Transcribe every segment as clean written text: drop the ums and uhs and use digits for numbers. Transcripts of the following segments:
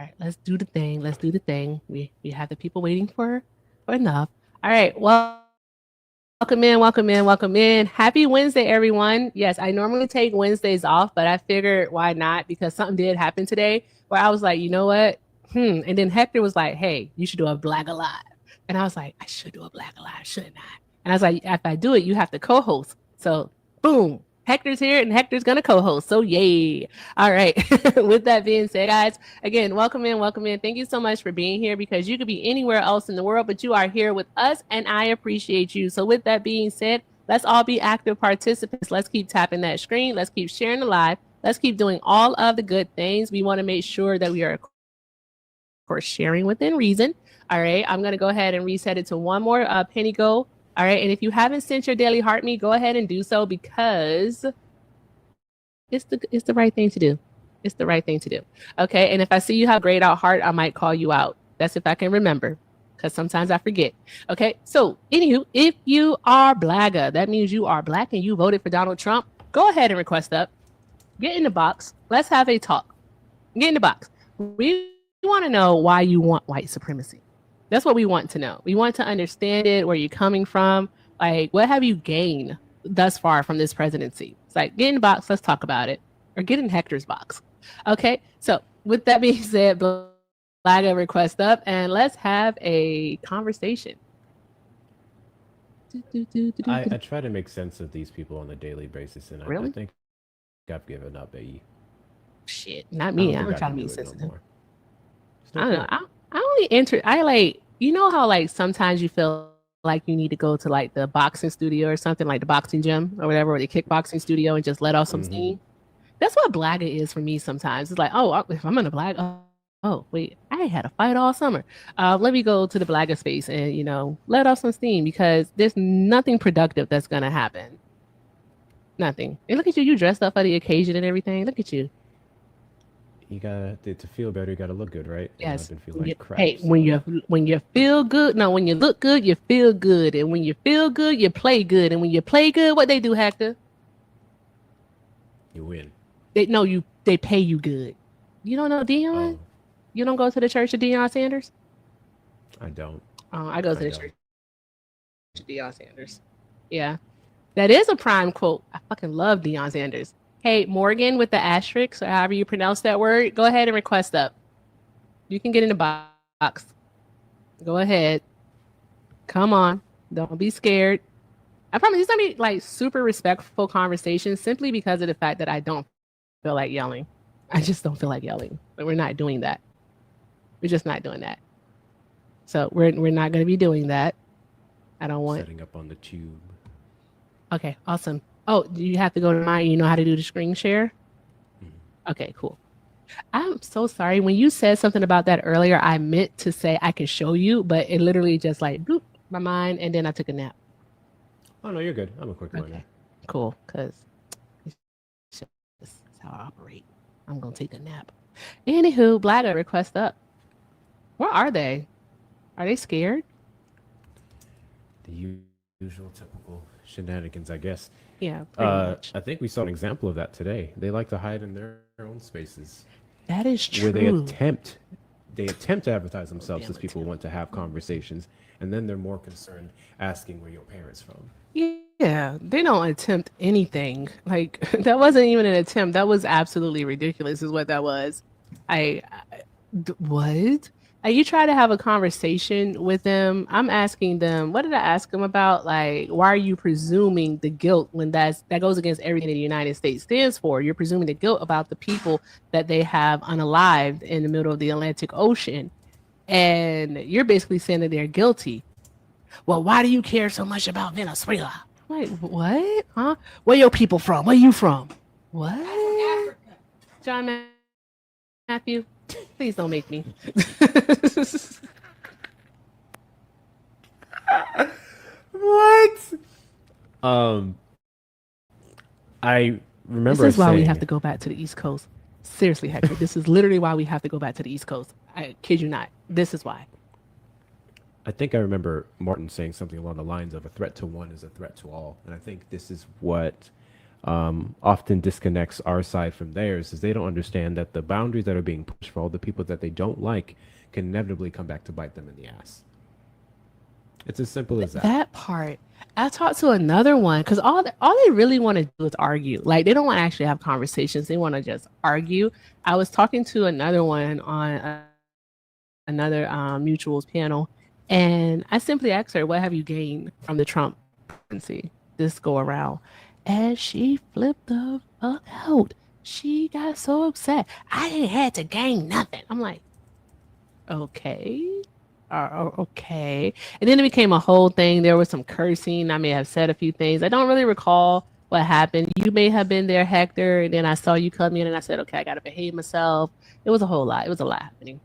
right, let's do the thing. Let's do the thing. We have the people waiting for enough. All right, welcome in, welcome in, welcome in. Happy Wednesday, everyone. Yes, I normally take Wednesdays off, but I figured why not? Because something did happen today where I was like, you know what? And then Hector was like, hey, you should do a Black Alive. And I was like, I should do a Black Alive, shouldn't I? And I was like, if I do it, you have to co-host. So boom, Hector's here and Hector's gonna co-host. So yay. All right. With that being said, guys, again, welcome in, welcome in. Thank you so much for being here because you could be anywhere else in the world, but you are here with us and I appreciate you. So with that being said, let's all be active participants. Let's keep tapping that screen. Let's keep sharing the live. Let's keep doing all of the good things. We want to make sure that we are, of course, sharing within reason. All right. I'm going to go ahead and reset it to one more penny go. All right. And if you haven't sent your daily heart me, go ahead and do so because it's the right thing to do. It's the right thing to do. Okay. And if I see you have a grayed out heart, I might call you out. That's if I can remember because sometimes I forget. Okay. So, anywho, if you are Blagga, that means you are black and you voted for Donald Trump, go ahead and request up. Get in the box. Let's have a talk. Get in the box. We want to know why you want white supremacy. That's what we want to know. We want to understand it, where you're coming from. Like, what have you gained thus far from this presidency? It's like, get in the box. Let's talk about it. Or get in Hector's box. Okay. So, with that being said, Blagga request up and let's have a conversation. I try to make sense of these people on a daily basis, and I Really? think I've given up. Shit. Not I me. don't I'm think I trying can to be do it no sensitive. more. There's I no don't know. point. I only enter. I like, you know how like sometimes you feel like you need to go to like the boxing studio or something, like the boxing gym or whatever, or the kickboxing studio and just let off some steam. Hmm. That's what Blagga is for me sometimes. It's like, oh, if I'm in a Blag, oh, wait, I had a fight all summer. Let me go to the Blagga space and, let off some steam because there's nothing productive that's going to happen. Nothing. And look at you. You dressed up for the occasion and everything. Look at you. You gotta to feel better. You gotta look good, right? And I've Yes. been feeling like Hey, crap. So when you feel good, no, when you look good, you feel good, and when you feel good, you play good, and when you play good, what they do, Hector? you win. They pay you good. You don't know Dion? Oh, You don't go to the church of Dion Sanders? I don't. I go to I the don't. church of Dion Sanders. Yeah, that is a prime quote. I fucking love Dion Sanders. Hey, Morgan with the asterisk, or however you pronounce that word, go ahead and request up. You can get in the box. Go ahead. Come on. Don't be scared. I promise it's gonna be like super respectful conversation simply because of the fact that I don't feel like yelling. I just don't feel like yelling. But we're not doing that. We're just not doing that. So we're not gonna be doing that. I don't want. Setting up on the tube. Okay, awesome. Oh, do you have to go to mine? You know how to do the screen share? Mhm. Okay, cool. I'm so sorry. When you said something about that earlier, I meant to say I can show you, but it literally just like bloop my mind, and then I took a nap. Oh no, you're good. I'm a quick learner. Okay, cool. Because it's just how I operate. I'm going to take a nap. Anywho, Blagga request up. Where are they? Are they scared? The usual typical shenanigans, I guess. Yeah, pretty much. I think we saw an example of that today. They like to hide in their own spaces, That is where true. they attempt to advertise Oh, themselves damn as it. people who want to have conversations, and then they're more concerned asking where your parents from. Yeah, they don't attempt anything. Like that wasn't even an attempt. That was absolutely ridiculous, is what that was. What? You try to have a conversation with them. I'm asking them, what did I ask them about? Like, why are you presuming the guilt when that goes against everything the United States stands for? You're presuming the guilt about the people that they have unalived in the middle of the Atlantic Ocean, and you're basically saying that they're guilty. Well, why do you care so much about Venezuela? Like, what? Huh? Where your people from? Where you from? What? John Matthew, please don't make me. What? Um, I This remember is us why we have saying, to go back to the East Coast. Seriously, Hector, this is literally why we have to go back to the East Coast. I kid you not. This is why. I think I remember Martin saying something along the lines of a threat to one is a threat to all. And I think this is what often disconnects our side from theirs is they don't understand that the boundaries that are being pushed for all the people that they don't like can inevitably come back to bite them in the ass. It's as simple as that. That part. I talked to another one because all they really want to do is argue. Like they don't want to actually have conversations. They want to just argue. I was talking to another one on another mutuals panel, and I simply asked her, "What have you gained from the Trump presidency this go around?" And she flipped the fuck out. She got so upset. I didn't had to gain nothing. I'm like, okay. Okay. And then it became a whole thing. There was some cursing. I may have said a few things. I don't really recall what happened. You may have been there, Hector. And then I saw you come in and I said, okay, I got to behave myself. It was a whole lot. It was a lot happening.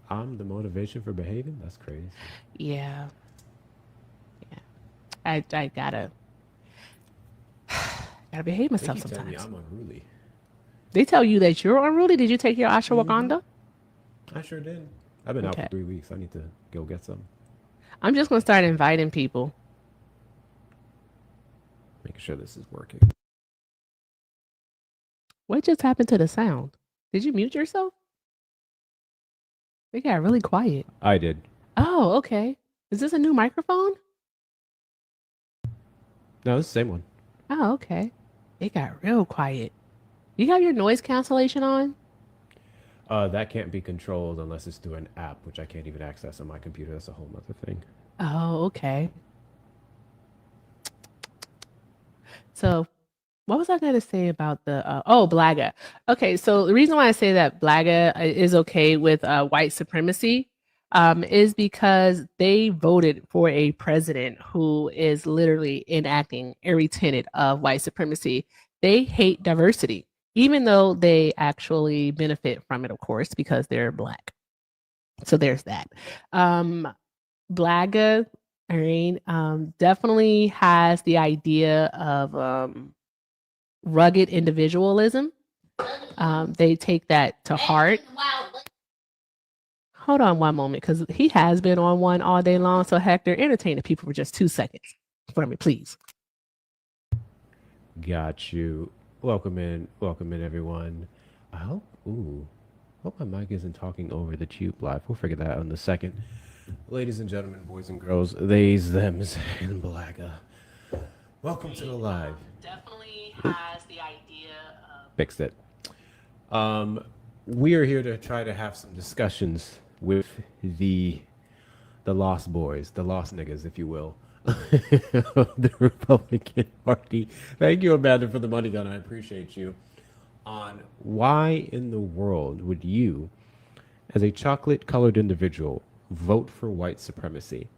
I'm the motivation for behaving? That's crazy. Yeah. Yeah. I gotta behave They myself keep telling me sometimes. I'm unruly. They tell you that you're unruly. Did you take your ashwagandha? I sure did. I've been out for Okay. 3 weeks. I need to go get some. I'm just gonna start inviting people. Making sure this is working. What just happened to the sound? Did you mute yourself? It got really quiet. I did. Oh, okay. Is this a new microphone? No, it's the same one. Oh, okay. It got real quiet. You got your noise cancellation on? That can't be controlled unless it's through an app, which I can't even access on my computer. That's a whole other thing. Oh, okay. So, what was I going to say about the Blaga? Okay, so the reason why I say that Blaga is okay with white supremacy is because they voted for a president who is literally enacting every tenet of white supremacy. They hate diversity, even though they actually benefit from it, of course, because they're black. So there's that. Blaga, I mean, definitely has the idea of rugged individualism. They take that to heart. Hold on one moment, because he has been on one all day long. So Hector, entertain the people for just 2 seconds for me, please. Got you. Welcome in, everyone. I hope. Hope my mic isn't talking over the tube live. We'll figure that out in a second. Ladies and gentlemen, boys and girls, theys, thems, and blacka. Welcome to the live. Definitely has the idea of Fixed it. We are here to try to have some discussions with the lost boys, the lost niggas, if you will, of the Republican Party. Thank you, Amanda, for the money gun. I appreciate you. On why in the world would you, as a chocolate-colored individual, vote for white supremacy?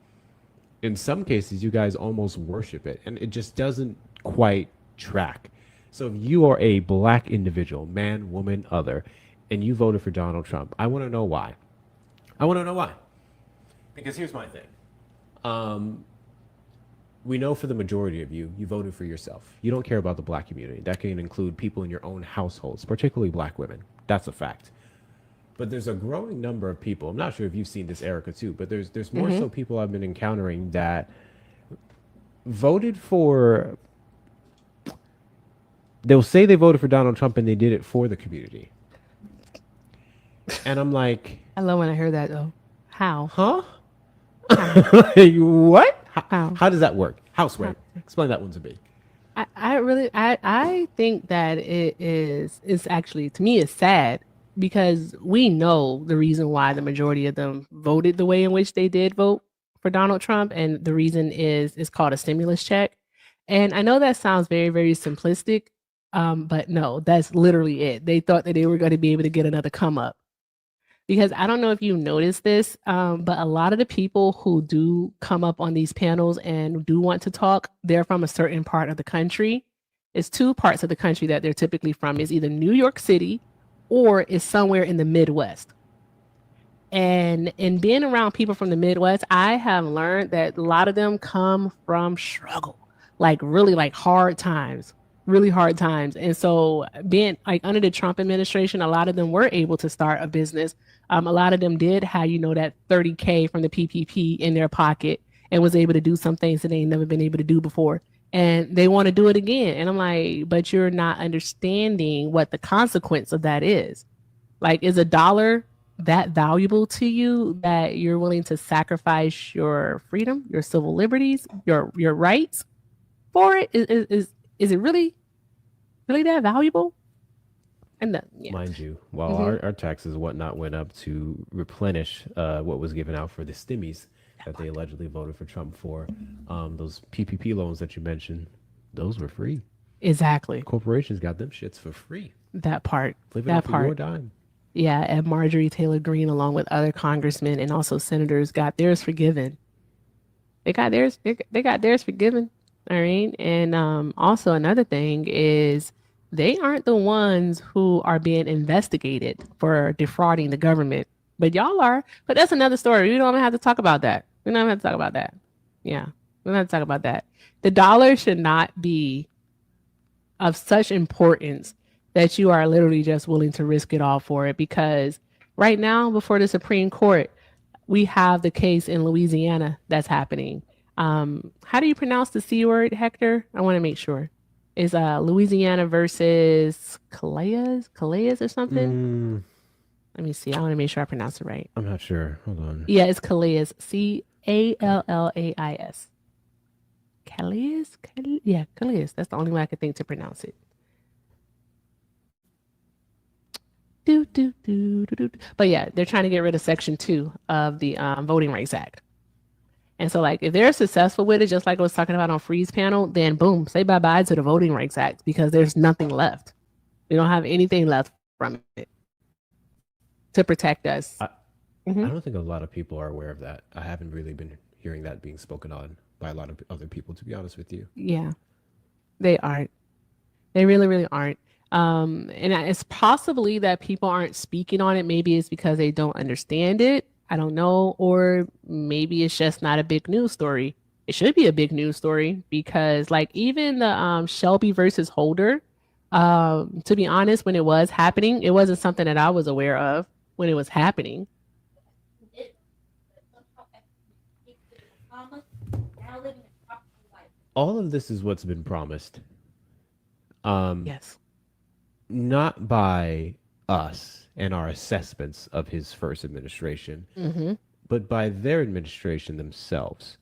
In some cases, you guys almost worship it, and it just doesn't quite track. So if you are a black individual, man, woman, other, and you voted for Donald Trump, I want to know why. Because here's my thing. We know for the majority of you, you voted for yourself. You don't care about the black community. That can include people in your own households, particularly black women. That's a fact. But there's a growing number of people. I'm not sure if you've seen this, Erica, too, but there's more so people I've been encountering that voted for. They'll say they voted for Donald Trump and they did it for the community. And I'm like, I love when I hear that though. How? huh? Like, what? How? How does that work? Housework. Explain that one to me. I think that it's actually, to me, it's sad because we know the reason why the majority of them voted the way in which they did vote for Donald Trump, and the reason is it's called a stimulus check. And I know that sounds very, very simplistic, but no, that's literally it. They thought that they were going to be able to get another come up. Because I don't know if you noticed this, but a lot of the people who do come up on these panels and do want to talk, they're from a certain part of the country. It's 2 parts of the country that they're typically from. It's either New York City or it's somewhere in the Midwest. And in being around people from the Midwest, I have learned that a lot of them come from struggle, like really like hard times, really hard times. And so being like under the Trump administration, a lot of them were able to start a business. A lot of them did have, that 30K from the PPP in their pocket and was able to do some things that they ain't never been able to do before. and they want to do it again. And I'm like, but you're not understanding what the consequence of that is. Like, is a dollar that valuable to you that you're willing to sacrifice your freedom, your civil liberties, your rights for it? Is it really that valuable? And yeah. Mind you, while our taxes and whatnot went up to replenish what was given out for the stimmies that they allegedly voted for Trump for, those PPP loans that you mentioned, those were free. Exactly. Corporations got them shits for free. That part. Living that off part. of your dime. Yeah, and Marjorie Taylor Greene, along with other congressmen and also senators, got theirs forgiven. They got theirs. They got theirs forgiven. All right, and also another thing is they aren't the ones who are being investigated for defrauding the government, but y'all are. But that's another story. We don't have to talk about that. We don't have to talk about that. Yeah, we don't have to talk about that. The dollar should not be of such importance that you are literally just willing to risk it all for it, because right now before the Supreme Court, we have the case in Louisiana that's happening. How do you pronounce the C word, Hector? I want to make sure. Is Louisiana versus Calais or something? Let me see. I want to make sure I pronounce it right. I'm not sure. Hold on. Yeah, it's Calais. Callais. Calais? Yeah, Calais. That's the only way I could think to pronounce it. But yeah, they're trying to get rid of Section 2 of the Voting Rights Act. And so, like, if they're successful with it, just like I was talking about on Freeze panel, then boom, say bye-bye to the Voting Rights Act, because there's nothing left. We don't have anything left from it to protect us. I don't think a lot of people are aware of that. I haven't really been hearing that being spoken on by a lot of other people, to be honest with you. Yeah, they aren't. They really, really aren't. And it's possibly that people aren't speaking on it. Maybe it's because they don't understand it. I don't know. Or maybe it's just not a big news story. It should be a big news story, because like even the Shelby versus Holder, to be honest, when it was happening, it wasn't something that I was aware of when it was happening. All of this is what's been promised. Yes. Not by us and our assessments of his first administration, but by their administration themselves.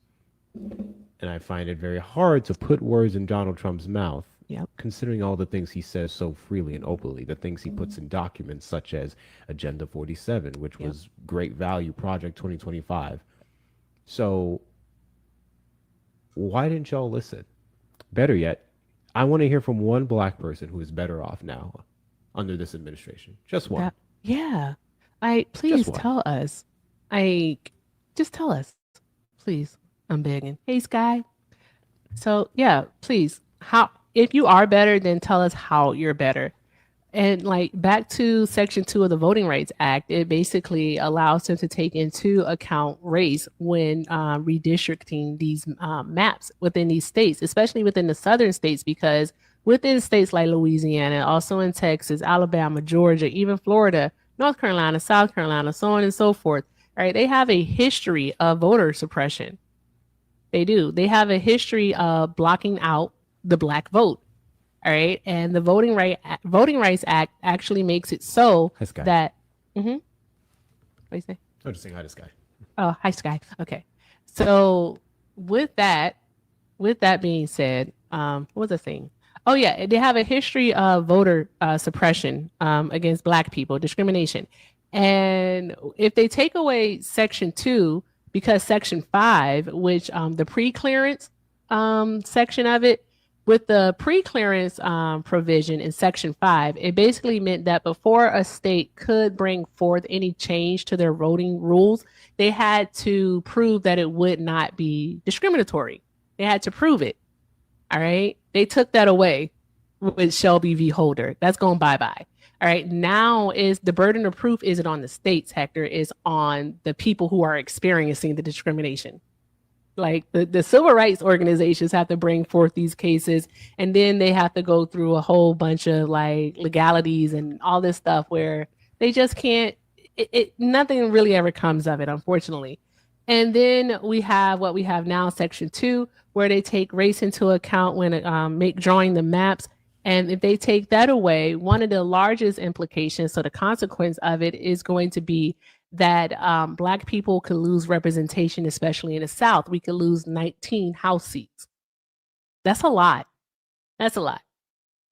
And I find it very hard to put words in Donald Trump's mouth, considering all the things he says so freely and openly, the things he puts in documents such as Agenda 47, which was Great Value Project 2025. So why didn't y'all listen? Better yet, I want to hear from one black person who is better off now under this administration. Just one. Yeah. Please tell us. Just tell us. Please. I'm begging. Hey, Sky. So yeah, please. If you are better, then tell us how you're better. And like back to Section 2 of the Voting Rights Act, it basically allows them to take into account race when redistricting these maps within these states, especially within the southern states, because within states like Louisiana, also in Texas, Alabama, Georgia, even Florida, North Carolina, South Carolina, so on and so forth, right? They have a history of voter suppression. They do. They have a history of blocking out the black vote. All right, and the Voting Rights Act actually makes it so that. What do you say? I'm just saying hi to Sky. Oh, hi, Sky. Okay, so with that being said, what was I saying? Oh yeah, they have a history of voter suppression against black people, discrimination, and if they take away Section 2, because Section 5, which the pre-clearance section of it. With the pre-clearance provision in Section 5, it basically meant that before a state could bring forth any change to their voting rules, they had to prove that it would not be discriminatory. They had to prove it. All right. They took that away with Shelby v. Holder. That's going bye-bye. All right. Now is the burden of proof isn't on the states, Hector, is on the people who are experiencing the discrimination. Like the civil rights organizations have to bring forth these cases, and then they have to go through a whole bunch of like legalities and all this stuff where they just can't, nothing really ever comes of it, unfortunately. And then we have what we have now, Section 2, where they take race into account when make drawing the maps. And if they take that away, one of the largest implications, so the consequence of it is going to be that Black people could lose representation, especially in the South. We could lose 19 House seats. That's a lot. That's a lot.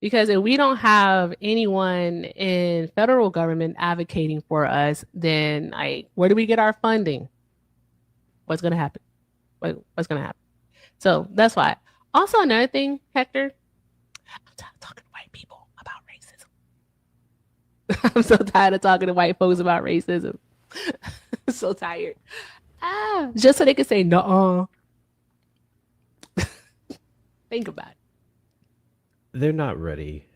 Because if we don't have anyone in federal government advocating for us, then where do we get our funding? What's going to happen? What's going to happen? So that's why. Also, another thing, Hector, I'm tired of talking to white people about racism. I'm so tired of talking to white folks about racism. I'm so tired. Just so they can say, no. Think about it. They're not ready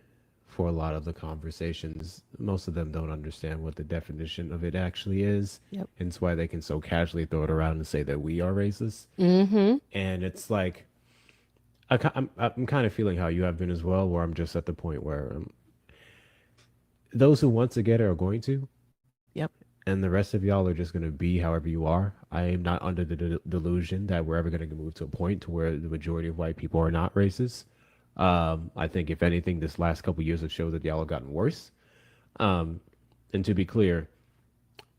for a lot of the conversations. Most of them don't understand what the definition of it actually is. Yep. And it's why they can so casually throw it around and say that we are racist. Mm-hmm. And it's like, I'm kind of feeling how you have been as well, where I'm just at the point where those who want to get it are going to. Yep. And the rest of y'all are just going to be however you are. I am not under the delusion that we're ever going to move to a point to where the majority of white people are not racist. I think if anything, this last couple years have showed that y'all have gotten worse. And to be clear,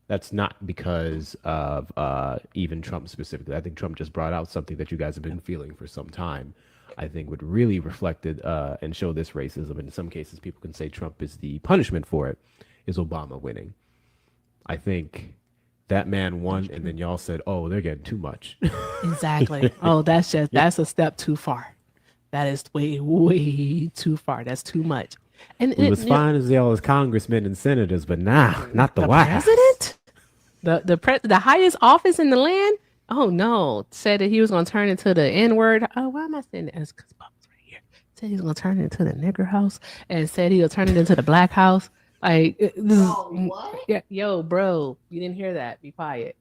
that's not because of even Trump specifically. I think Trump just brought out something that you guys have been feeling for some time. I think would really reflected and show this racism. And in some cases, people can say Trump is the punishment for it, is Obama winning. I think that man won, and then y'all said, "Oh, they're getting too much." Exactly. Oh, that's a step too far. That is way too far. That's too much. And it was fine as y'all as congressmen and senators, but now not the White House. President, the highest office in the land. Oh no! Said that he was going to turn into the N word. Oh, why am I saying that? It's because Bubba's right here. Said he's going to turn it into the nigger house, and said he'll turn it into the black house. Like, what? Yeah, yo, bro, you didn't hear that. Be quiet.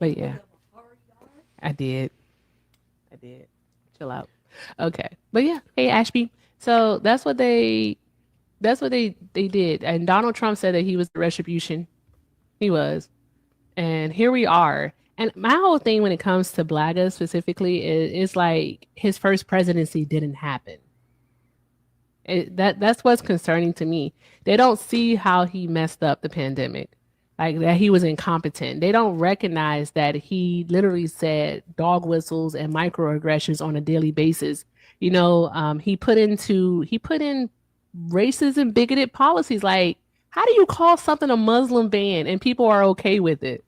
But yeah, I did. Chill out. Okay, but yeah, hey Ashby. So that's what they did. And Donald Trump said that he was the retribution. He was, and here we are. And my whole thing when it comes to Blaga specifically is like his first presidency didn't happen. That's what's concerning to me. They don't see how he messed up the pandemic, like that he was incompetent. They don't recognize that he literally said dog whistles and microaggressions on a daily basis. You know, he put in racist and bigoted policies. Like, how do you call something a Muslim ban and people are okay with it?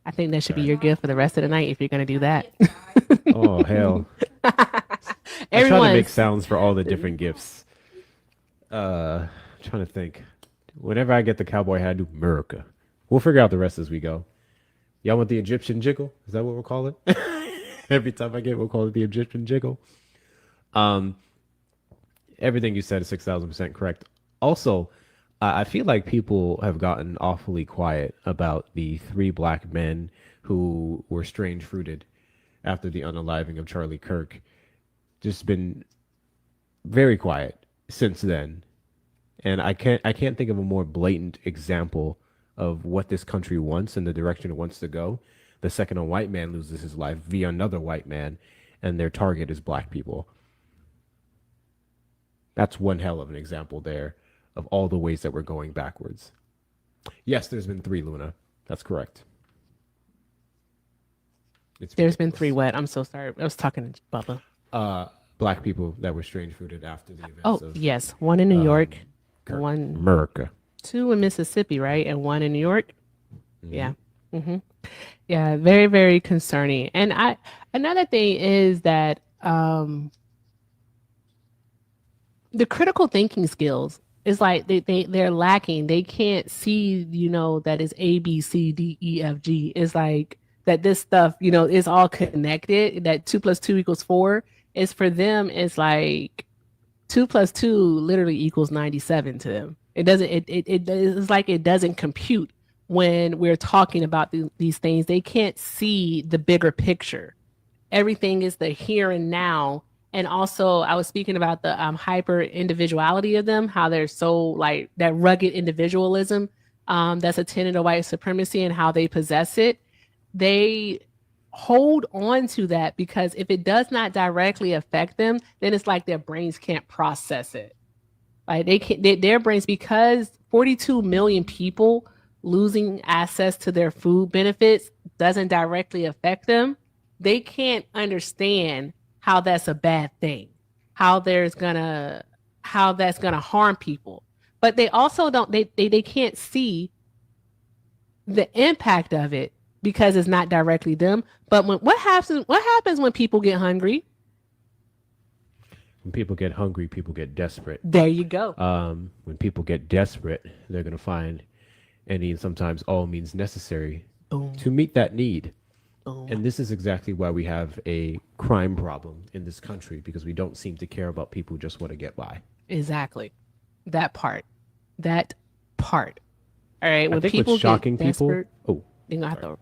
I think that should be your gift for the rest of the night if you're going to do that. Oh, hell. I'm trying to make sounds for all the different gifts. Trying to think. Whenever I get the cowboy hat, I do America. We'll figure out the rest as we go. Y'all want the Egyptian jiggle? Is that what we'll call it? Every time I get, we'll call it the Egyptian jiggle. Everything you said is 6,000% correct. Also, I feel like people have gotten awfully quiet about the 3 black men who were strange fruited after the unaliving of Charlie Kirk. Just been very quiet since then. And I can't think of a more blatant example of what this country wants and the direction it wants to go. The second a white man loses his life via another white man, and their target is black people. That's one hell of an example there of all the ways that we're going backwards. Yes, there's been 3, Luna. That's correct. There's been 3 what? I'm so sorry. I was talking to Bubba. Black people that were strange fruited after the events. Oh, yes. 1 in New York. Kirk. 1. America. 2 in Mississippi, right? And 1 in New York. Mm-hmm. Yeah. Mm-hmm. Yeah. Very, very concerning. And another thing is that the critical thinking skills is like they're lacking. They can't see, that it's A, B, C, D, E, F, G. It's like that this stuff, is all connected, that 2 + 2 = 4. Is for them, it's like 2 + 2 literally equals 97 to them. It doesn't, it's like it doesn't compute when we're talking about these things. They can't see the bigger picture. Everything is the here and now. And also, I was speaking about the hyper individuality of them, how they're so like that rugged individualism. that's a tenet of white supremacy and how they possess it, they hold on to that because if it does not directly affect them, then it's like their brains can't process it. Like their brains, because 42 million people losing access to their food benefits doesn't directly affect them. They can't understand how that's a bad thing, how there's gonna how that's gonna harm people. But they also don't they can't see the impact of it because it's not directly them. But what happens when people get hungry? When people get hungry, people get desperate. There you go. When people get desperate, they're going to find any and sometimes all means necessary Boom. to meet that need. Boom. And this is exactly why we have a crime problem in this country, because we don't seem to care about people who just want to get by. Exactly. That part. That part. All right. When I think people what's shocking get desperate, people. Oh, you're gonna have to.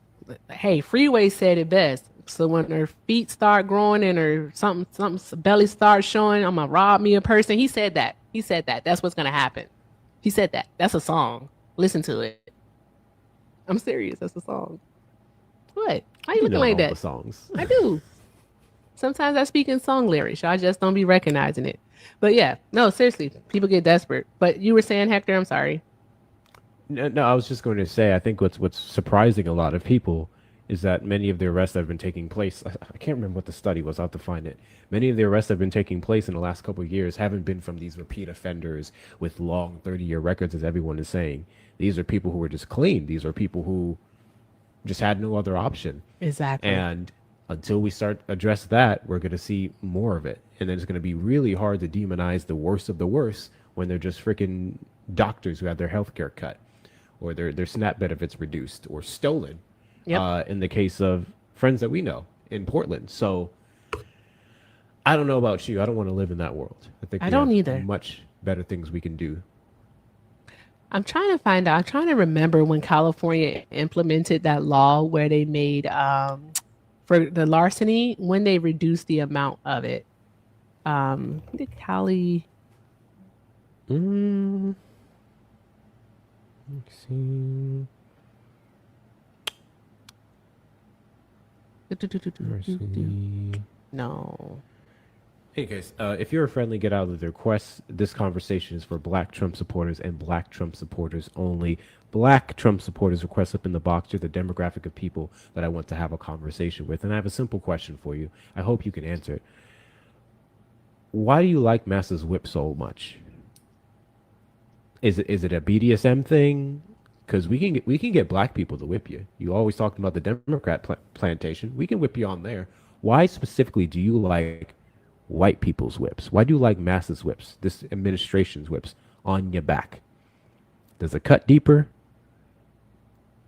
Hey, Freeway said it best. So when her feet start growing and her something belly starts showing, I'm gonna rob me a person. He said that. He said that. That's what's gonna happen. He said that. That's a song. Listen to it. I'm serious. That's a song. What? Why you looking like all that? the songs. I do. Sometimes I speak in song lyrics. I just don't be recognizing it. But yeah, no, seriously, people get desperate. But you were saying, Hector, I'm sorry. No, I was just going to say, I think what's surprising a lot of people is that many of the arrests that have been taking place, I can't remember what the study was, I'll have to find it. Many of the arrests that have been taking place in the last couple of years haven't been from these repeat offenders with long 30-year records, as everyone is saying. These are people who were just clean. These are people who just had no other option. Exactly. And until we start address that, we're going to see more of it. And then it's going to be really hard to demonize the worst of the worst when they're just freaking doctors who had their health care cut, or their SNAP benefits reduced or stolen. Yep. In the case of friends that we know in Portland. So I don't know about you. I don't want to live in that world. I think I don't either. Much better things we can do. I'm trying to find out. I'm trying to remember when California implemented that law where they made for the larceny, when they reduced the amount of it. Did Cali? Let's see. No. In any case, if you're a friendly, get out of the request. This conversation is for Black Trump supporters and Black Trump supporters only. Black Trump supporters request up in the box. You're the demographic of people that I want to have a conversation with. And I have a simple question for you. I hope you can answer it. Why do you like Massa's whip so much? Is it a BDSM thing? Because we can get black people to whip you. You always talked about the Democrat plantation. We can whip you on there. Why specifically do you like white people's whips? Why do you like Massa's whips, this administration's whips, on your back? Does it cut deeper?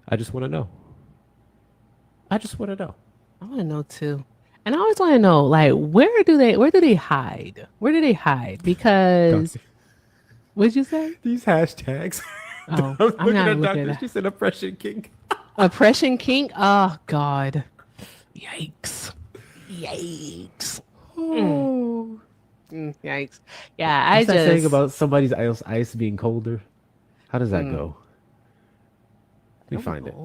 I just want to know. I just want to know. I want to know too. And I always want to know, like, where do they hide? Where do they hide? Because what'd you say? These hashtags. Oh, I'm not looking at that. She said oppression king. Oppression king? Oh God. Yikes. Yikes. Oh. Yikes. Yeah, What's that saying about somebody's ice being colder? How does that go? Let me find it.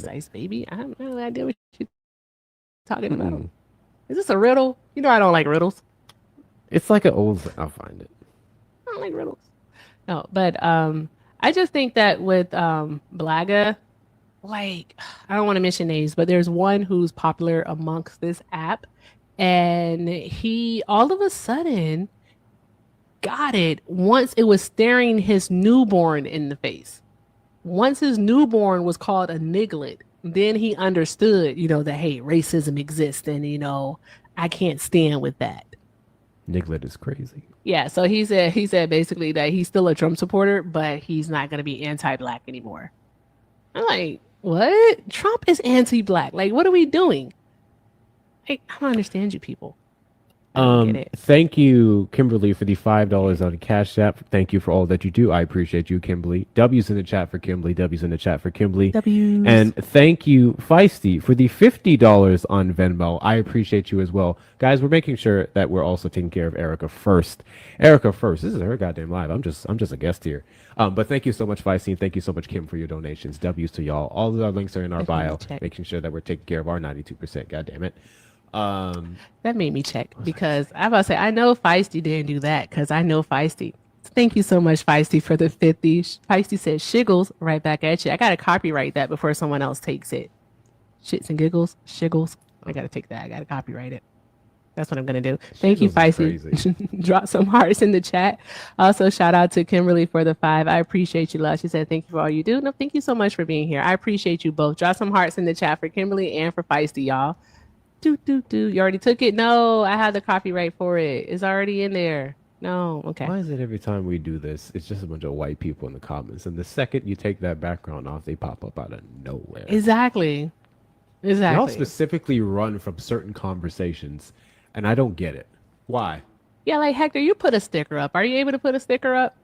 Ice baby. I have no idea what you're talking about. Is this a riddle? You know I don't like riddles. It's like an old. I'll find it. I don't like riddles. No, but I just think that with Blaga, like, I don't want to mention names, but there's one who's popular amongst this app, and he all of a sudden got it once it was staring his newborn in the face. Once his newborn was called a niglet, then he understood, that, hey, racism exists, and, I can't stand with that. Niglet is crazy. Yeah, so he said basically that he's still a Trump supporter, but he's not going to be anti-black anymore. I'm like, what? Trump is anti-black. Like, what are we doing? Like, I don't understand you people. I don't get it. Thank you, Kimberly, for the $5 on Cash App. Thank you for all that you do. I appreciate you, Kimberly. W's in the chat for Kimberly. W's in the chat for Kimberly. W's. And thank you, Feisty, for the $50 on Venmo. I appreciate you as well. Guys, we're making sure that we're also taking care of Erica first. Erica first. This is her goddamn live. I'm just a guest here. But thank you so much, Feisty, and thank you so much, Kim, for your donations. W's to y'all. All of our links are in our bio, making sure that we're taking care of our 92%. God damn it. That made me check because I was about to say, I know Feisty didn't do that because I know Feisty. Thank you so much, Feisty, for the 50. Feisty said shiggles right back at you. I got to copyright that before someone else takes it. Shits and giggles, shiggles. I got to take that. I got to copyright it. That's what I'm going to do. Thank you, Feisty. Drop some hearts in the chat. Also, shout out to Kimberly for the 5. I appreciate you, love. She said, thank you for all you do. No, thank you so much for being here. I appreciate you both. Drop some hearts in the chat for Kimberly and for Feisty, y'all. You already took it? No, I have the copyright for it. It's already in there. No, okay. Why is it every time we do this, it's just a bunch of white people in the comments, and the second you take that background off, they pop up out of nowhere. Exactly. Y'all specifically run from certain conversations, and I don't get it. Why? Yeah, like Hector, you put a sticker up. Are you able to put a sticker up?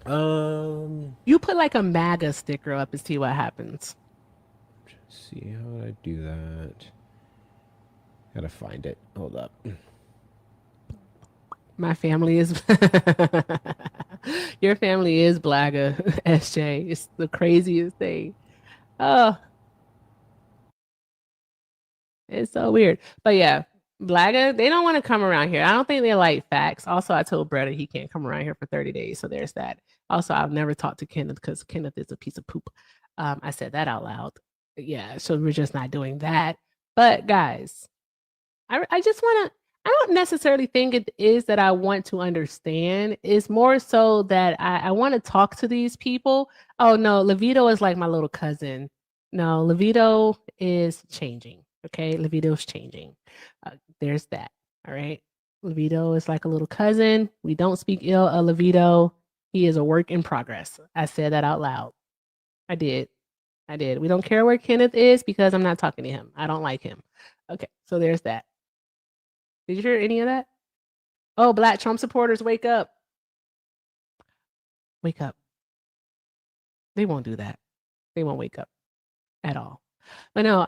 You put like a MAGA sticker up and see what happens. See how would I do that? Gotta find it. Hold up. My family is your family is Blagga, SJ. It's the craziest thing. Oh, it's so weird. But yeah, Blagga, they don't want to come around here. I don't think they like facts. Also, I told Bretta he can't come around here for 30 days. So there's that. Also, I've never talked to Kenneth because Kenneth is a piece of poop. I said that out loud. Yeah, so we're just not doing that. But guys, I just want to, I don't necessarily think it is that I want to understand. It's more so that I want to talk to these people. Oh no, Levito is like my little cousin. No, Levito is changing. Okay, Levito's changing. There's that. All right. Levito is like a little cousin. We don't speak ill of Levito. He is a work in progress. I said that out loud. I did. We don't care where Kenneth is because I'm not talking to him. I don't like him. Okay, so there's that. Did you hear any of that? Oh, Black Trump supporters, wake up. Wake up. They won't do that. They won't wake up at all. But no,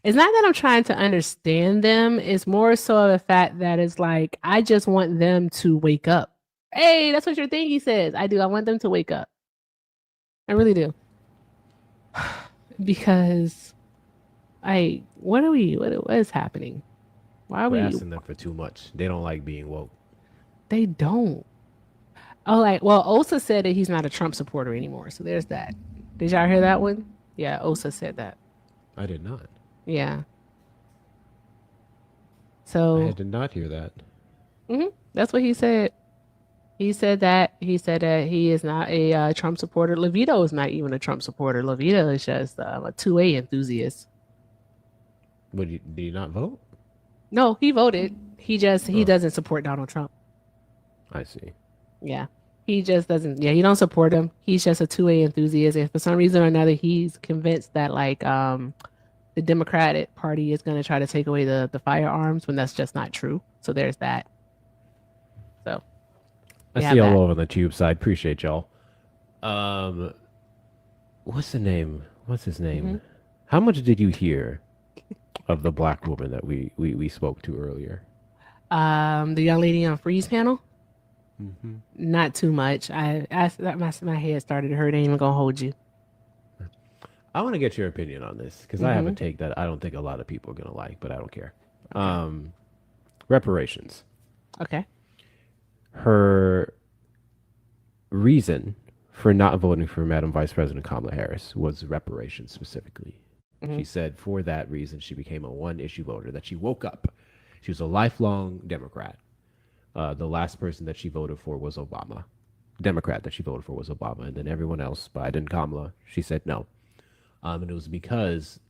it's not that I'm trying to understand them. It's more so the fact that it's like, I just want them to wake up. Hey, that's what your thingy says. I do. I want them to wake up. I really do. Because what is happening? Why are we're asking them for too much? They don't like being woke. They don't. Oh, well, Osa said that he's not a Trump supporter anymore. So there's that. Did y'all hear that one? Yeah, Osa said that. I did not. Yeah. So I did not hear that. That's what he said. He said that he is not a Trump supporter. Levito is not even a Trump supporter. Levito is just a 2A enthusiast. But did he not vote? No, he voted. He doesn't support Donald Trump. I see. Yeah. He just doesn't. Yeah, he don't support him. He's just a 2A enthusiast. And for some reason or another, he's convinced that the Democratic Party is going to try to take away the firearms when that's just not true. So there's that. So I see y'all over on the tube side. Appreciate y'all. What's the name? What's his name? Mm-hmm. How much did you hear of the black woman that we spoke to earlier? The young lady on Freeze panel? Mm-hmm. Not too much. My head started to hurt. I ain't even gonna hold you. I want to get your opinion on this because I have a take that I don't think a lot of people are gonna like, but I don't care. Okay. Reparations. Okay. Her reason for not voting for Madam Vice President Kamala Harris was reparations specifically. Mm-hmm. She said for that reason she became a one-issue voter, that she woke up. She was a lifelong Democrat. The last person that she voted for was Obama. Democrat that she voted for was Obama. And then everyone else, Biden, Kamala, she said no. And it was because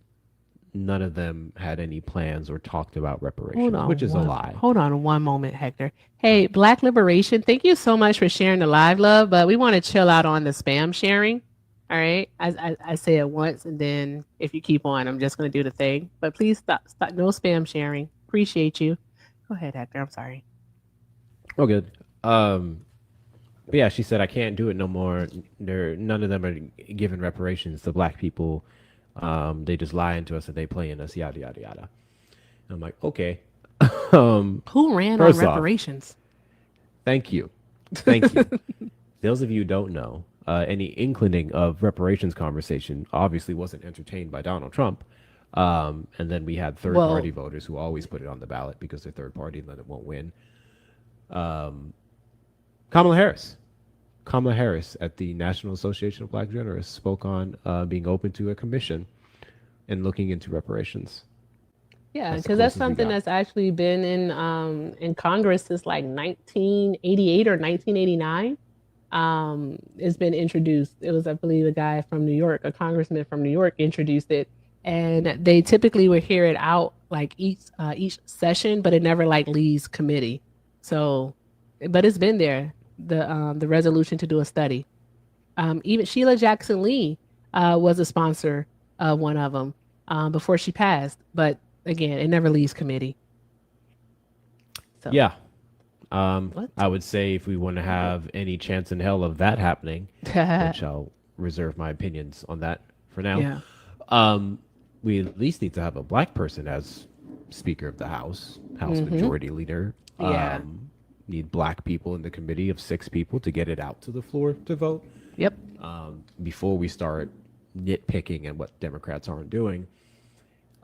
none of them had any plans or talked about reparations, which is a lie. Hold on one moment, Hector. Hey, Black Liberation, thank you so much for sharing the live, love, but we want to chill out on the spam sharing. All right. I say it once, and then if you keep on, I'm just going to do the thing. But please stop. No spam sharing. Appreciate you. Go ahead, Hector. I'm sorry. Oh, good. Um, but yeah, she said I can't do it no more. None of them are giving reparations to black people. They just lying to us and they playing us, yada yada yada. And I'm like, okay. um, Who ran on First off, reparations? thank you, thank you. Those of you who don't know, any inkling of reparations conversation obviously wasn't entertained by Donald Trump. And then we had third Well, party voters who always put it on the ballot because they're third party and then it won't win. Um, Kamala Harris. Kamala Harris at the National Association of Black Journalists spoke on being open to a commission and looking into reparations. yeah, That's the because that's closest we something got. that's actually been in Congress since like 1988 or 1989. It's been introduced. It was, I believe, a guy from New York, a congressman from New York, introduced it, and they typically would hear it out like each session, but it never like leaves committee. So, but it's been there. The resolution to do a study. Even Sheila Jackson Lee was a sponsor of one of them before she passed. But again, it never leaves committee. So Yeah. what? I would say if we want to have any chance in hell of that happening, which I'll reserve my opinions on that for now, Yeah. we at least need to have a black person as Speaker of the House Majority Leader. Yeah. Need black people in the committee of 6 people to get it out to the floor to vote. Yep. Before we start nitpicking at what Democrats aren't doing.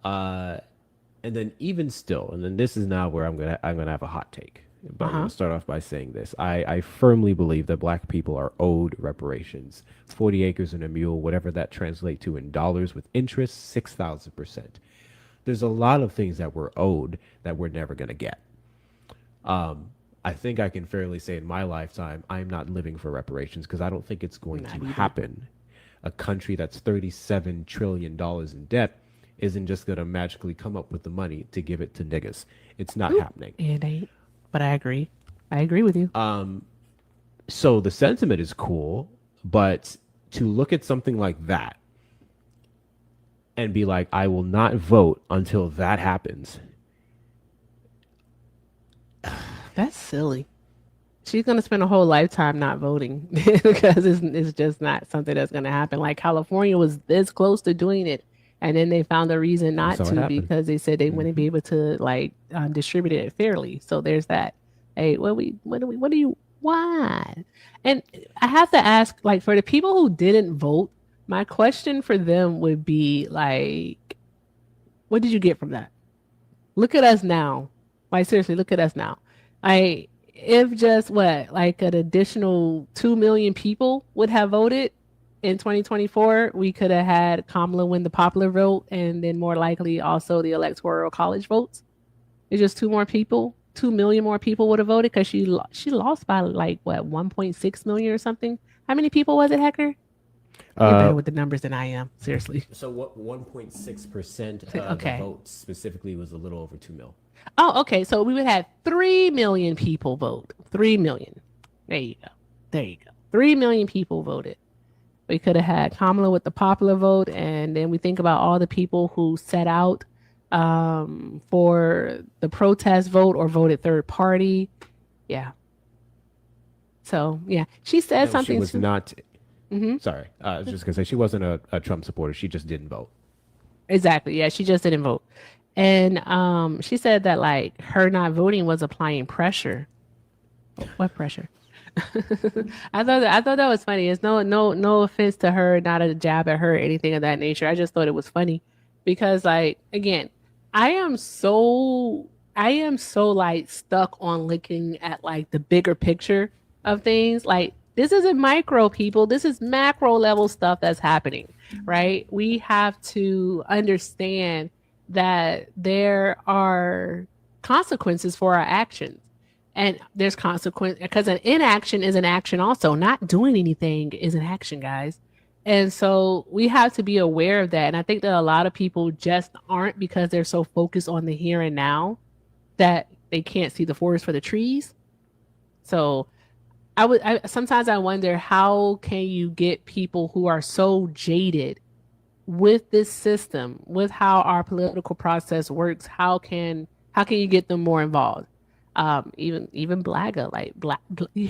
And then even still, and then this is now where I'm gonna have a hot take. But I'm gonna start off by saying this. I firmly believe that black people are owed reparations. 40 acres and a mule, whatever that translates to in dollars with interest, 6,000%. There's a lot of things that we're owed that we're never gonna get. I think I can fairly say in my lifetime, I'm not living for reparations because I don't think it's going Not to either. happen. A country that's $37 trillion in debt isn't just going to magically come up with the money to give it to niggas. It's not happening. It ain't. But I agree. I agree with you. So the sentiment is cool, but to look at something like that and be like, I will not vote until that happens. That's silly. She's gonna spend a whole lifetime not voting because it's just not something that's gonna happen. Like California was this close to doing it, and then they found a reason not saw it to happen. because they said they wouldn't be able to like distribute it fairly. So there's that. Hey, what do you why? And I have to ask, like, for the people who didn't vote, my question for them would be like, what did you get from that? Look at us now. Like seriously, look at us now. I if just what like an additional 2 million people would have voted in 2024, we could have had Kamala win the popular vote, and then more likely also the electoral college votes. It's just 2 million more people would have voted because she lost by like what 1.6 million or something. How many people was it, Hecker? You're Uh, better with the numbers than I am. Seriously. so what 1.6% of the Okay. vote specifically was a little over 2 mil. Oh, okay. So we would have 3 million people vote. 3 million. There you go. There you go. 3 million people voted. We could have had Kamala with the popular vote. And then we think about all the people who set out for the protest vote or voted third party. Yeah. So, yeah. She said No, something. she was too- not. Sorry, I was just gonna say she wasn't a Trump supporter. She just didn't vote. Exactly. Yeah. She just didn't vote. And she said that like her not voting was applying pressure. What pressure? I thought that was funny. It's no offense to her, not a jab at her or anything of that nature. I just thought it was funny because like again, I am so like stuck on looking at like the bigger picture of things. Like this isn't micro people, this is macro level stuff that's happening, right? We have to understand that there are consequences for our actions. And there's consequence because an inaction is an action also. Not doing anything is an action, guys. And so we have to be aware of that. And I think that a lot of people just aren't because they're so focused on the here and now that they can't see the forest for the trees. So sometimes I wonder how can you get people who are so jaded with this system, with how our political process works, how How can you get them more involved? Even Blaga, like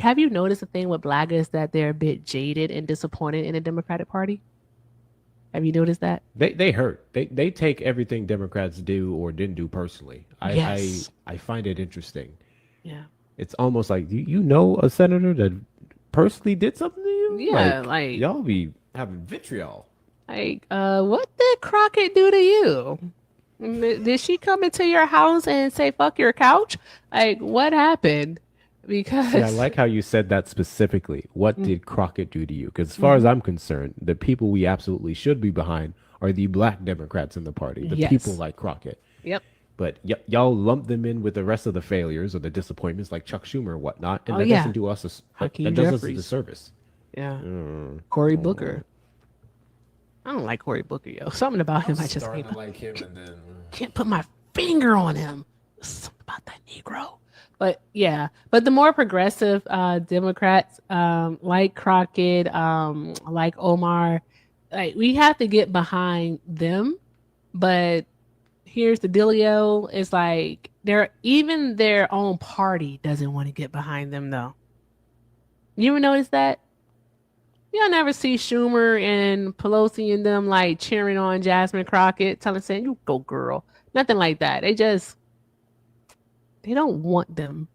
have you noticed the thing with Blaga is that they're a bit jaded and disappointed in the Democratic Party? Have you noticed that? They hurt. They take everything Democrats do or didn't do personally. Yes. I find it interesting. Yeah. It's almost like you know a senator that personally did something to you. Yeah. Like Like, y'all be having vitriol. what did Crockett do to you? Did she come into your house and say "fuck your couch"? Like, what happened? See, I Because like how you said that specifically. What mm, did Crockett do to you? Because as far as mhm. I'm concerned, the people we absolutely should be behind are the black Democrats in the party, the people Yes. like Crockett. Yep. But y'all lump them in with the rest of the failures or the disappointments like Chuck Schumer or whatnot, and Oh that yeah. doesn't do us that Hakeem does us a Jeffries. disservice. Yeah. Mm. Cory Mm. Booker. I don't like Cory Booker, yo. Something about I'm him I just starting to like him, and then can't put my finger on him. Something about that Negro. But yeah, but the more progressive Democrats, like Crockett, like Omar, like we have to get behind them. But here's the dealio: is like they're even their own party doesn't want to get behind them though. You ever notice that? You'll never see Schumer and Pelosi and them like cheering on Jasmine Crockett, telling saying, "You go, girl." Nothing like that. They don't want them.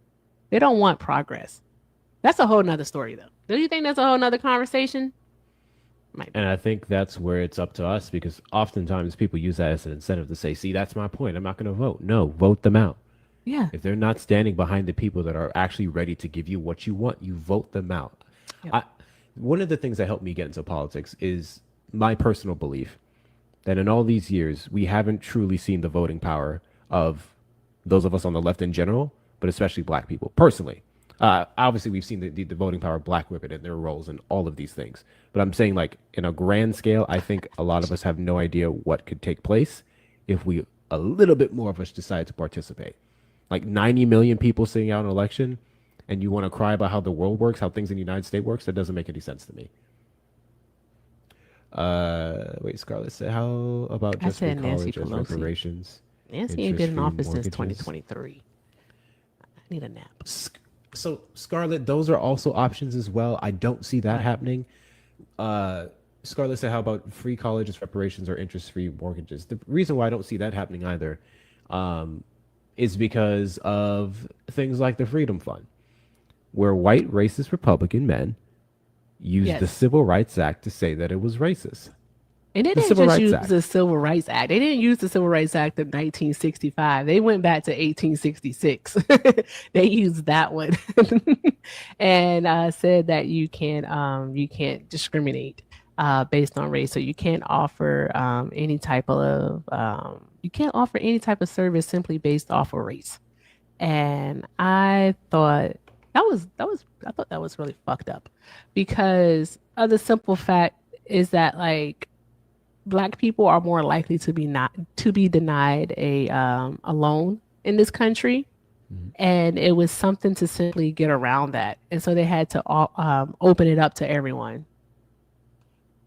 They don't want progress. That's a whole nother story though. Do you think that's a whole nother conversation? Might and be. I think that's where it's up to us because oftentimes people use that as an incentive to say, "See, that's my point. I'm not going to vote." No, vote them out. Yeah. If they're not standing behind the people that are actually ready to give you what you want, you vote them out. Yep. I, one of the things that helped me get into politics is my personal belief that in all these years, we haven't truly seen the voting power of those of us on the left in general, but especially black people. Personally, obviously, we've seen the voting power of black women and their roles and all of these things. But I'm saying, like, in a grand scale, I think a lot of us have no idea what could take place if we, a little bit more of us, decide to participate. Like 90 million people sitting out an election, and you want to cry about how the world works, how things in the United States works, that doesn't make any sense to me. Wait, Scarlett said, how about I just free said Nancy college as Pelosi. reparations, Nancy ain't been in interest-free office since mortgages? 2023. I need a nap. So, Scarlett, those are also options as well. I don't see that Right. happening. Uh, Scarlett said, how about free college as reparations or interest-free mortgages? The reason why I don't see that happening either um, is because of things like the Freedom Fund, where white racist Republican men used the Yes. Civil Rights Act to say that it was racist. And they The didn't Civil just Rights use Act. the Civil Rights Act. They didn't use the Civil Rights Act of 1965. They went back to 1866. They used that one and said that you can't discriminate based on race. So you can't offer you can't offer any type of service simply based off of race. And I thought that was really fucked up because of the simple fact is that like black people are more likely to be not to be denied a loan in this country, Mhm. and it was something to simply get around that, and so they had to open it up to everyone.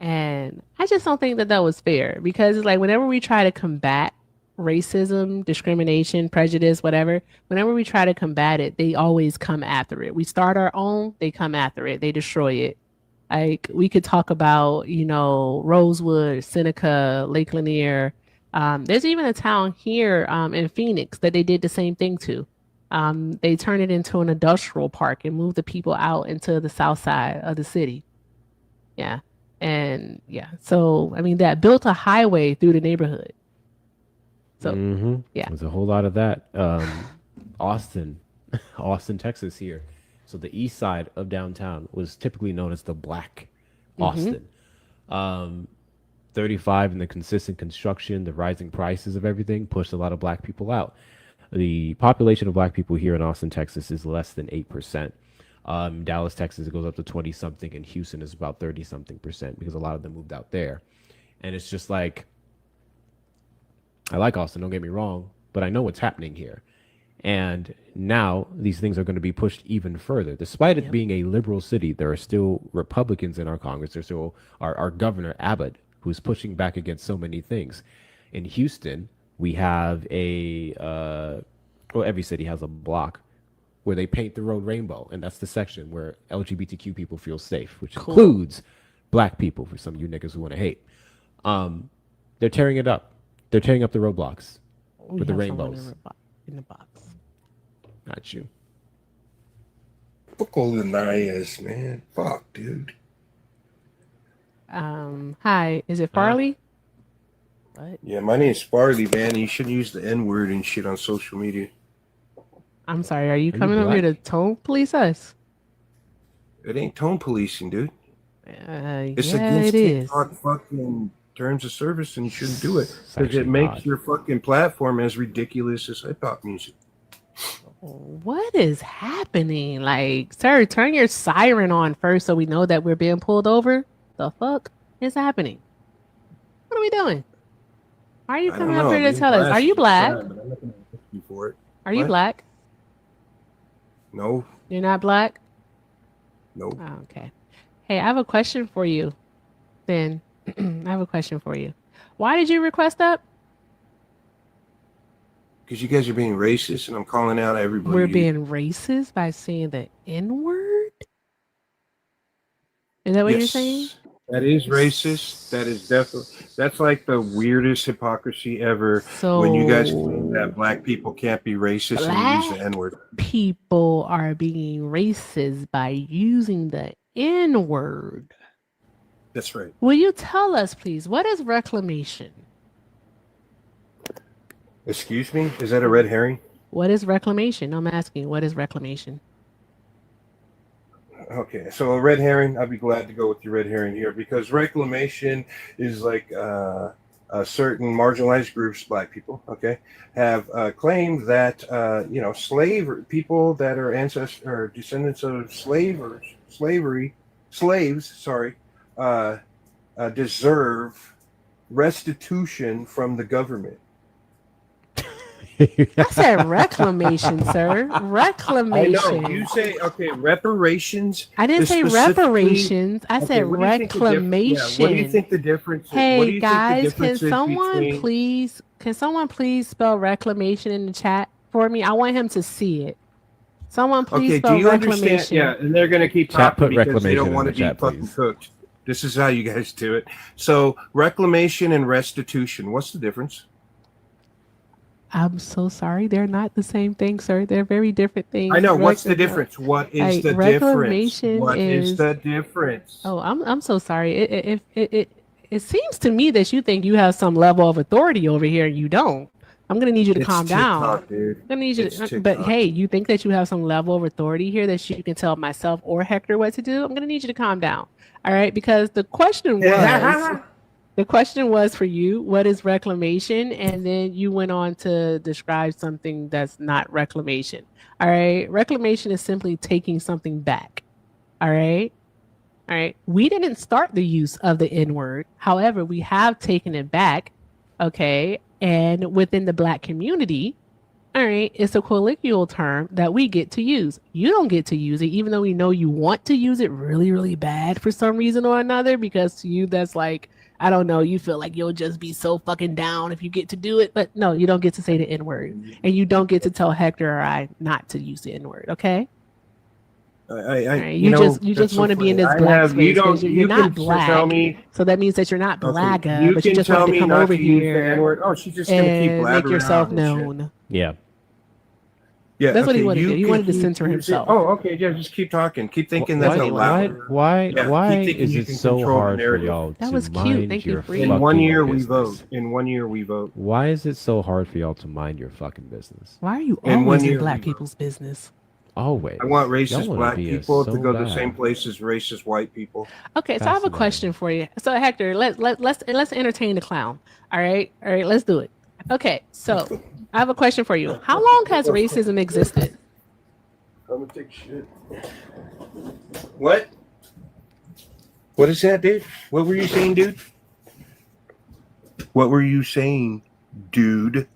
And I just don't think that that was fair because it's like whenever we try to combat racism, discrimination, prejudice, whatever, whenever we try to combat it, they always come after it. We start our own, they come after it, they destroy it. Like we could talk about, Rosewood, Seneca, Lake Lanier. There's even a town here in Phoenix that they did the same thing to. They turned it into an industrial park and moved the people out into the south side of the city. Yeah. And yeah, so I mean, that built a highway through the neighborhood. So Mm-hmm. yeah. There's a whole lot of that. Austin, Austin, Texas here. So the east side of downtown was typically known as the Black Mm-hmm. Austin. Um, 35 and the consistent construction, the rising prices of everything pushed a lot of black people out. The population of black people here in Austin, Texas is less than 8%. Dallas, Texas, it goes up to 20 something, and Houston is about 30 something percent because a lot of them moved out there. And it's just like, I like Austin, don't get me wrong, but I know what's happening here. And now these things are going to be pushed even further. Despite it Yep. being a liberal city, there are still Republicans in our Congress. There's still our governor, Abbott, who's pushing back against so many things. In Houston, we have well, every city has a block where they paint the road rainbow, and that's the section where LGBTQ people feel safe, which Cool. includes black people. For some of you niggas who want to hate, they're tearing it up. They're tearing up the roadblocks We with the have someone rainbows. in the box. Not you. Fuck all the Nayas, man. Fuck, dude. Hi, is it Farley? What? Yeah, my name's Farley, man. You shouldn't use the N word and shit on social media. I'm sorry. Are you you coming over here to black? tone police us? It ain't tone policing, dude. It's Yeah, against it is. TikTok fucking terms of service, and you shouldn't do it It's because it actually makes odd. your fucking platform as ridiculous as hip hop music. What is happening? Like, sir, turn your siren on first so we know that we're being pulled over. The fuck is happening? What are we doing? Why are you I don't coming up know. here to Being tell us? Are blasted you is black? fine, but I'm not gonna ask you for it. Are you What? black? No, You're not black? no. Oh, okay. Hey, I have a question for you. Then I have a question for you. Why did you request that? Because you guys are being racist, and I'm calling out everybody. We're being racist by saying the N word? Is that what you're saying? Yes, that is racist. That is definitely. That's like the weirdest hypocrisy ever. So When you guys claim that black people can't be racist and you use the N word. people are being racist by using the N word. That's right. Will you tell us, please, what is reclamation? Excuse me? Is that a red herring? What is reclamation? I'm asking, what is reclamation? Okay, so a red herring, I'd be glad to go with your red herring here because reclamation is like certain marginalized groups, black people, okay, have claimed that slave people that are ancestors or descendants of slaves, sorry, deserve restitution from the government. I said reclamation, sir. I Reclamation. know you say okay, reparations. I didn't is say specifically- reparations. I Okay, said what do you think the reclamation. what do you think the difference is? What do Hey you think the guys, difference is can someone please spell reclamation in the chat for me? I want him to see it. Someone please Okay, spell do you reclamation. understand? Yeah, and they're going to keep Chat, talking put because they reclamation don't in want the to be chat, fucking please. cooked. This is how you guys do it. So, reclamation and restitution. What's the difference? I'm so sorry. They're not the same thing, sir. They're very different things. I know. What's the difference? What is Like, the difference? reclamation What is is- the difference? Oh, I'm so sorry. It seems to me that you think you have some level of authority over here and you don't. I'm gonna need you to It's calm down. TikTok, dude. I'm gonna need you It's to, TikTok. but hey, you think that you have some level of authority here that you can tell myself or Hector what to do? I'm gonna need you to calm down. All right, because the question was for you, what is reclamation? And then you went on to describe something that's not reclamation. All right, reclamation is simply taking something back. All right. All right. We didn't start the use of the N word. However, we have taken it back. Okay. And within the black community, all right, it's a colloquial term that we get to use. You don't get to use it, even though we know you want to use it really, really bad for some reason or another, because to you, that's like, I don't know, you feel like you'll just be so fucking down if you get to do it. But no, you don't get to say the N word. And you don't get to tell Hector or I not to use the N word. Okay. You just want to be in this black space because you're not black. Tell me, so that means that you're not black, you but you can just tell wanted to me come not over to use the here N-word. Oh, she's just going to keep and blabbering make yourself on and shit. known. Yeah. Yeah, That's what he okay, wanted to you do. He can wanted to keep censor using- himself. Oh, okay, yeah, just keep talking. Keep thinking that's allowed. Why keep thinking is you it can so control the hard for narrative. y'all That to was cute. mind Thank you, your Free. In 1 year, fucking we business? vote. In 1 year, we vote. Why is it so hard for y'all to mind your fucking business? Why are you In 1 always in year, black we vote. people's business? Always. I want Y'all racist wanna black be people so to go the bad. same place as racist white people. Okay, so I have a Fascinating. question for you. So Hector, let's entertain the clown. All right, let's do it. Okay, so I have a question for you. How long has racism existed? I'm gonna take shit. What? What is that, dude? What were you saying, dude? What were you saying, dude?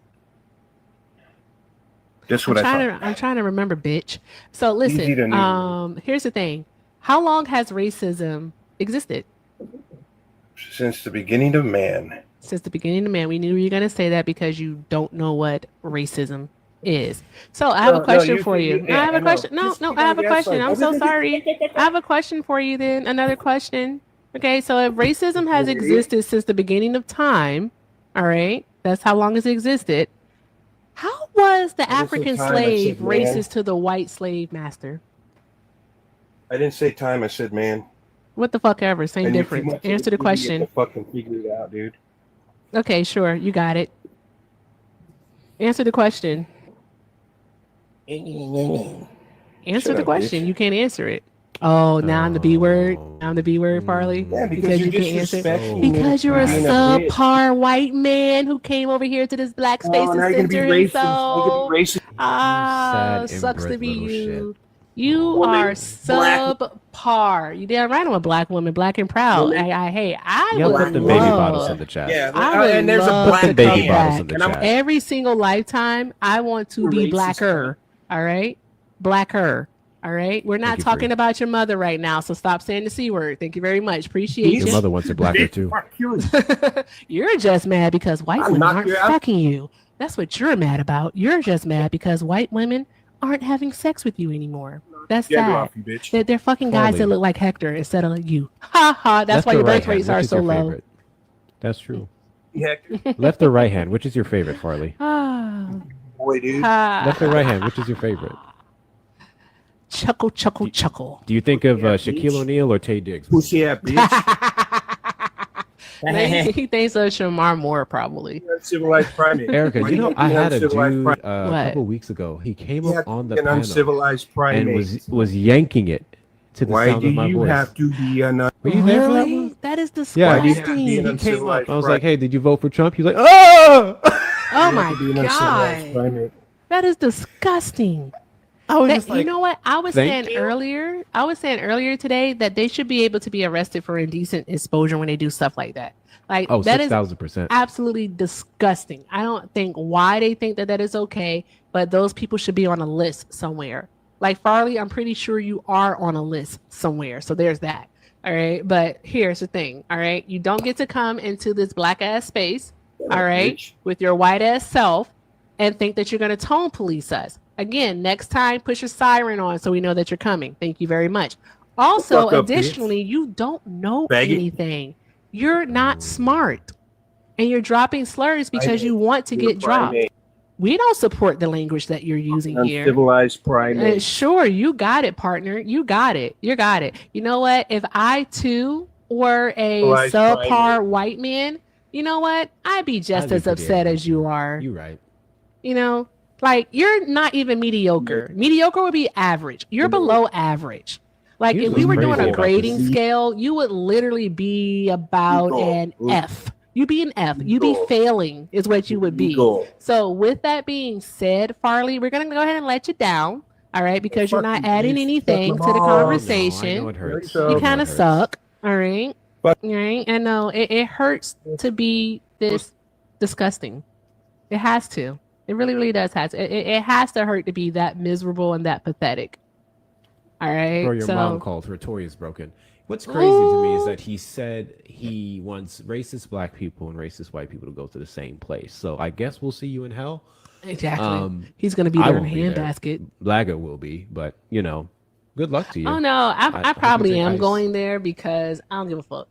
That's what I thought. I'm trying to remember, bitch. So Easy to listen, know. here's the thing. How long has racism existed? Since the beginning of man. Since the beginning of man. We knew you were gonna say that because you don't know what racism is. So I have a question for you. I have a I know. question. No, Just no, keep I on have a question. gaslighting. I'm so sorry. I have a question for you then. Another question. Okay, so if racism has existed since the beginning of time, all right, that's how long it's existed. How was the I didn't say African time. I slave said man. racist to the white slave master? I didn't say time. I said man. What the fuck ever, same And you're too difference. much of Answer an the idiot to question. fucking figure it out, dude. Okay, sure, you got it. Answer the question. Answer Shut the up, question. bitch. You can't answer it. Oh, now I'm the B word. Now I'm the B word, Mm. Farley. Yeah, Because you're you can answer. disrespecting me. Because you're a Being a bitch. subpar white man who came over here to this black space Oh, to now you're gonna be censor racist. You're gonna himself. be racist. Ah, Sad sucks to inbred be little you. shit. You Woman, are black subpar. You damn right I'm a black woman, black and proud. woman. I Yeah, would put the baby bottles in love, the chat. Yeah, I would and there's a love black to Put baby come bottles in back. the and I'm chat. Every single lifetime, I want to be racist, blacker. All right? Blacker. All right? We're not you, talking Free. about your mother right now, so stop saying the C word. Thank you very much. Appreciate Your you. mother wants it blacker bitch, too. fuck you. You're just mad because white I'll women knock aren't you out. fucking you. That's what you're mad about. You're just mad because white women aren't having sex with you anymore. That's Gender sad. off you, bitch. They're fucking guys Farley. that look like Hector instead of like you. Ha ha. That's Left why or your right birth hand, rates which are is so your low. favorite? That's true. Yeah, Left or right hand, which is your favorite, Farley? Ah. boy, dude. Left or right hand, which is your favorite? Chuckle, chuckle, chuckle. Do you think of Yeah, Shaquille bitch. O'Neal or Tay Diggs? Pussy ass bitch. He thinks of Shamar Moore, probably. Uncivilized primate. Erica, Why you do know, have to I be had a uncivilized dude primate? a What? couple weeks ago. He came You have up to on the be an panel uncivilized primate. and was yanking it to the Why sound do of my you voice. have to be an Were you there for that Really? one? That is Yeah. Why do you disgusting. have to be an He came up. uncivilized I was primate? like, "Hey, did you vote for Trump?" He was like, "Oh!" Oh You my have to be an uncivilized god. primate. That is disgusting. I was That, just you like, know what? I was thank saying you. earlier. I was saying earlier today that they should be able to be arrested for indecent exposure when they do stuff like that. Like "Oh, that is 6,000%." absolutely disgusting. I don't think why they think that that is okay, but those people should be on a list somewhere. Like Farley, I'm pretty sure you are on a list somewhere. So there's that. All right. But here's the thing. All right. You don't get to come into this black ass space. All right. Bitch. With your white ass self and think that you're going to tone police us. Again, next time, push your siren on so we know that you're coming. Thank you very much. Also, Fuck up, additionally, you don't know Faggot. anything. You're not smart. And you're dropping slurs because Primate. you want to You're get dropped. primate. We don't support the language that you're using here. Uncivilized primate. Sure, you got it, partner. You got it. You got it. You know what? If I too were a Uncivilized subpar primate. white man, you know what? I'd be just I'd be as pretty upset angry as you too. are. You right. You know, like you're not even mediocre. Mediocre would be average. You're below average. Like Here's if we what's were doing crazy a about grading this. scale, you would literally be about Eagle. an F. You'd be an F. You'd be Eagle. failing, is what you would be. Eagle. So with that being said, Farley, we're gonna go ahead and let you down. All right, because you're Fuck not you, adding bitch. anything Fuck to the my balls. No, I conversation. know it hurts. You I You know kind it of hurts. suck. All right. Fuck. All right. And no, it hurts to be this disgusting. It has to. It really, really does have to. It has to hurt to be that miserable and that pathetic. All right. Bro, your so mom called. Her toy is broken. What's crazy to me is that he said he wants racist black people and racist white people to go to the same place. So I guess we'll see you in hell. exactly. He's gonna be I there in won't be there. handbasket. Blagger will be, but you know, good luck to you. Oh no, I I hope you probably take am ice. going there because I don't give a fuck.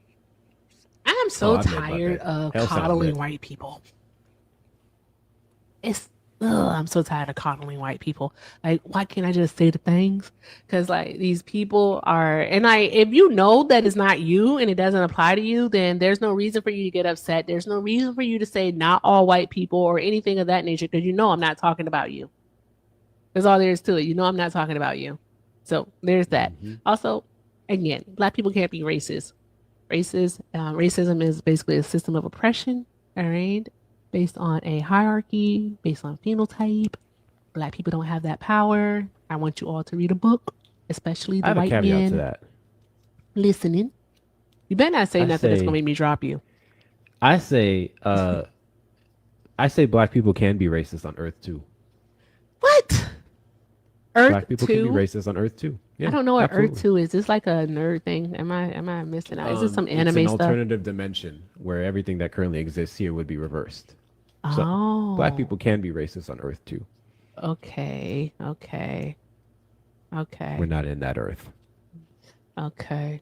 I am so Oh, I've met tired Bucket. of Hell sounds coddling lit. white people. I'm so tired of coddling white people. Like, why can't I just say the things? Because like these people are, and like if you know that it's not you and it doesn't apply to you, then there's no reason for you to get upset. There's no reason for you to say not all white people or anything of that nature because you know I'm not talking about you. That's all there is to it. You know I'm not talking about you. So there's that. Also, again, black people can't be racist. Racism is basically a system of oppression. All right. Based on a hierarchy, based on phenotype. Black people don't have that power. I want you all to read a book, especially the I have a white caveat men to that. listening. You better not say I nothing that's say- gonna make me drop you. I say black people can be racist on Earth too. What? Earth Black people can be 2? racist on Earth too. Yeah, I don't know what absolutely. Earth 2 is. Is this like a nerd thing? Am I missing out? Is this some It's anime an stuff? alternative dimension where everything that currently exists here would be reversed. So Oh. black people can be racist on Earth too. Okay. We're not in that earth. Okay.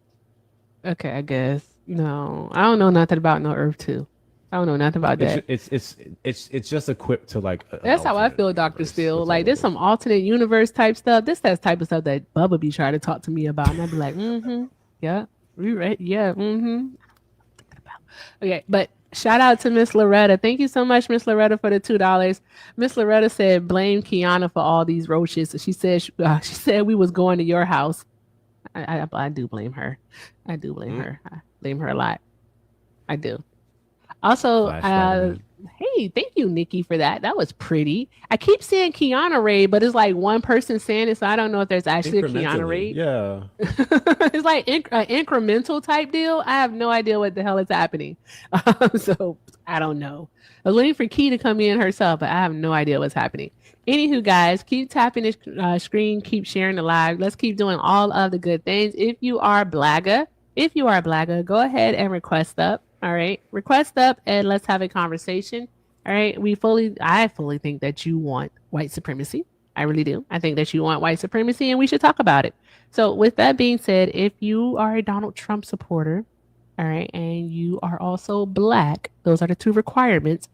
Okay, I guess. No, I don't know nothing about no Earth 2. I don't know nothing about It's that. it's just equipped to like an That's how I alternate feel, Dr. universe. Steele. That's all Like, it there's is. some alternate universe type stuff. This that type of stuff that Bubba be trying to talk to me about. And I'd be like, yeah, we right. Yeah, Okay, but shout out to Miss Loretta. Thank you so much, Miss Loretta, for the $2. Miss Loretta said, blame Kiana for all these roaches. She said, she said we was going to your house. I do blame her. I do blame her. I blame her a lot. I do. Also, Flash Spider-Man. hey, thank you, Nikki, for that. That was pretty. I keep saying Kiana Raid, but it's like one person saying it, so I don't know if there's actually a Kiana Incrementally, Raid. yeah. It's like an incremental type deal. I have no idea what the hell is happening. So I don't know. I was waiting for Key to come in herself, but I have no idea what's happening. Anywho, guys, keep tapping the screen, keep sharing the live. Let's keep doing all of the good things. If you are Blagga, go ahead and request up. All right, request up and let's have a conversation. All right, I fully think that you want white supremacy. I really do. I think that you want white supremacy, and we should talk about it. So, with that being said, if you are a Donald Trump supporter, all right, and you are also black, those are the two requirements.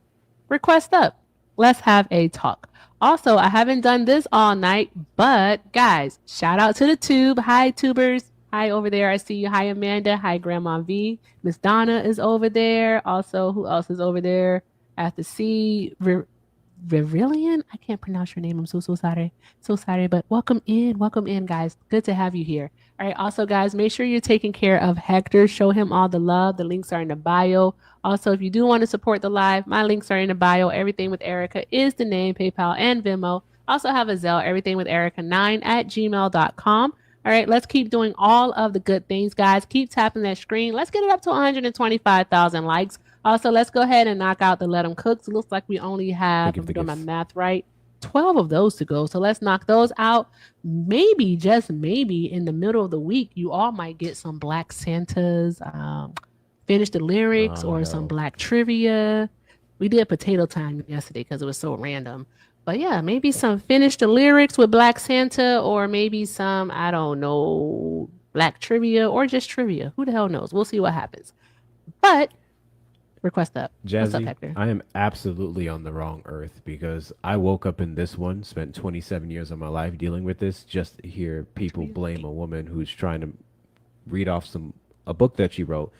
Request up. Let's have a talk. Also, I haven't done this all night, but guys, shout out to the tube. Hi, tubers. Hi over there. I see you. Hi, Amanda. Hi, Grandma V. Miss Donna is over there. Also, who else is over there? I have to see Virillion. I can't pronounce your name. I'm so sorry. So sorry, but welcome in, guys. Good to have you here. All right. Also, guys, make sure you're taking care of Hector. Show him all the love. The links are in the bio. Also, if you do want to support the live, my links are in the bio. Everything with Erica is the name, PayPal and Venmo. Also have a Zelle, everything with Erica9@gmail.com. All right, let's keep doing all of the good things, guys. Keep tapping that screen. Let's get it up to 125,000 likes. Also, let's go ahead and knock out the Let 'em Cooks. It looks like we only have, if I'm doing my math right, 12 of those to go. So let's knock those out. Maybe, just maybe, in the middle of the week, you all might get some Black Santas, finish the lyrics, or some Black trivia. We did potato time yesterday because it was so random. But yeah, maybe some finish the lyrics with Black Santa, or maybe some, I don't know, Black trivia, or just trivia. Who the hell knows? We'll see what happens. But request up. What's up, Jazzy, Hector? I am absolutely on the wrong earth because I woke up in this one, spent 27 years of my life dealing with this, just to hear people blame a woman who's trying to read off a book that she wrote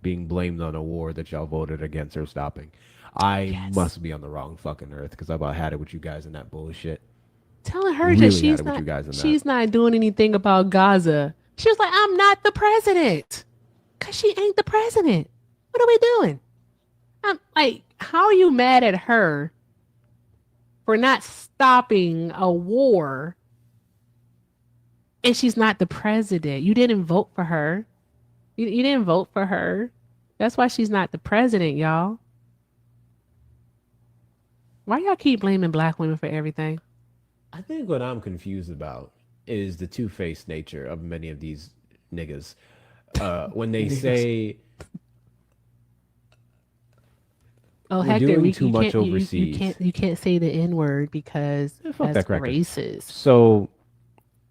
being blamed on a war that y'all voted against her stopping. I must be on the wrong fucking earth because I about had it with you guys in that bullshit. Telling her Really that had it with you guys in she's that. not doing anything about Gaza. She was like, I'm not the president. Cause she ain't the president. What are we doing? I'm like, how are you mad at her for not stopping a war and she's not the president? You didn't vote for her. You didn't vote for her. That's why she's not the president, y'all. Why y'all keep blaming black women for everything? I think what I'm confused about is the two-faced nature of many of these niggas. When they say Oh, we're Hector, doing too you much can't overseas. you can't say the N word because Fuck that's that cracker. racist. So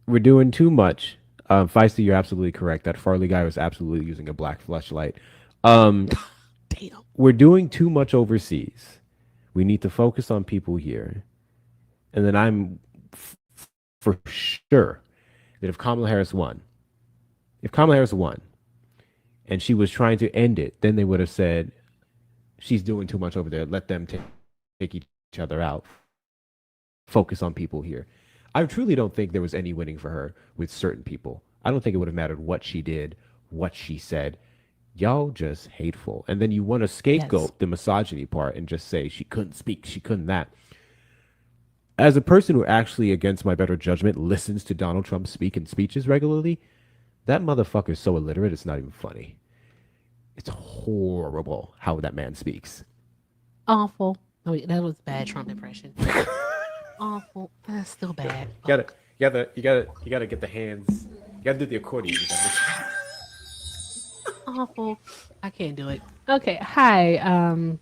we're doing too much. Feisty, you're absolutely correct. That Farley guy was absolutely using a black flashlight. Damn. We're doing too much overseas. We need to focus on people here. And then I'm for sure that if Kamala Harris won, and she was trying to end it, then they would have said, she's doing too much over there. Let them take each other out. Focus on people here. I truly don't think there was any winning for her with certain people. I don't think it would have mattered what she did, what she said. Y'all just hateful. And then you want to scapegoat the misogyny part and just say she couldn't speak, she couldn't that. As a person who actually, against my better judgment, listens to Donald Trump speak in speeches regularly, that motherfucker is so illiterate, it's not even funny. It's horrible how that man speaks. Awful. Oh, wait, that was bad Trump impression. Awful. That's still bad. You gotta get the hands. You gotta do the accordion. Awful. I can't do it. Okay. Hi.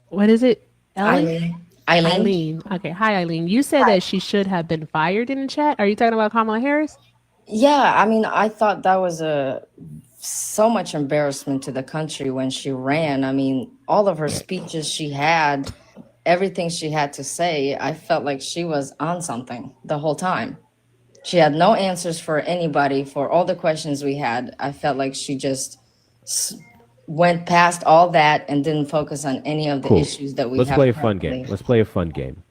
What is it? Ellie? Eileen. Eileen. Okay, hi Eileen. You said that she should have been fired in the chat. Are you talking about Kamala Harris? Yeah, I mean, I thought that was a so much embarrassment to the country when she ran. I mean, all of her speeches she had, everything she had to say, I felt like she was on something the whole time. She had no answers for anybody for all the questions we had. I felt like she just s- went past all that and didn't focus on any of the Cool. issues that we Let's have play a fun game. currently. Let's play a fun game.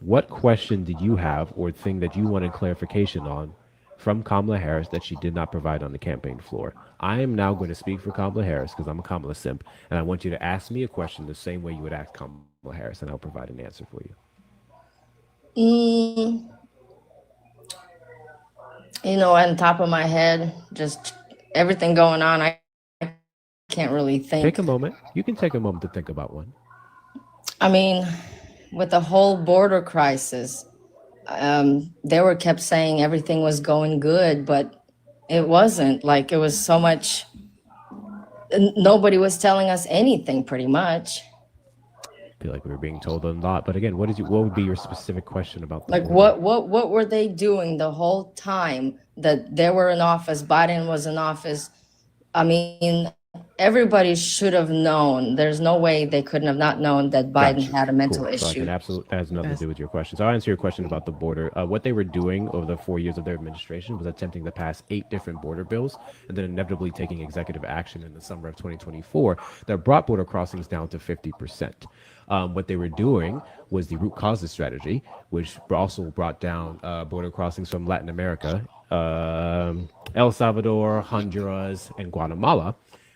What question did you have or thing that you wanted clarification on from Kamala Harris that she did not provide on the campaign floor? I am now going to speak for Kamala Harris because I'm a Kamala simp, and I want you to ask me a question the same way you would ask Kamala Harris, and I'll provide an answer for you. Mm, on top of my head, just everything going on, I can't really think. Take a moment. You can take a moment to think about one. I mean, with the whole border crisis, they were kept saying everything was going good, but it wasn't. Like it was so much. Nobody was telling us anything, pretty much. I feel like we were being told a lot, but again, what would be your specific question about the Like border? what were they doing the whole time that they were in office? Biden was in office. I mean, everybody should have known. There's no way they couldn't have not known that Biden Gotcha. had a mental Cool. So I issue. can absolutely that has nothing to That's do with your question. So I'll answer your question about the border. What they were doing over the 4 years of their administration was attempting to pass 8 different border bills and then inevitably taking executive action in the summer of 2024 that brought border crossings down to 50%. What they were doing was the root causes strategy, which also brought down border crossings from Latin America, El Salvador, Honduras, and Guatemala.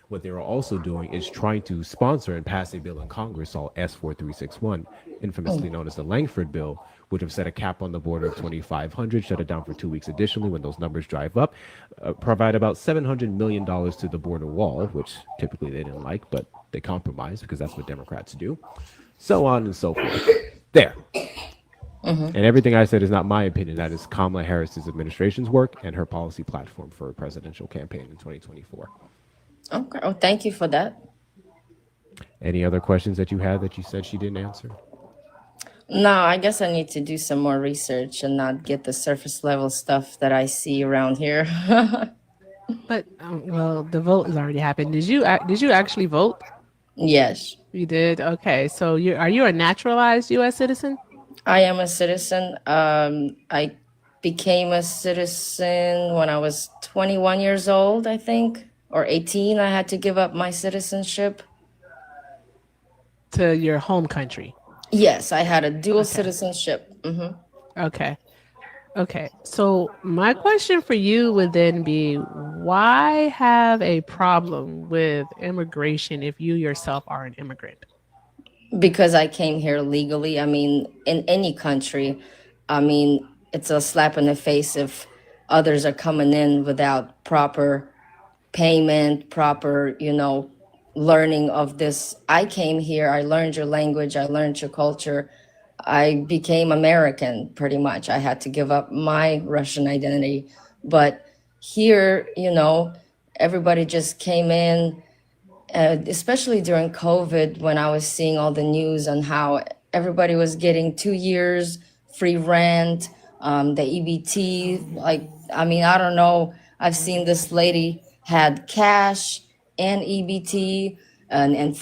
What they were also doing is trying to sponsor and pass a bill in Congress called S4361, infamously known as the Langford Bill, which have set a cap on the border of 2,500, shut it down for 2 weeks additionally when those numbers drive up, provide about $700 million to the border wall, which typically they didn't like, but they compromised because that's what Democrats do, so on and so forth. There. And everything I said is not my opinion. That is Kamala Harris's administration's work and her policy platform for a presidential campaign in 2024. Okay. Oh, thank you for that. Any other questions that you had that you said she didn't answer? No, I guess I need to do some more research and not get the surface level stuff that I see around here. but well, the vote has already happened. Did you actually vote? Yes, You did. Okay, so are you a naturalized U.S. citizen? I am a citizen. I became a citizen when I was 21 years old, I think, or 18. I had to give up my citizenship. To your home country. Yes, I had a dual Okay. citizenship. Okay. Okay. So my question for you would then be, why have a problem with immigration if you yourself are an immigrant? Because I came here legally. I mean, in any country, I mean, it's a slap in the face if others are coming in without proper payment, proper, learning of this. I came here, I learned your language, I learned your culture. I became American pretty much. I had to give up my Russian identity. But here, everybody just came in, especially during COVID, when I was seeing all the news on how everybody was getting 2 years free rent, the EBT. Like, I mean, I don't know. I've seen this lady had cash and EBT, and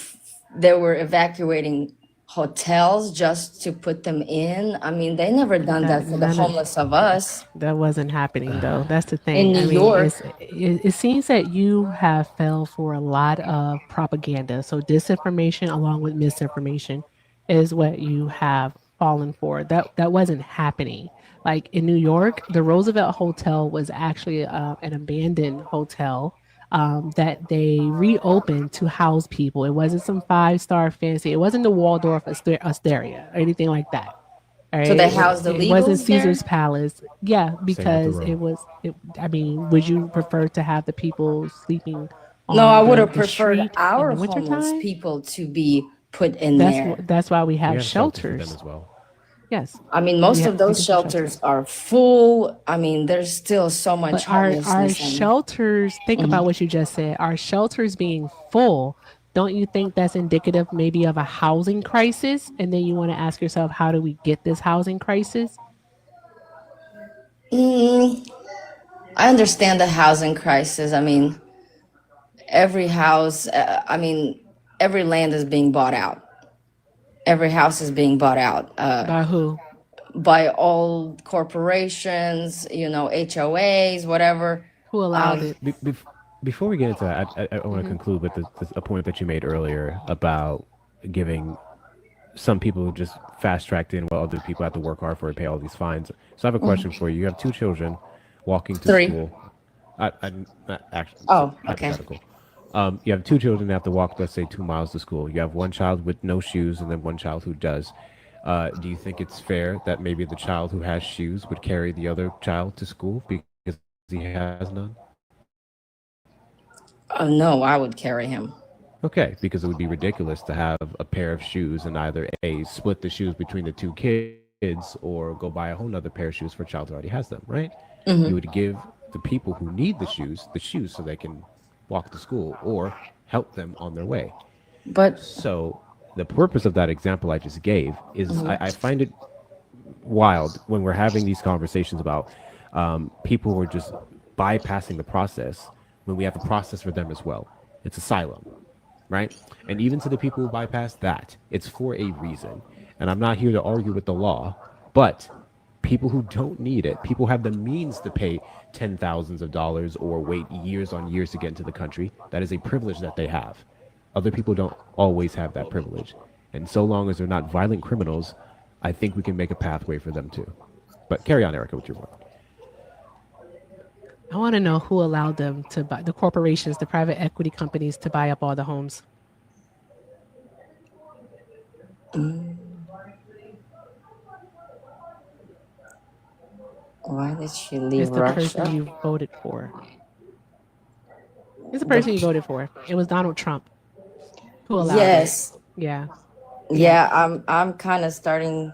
they were evacuating hotels just to put them in. I mean, they never done That that for the none of homeless of us that wasn't happening though. That's the in thing. New I mean, York. it seems that you have fell for a lot of propaganda. So disinformation along with misinformation is what you have fallen for. That wasn't happening. Like in New York, the Roosevelt Hotel was actually an abandoned hotel that they reopened to house people. It wasn't some five-star fancy. It wasn't the Waldorf Astoria or anything like that. All So right, they house the it wasn't legals there. Caesar's Palace. Yeah, Same with the because room. I mean, would you prefer to have the people sleeping No, I on would have the preferred street in our the homeless wintertime? people to be put in there. That's why we We have have shelters for them shelters. as well. Yes, I mean, most of we those do have shelters shelters. are full. I mean, there's still so much But our homelessness and shelters, think about what you just said. Our shelters being full don't you think that's indicative maybe of a housing crisis? And then you want to ask yourself, how do we get this housing crisis? Mm, I understand the housing crisis. I mean, every house, every land is being bought out. Every house is being bought out By who? by all corporations, HOAs, whatever. Who allowed it? Before we get into that, I want to conclude with a point that you made earlier about giving some people just fast tracked in while other people have to work hard for it, pay all these fines. So I have a question for you. You have two children walking to Three. school. I'm not actually Oh, okay. hypothetical. You have two children that have to walk, let's say, 2 miles to school. You have one child with no shoes and then one child who does. Do you think it's fair that maybe the child who has shoes would carry the other child to school because he has none? Oh, no, I would carry him. Okay, because it would be ridiculous to have a pair of shoes and either A, split the shoes between the two kids or go buy a whole nother pair of shoes for a child who already has them, right? You would give the people who need the shoes so they can walk to school or help them on their way. But So the purpose of that example I just gave is I find it wild when we're having these conversations about people who are just bypassing the process when we have a process for them as well. It's asylum, right? And even to the people who bypass that, it's for a reason. And I'm not here to argue with the law, but people who don't need it, people have the means to pay $10,000s of dollars or wait years on years to get into the country. That is a privilege that they have. Other people don't always have that privilege. And so long as they're not violent criminals, I think we can make a pathway for them too. But carry on, Erica, with your point. I want to know who allowed them to buy, the corporations, the private equity companies, to buy up all the homes. why did she It's leave the person Russia? you voted for. It's the person you voted for. It was Donald Trump who allowed it. Yes. Yeah. Yeah, I'm kind of starting.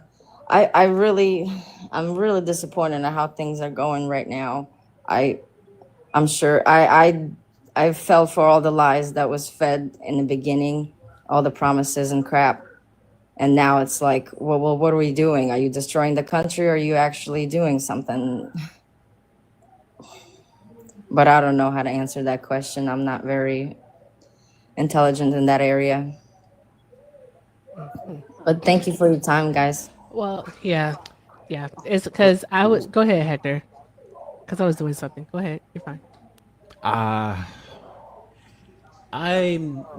I'm really disappointed at how things are going right now. I'm sure I fell for all the lies that was fed in the beginning, all the promises and crap. And now it's like, well, what are we doing? Are you destroying the country? Or are you actually doing something? But I don't know how to answer that question. I'm not very intelligent in that area. But thank you for your time, guys. Well, yeah. Yeah. It's because I was, go ahead, Hector. Because I was doing something. Go ahead. You're fine.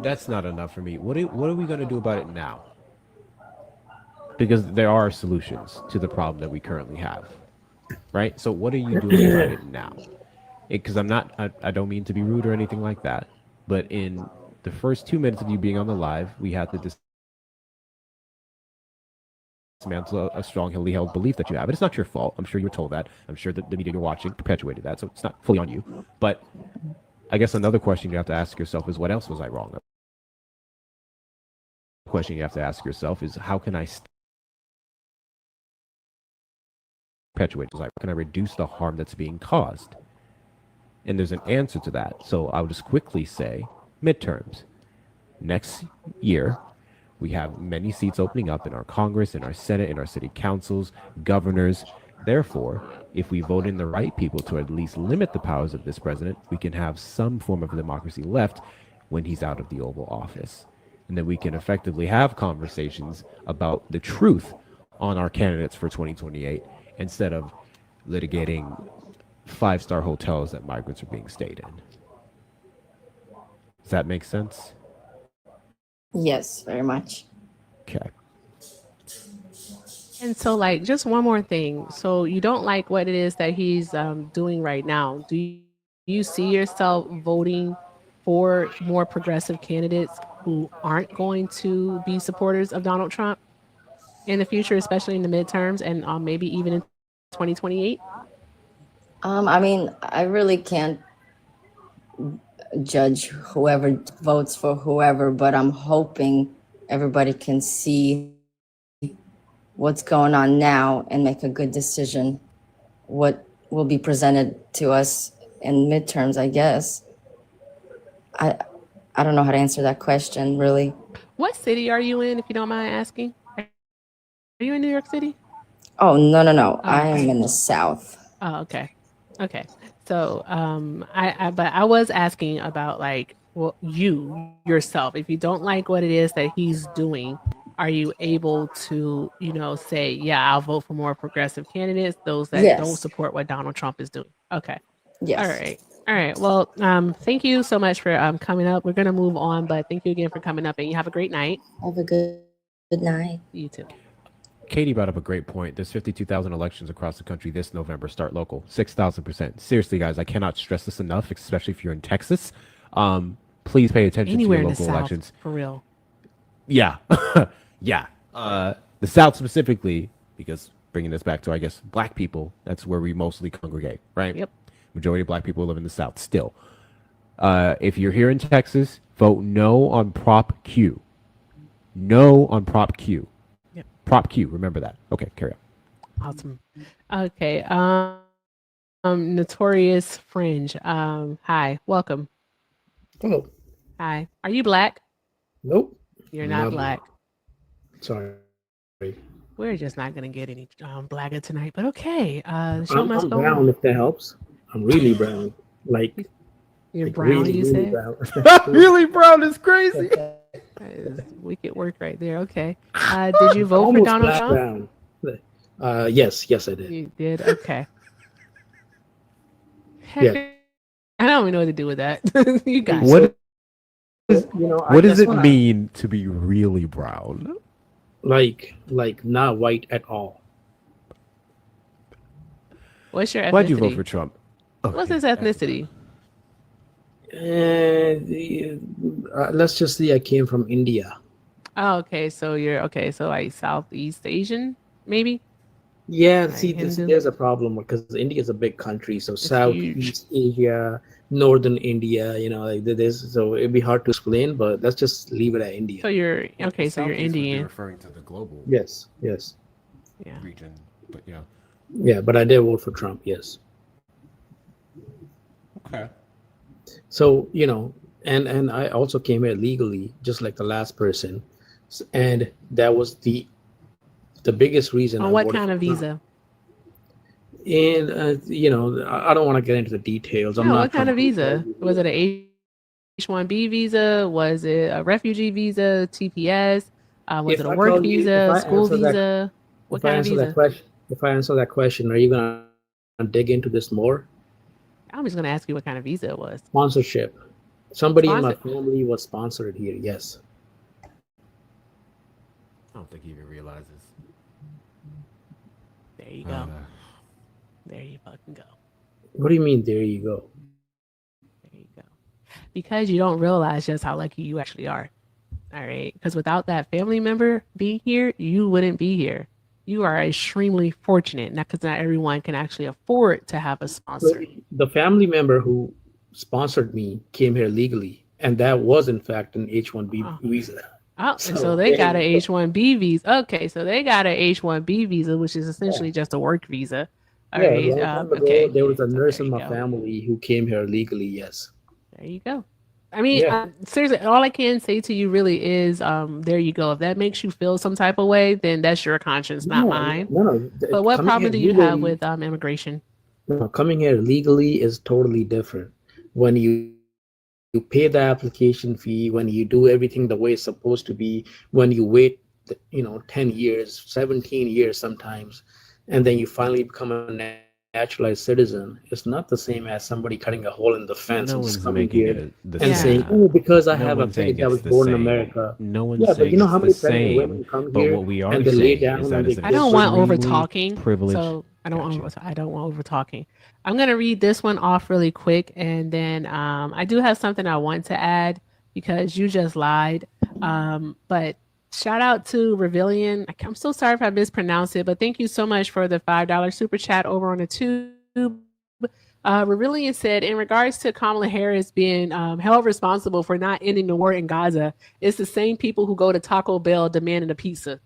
That's not enough for me. What are we going to do about it now? Because there are solutions to the problem that we currently have, right? So what are you doing about it now? Because I don't mean to be rude or anything like that, but in the first 2 minutes of you being on the live, we had to dismantle a strongly held belief that you have. And it's not your fault. I'm sure you were told that. I'm sure that the media you're watching perpetuated that, so it's not fully on you. But I guess another question you have to ask yourself is, what else was I wrong? The question you have to ask yourself is, how can I perpetuate? How can I reduce the harm that's being caused? And there's an answer to that. So I'll just quickly say, midterms. Next year, we have many seats opening up in our Congress, in our Senate, in our city councils, governors. Therefore, if we vote in the right people to at least limit the powers of this president, we can have some form of democracy left when he's out of the Oval Office. And then we can effectively have conversations about the truth on our candidates for 2028 instead of litigating five-star hotels that migrants are being stayed in. Does that make sense? Yes, very much. Okay. And so, like, just one more thing. So, you don't like what it is that he's doing right now. Do you see yourself voting for more progressive candidates who aren't going to be supporters of Donald Trump in the future, especially in the midterms and maybe even in 2028? I mean, I really can't judge whoever votes for whoever, but I'm hoping everybody can see what's going on now and make a good decision. What will be presented to us in midterms, I guess. I don't know how to answer that question, really. What city are you in, if you don't mind asking? Are you in New York City? Oh, no, no, no. Oh, I am okay. in the South. Oh, okay. Okay. So, but I was asking about like, well, you yourself, if you don't like what it is that he's doing, are you able to, say, yeah, I'll vote for more progressive candidates, those that don't Yes. support what Donald Trump is doing? Okay. All Yes. right. All right. Well, thank you so much for coming up. We're gonna move on, but thank you again for coming up, and you have a great night. Have a good night. You too. Katie brought up a great point. There's 52,000 elections across the country this November. Start local. 6,000%. Seriously, guys, I cannot stress this enough, especially if you're in Texas. Please pay attention to Anywhere your in the local South, elections. for real. Yeah. Yeah. The South specifically, because bringing this back to, I guess, black people, that's where we mostly congregate, right? Yep. Majority of black people live in the South still. If you're here in Texas, vote no on Prop Q. No on Prop Q. Yep. Prop Q. Remember that. Okay, carry on. Awesome. Okay. Notorious Fringe. Hi. Welcome. Oh, Hi. Are you black? nope. You're I'm not not black. Sorry. We're just not gonna get any blacker tonight, but okay. The show I'm, must I'm go brown on. if that helps. I'm really brown. Like, You're like brown, really, you really said? brown. Really brown is crazy. That is wicked work right there. Okay. Did you vote for Almost Donald black Trump? brown. Yes, I did. You did? Okay. Yeah. Heck, I don't even know what to do with that. You got What it. what does that's it what mean to be really brown? like not white at all. What's your Why'd you vote for ethnicity? Trump? What's Okay. his ethnicity? Let's just say I came from India. Oh, okay. So you're okay. So like Southeast Asian, maybe? Yeah, Like see, Hindu? there's a problem because India is a big country. So It's huge. Southeast Asia, Northern India, like this. So it'd be hard to explain, but let's just leave it at India. So you're okay. So you're Southeast would be Indian. referring to the global Yes. Yeah. region, but yeah. Yeah, but I did vote for Trump, yes. Okay. So, and I also came here legally, just like the last person. And that was the biggest reason On I what voted kind for of Trump. visa? And, I don't want to get into the details. I'm No, not what kind trying of to visa? Was it a H-1B visa? Was it a refugee visa? TPS? Was it If a I work tell you, visa? School visa? What if I kind of answer that visa? question, are you gonna dig into this more? I'm just gonna ask you what kind of visa it was. Sponsorship. Somebody in my Sponsor. family was sponsored here. Yes. I don't think he even realizes. There you go. There you fucking go. What do you mean? There you go. There you go. Because you don't realize just how lucky you actually are. All right. Because without that family member being here, you wouldn't be here. You are extremely fortunate. Not because not everyone can actually afford to have a So sponsor. the family member who sponsored me came here legally, and that was in fact an H-1B Oh. visa. Oh, So so they got there an you go. H-1B visa. Okay, so they got an H-1B visa, which is essentially just a work visa. All Yeah, a right. long time ago, Okay. there was a So nurse there in you my go. family who came here legally. Yes. There you go. I mean, Yeah. seriously, all I can say to you really is, there you go. If that makes you feel some type of way, then that's your conscience, not mine. No. But what Coming here problem do you have legally, with immigration? no, coming here legally is totally different. When you pay the application fee, when you do everything the way it's supposed to be, when you wait, 10 years, 17 years sometimes, and then you finally become a naturalized citizen, it's not the same as somebody cutting a hole in the fence No and just one's coming making here it the and Yeah. saying, same. oh, because I No have a one's saying kid that it's was the born in same. America. No one's Yeah, but saying you know it's how the many pregnant same. women come But here what we are and they lay saying down is and that they is I don't want over extremely talking, privileged. so I don't Got you. want I don't want over talking. I'm gonna read this one off really quick, and then I do have something I want to add because you just lied. But shout out to Revillion. I'm so sorry if I mispronounced it, but thank you so much for the $5 super chat over on the tube. Revillion said, in regards to Kamala Harris being held responsible for not ending the war in Gaza, it's the same people who go to Taco Bell demanding a pizza.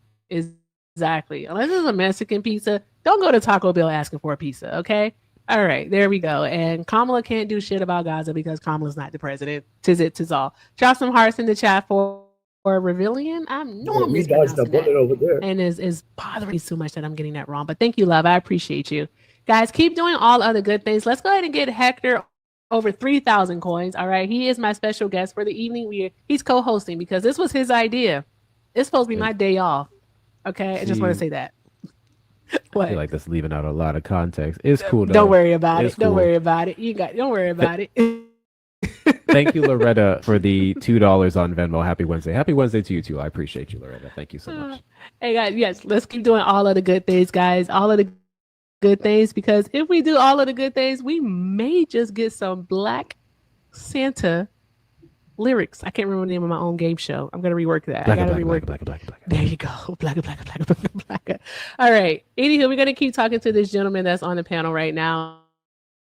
Exactly. Unless it's a Mexican pizza, don't go to Taco Bell asking for a pizza, okay? All right, there we go. And Kamala can't do shit about Gaza because Kamala's not the president. Tis it, tis all. Drop some hearts in the chat for Revillion. I'm Yeah, we dodged the mispronouncing bullet that. over there. And is bothering me so much that I'm getting that wrong. But thank you, love. I appreciate you. Guys, keep doing all other good things. Let's go ahead and get Hector over 3,000 coins. All right. He is my special guest for the evening. He's co-hosting because this was his idea. It's supposed to be my day off. Okay. I just want to say that. I feel like that's leaving out a lot of context. It's cool though. Don't worry about It's it. Don't cool. worry about it. Don't worry about it. Thank you, Loretta, for the $2 on Venmo. Happy Wednesday. Happy Wednesday to you too. I appreciate you, Loretta. Thank you so much. Hey guys, yes, let's keep doing all of the good things, guys. All of the good things, because if we do all of the good things, we may just get some Black Santa lyrics. I can't remember the name of my own game show. I'm gonna rework that. I gotta rework. Black. There you go. Black. All right. Anywho, we're gonna keep talking to this gentleman that's on the panel right now.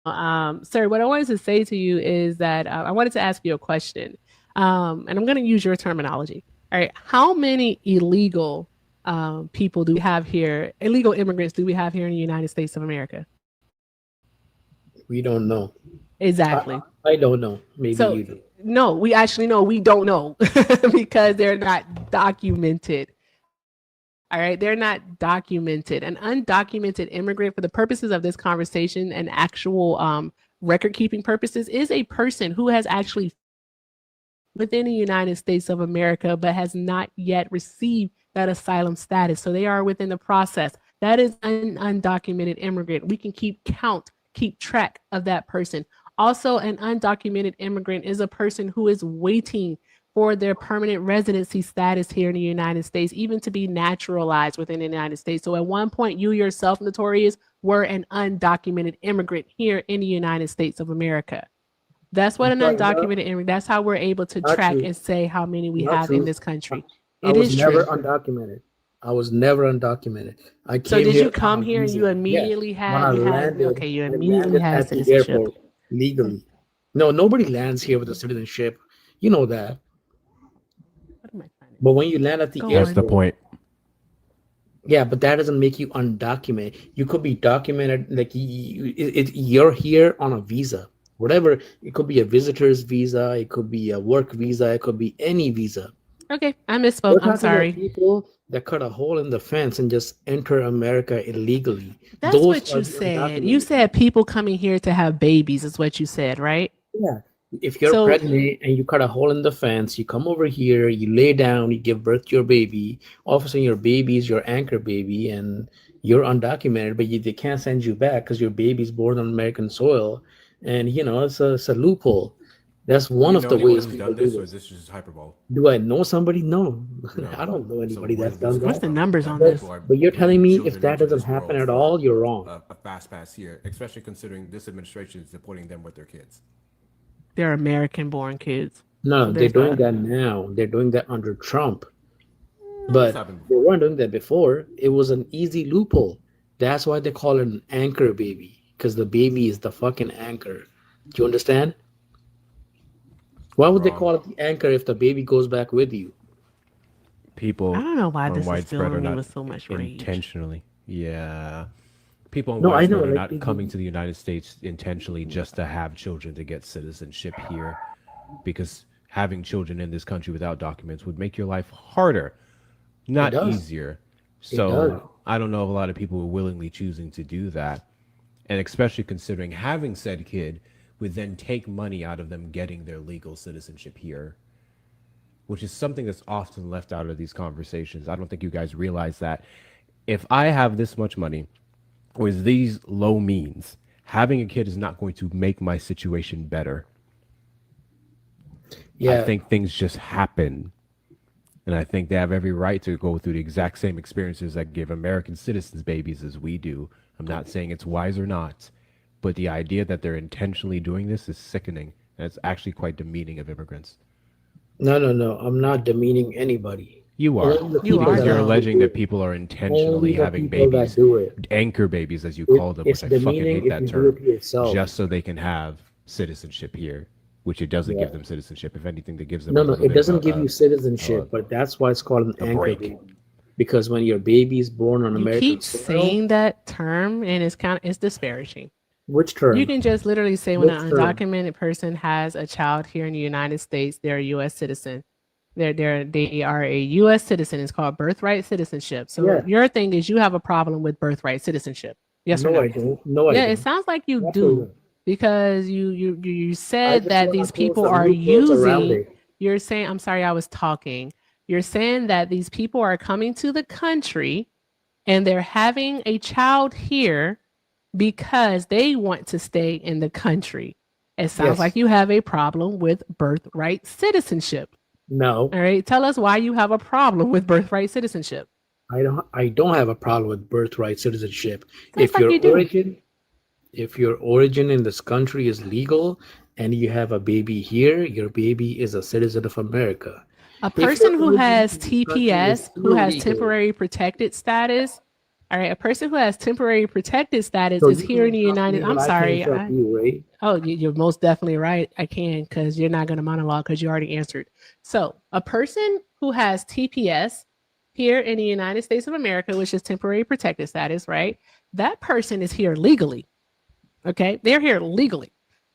Sir, what I wanted to say to you is that I wanted to ask you a question, and I'm going to use your terminology. All right, how many illegal people do we have here? Illegal immigrants do we have here in the United States of America? We don't know. Exactly. I don't know. Maybe So, you do. No, we actually know. We don't know because they're not documented. All right, they're not documented. An undocumented immigrant, for the purposes of this conversation and actual record keeping purposes, is a person who has actually within the United States of America, but has not yet received that asylum status. So they are within the process. That is an undocumented immigrant. We can keep track of that person. Also, an undocumented immigrant is a person who is waiting for their permanent residency status here in the United States, even to be naturalized within the United States. So at one point, you yourself, Notorious, were an undocumented immigrant here in the United States of America. That's what an undocumented immigrant, that's how we're able to track and say how many we have in this country. I was never undocumented. I was never undocumented. I came So did here you come on here and visa. you immediately Yes. had, When you I had landed, okay, you I immediately landed had at the citizenship. airport legally. No, nobody lands here with a citizenship. You know that. What am I trying to But when you land at the Go airport, That's the point. yeah, but that doesn't make you undocumented. You could be documented, like you're here on a visa, whatever. It could be a visitor's visa, it could be a work visa, it could be any visa. Okay, I We're misspoke. I'm talking about sorry. people that cut a hole in the fence and just enter America illegally. That's Those what are you the said. You undocumented. said people coming here to have babies is what you said, right? Yeah. If you're So- pregnant and you cut a hole in the fence, you come over here, you lay down, you give birth to your baby. All of a sudden, your baby is your anchor baby, and you're undocumented, but they can't send you back because your baby's born on American soil. And it's a loophole. That's one of the ways who's people done do this, or this. is this just hyperbole? Do I know somebody? No, No. I don't know So anybody where that's does this done come What's the from? numbers That on people this? are But you're telling me bringing if that children into doesn't this happen world at all, you're for wrong. a fast pass here, especially considering this administration is deporting them with their kids. They're American-born kids. No, So they're there's doing that. that now. They're doing that under Trump. It's But happened they before. weren't doing that before. It was an easy loophole. That's why they call it an anchor baby, because the baby is the fucking anchor. Do you understand? Why would they Wrong. call it the anchor if the baby goes back with you? People I don't know why on this is widespread filling are me not with so much rage. intentionally. Yeah. People on No, I know, widespread are like, not coming to the United States intentionally just to have children to get citizenship here, because having children in this country without documents would make your life harder, not does. easier. does. So I don't know of a lot of people who are willingly choosing to do that. And especially considering having said kid would then take money out of them getting their legal citizenship here, which is something that's often left out of these conversations. I don't think you guys realize that if I have this much money with these low means, having a kid is not going to make my situation better. Yeah. I think things just happen. And I think they have every right to go through the exact same experiences that give American citizens babies as we do. I'm not saying it's wise or not, but the idea that they're intentionally doing this is sickening. And it's actually quite demeaning of immigrants. No. I'm not demeaning anybody. You are. Only the You people are, Because that you're though. alleging do that it. people are Only intentionally the having people that babies, do it. anchor babies, as you call them, It's which I fucking demeaning hate if that you do term, it to yourself. just so they can have citizenship here, which it doesn't Yeah. give them citizenship. If anything, that gives them No, a little it bit doesn't of give you citizenship, but that's why it's called an a anchor break. baby. Because when your baby is born on You American keep soil, saying that term, and it's disparaging. Which term? You can just literally say when Which an term? undocumented person has a child here in the United States, they're a U.S. citizen. They are a U.S. citizen. It's called birthright citizenship. So Yeah. your thing is you have a problem with birthright citizenship. Yes or No, no? I don't. No, I Yeah, it don't. sounds like you Absolutely do not. because you I said just that want these to throw people some are loopholes around using. it. You're saying, I'm sorry, I was talking. You're saying that these people are coming to the country and they're having a child here because they want to stay in the country. It sounds Yes. like you have a problem with birthright citizenship. No, All right. Tell us why you have a problem with birthright citizenship. I don't. I don't have a problem with birthright citizenship. Sounds If like your you do. origin in this country is legal and you have a baby here, your baby is a citizen of America. A If person your who origin has in this country is TPS, who has illegal, temporary protected status, all right, a person who has temporary protected status so is you can here in the interrupt United. me, I'm but I can sorry. interrupt you, right? Oh, you're most definitely right. I can because you're not going to monologue because you already answered. So, a person who has TPS here in the United States of America, which is temporary protected status, right? That person is here legally. Okay. They're here legally.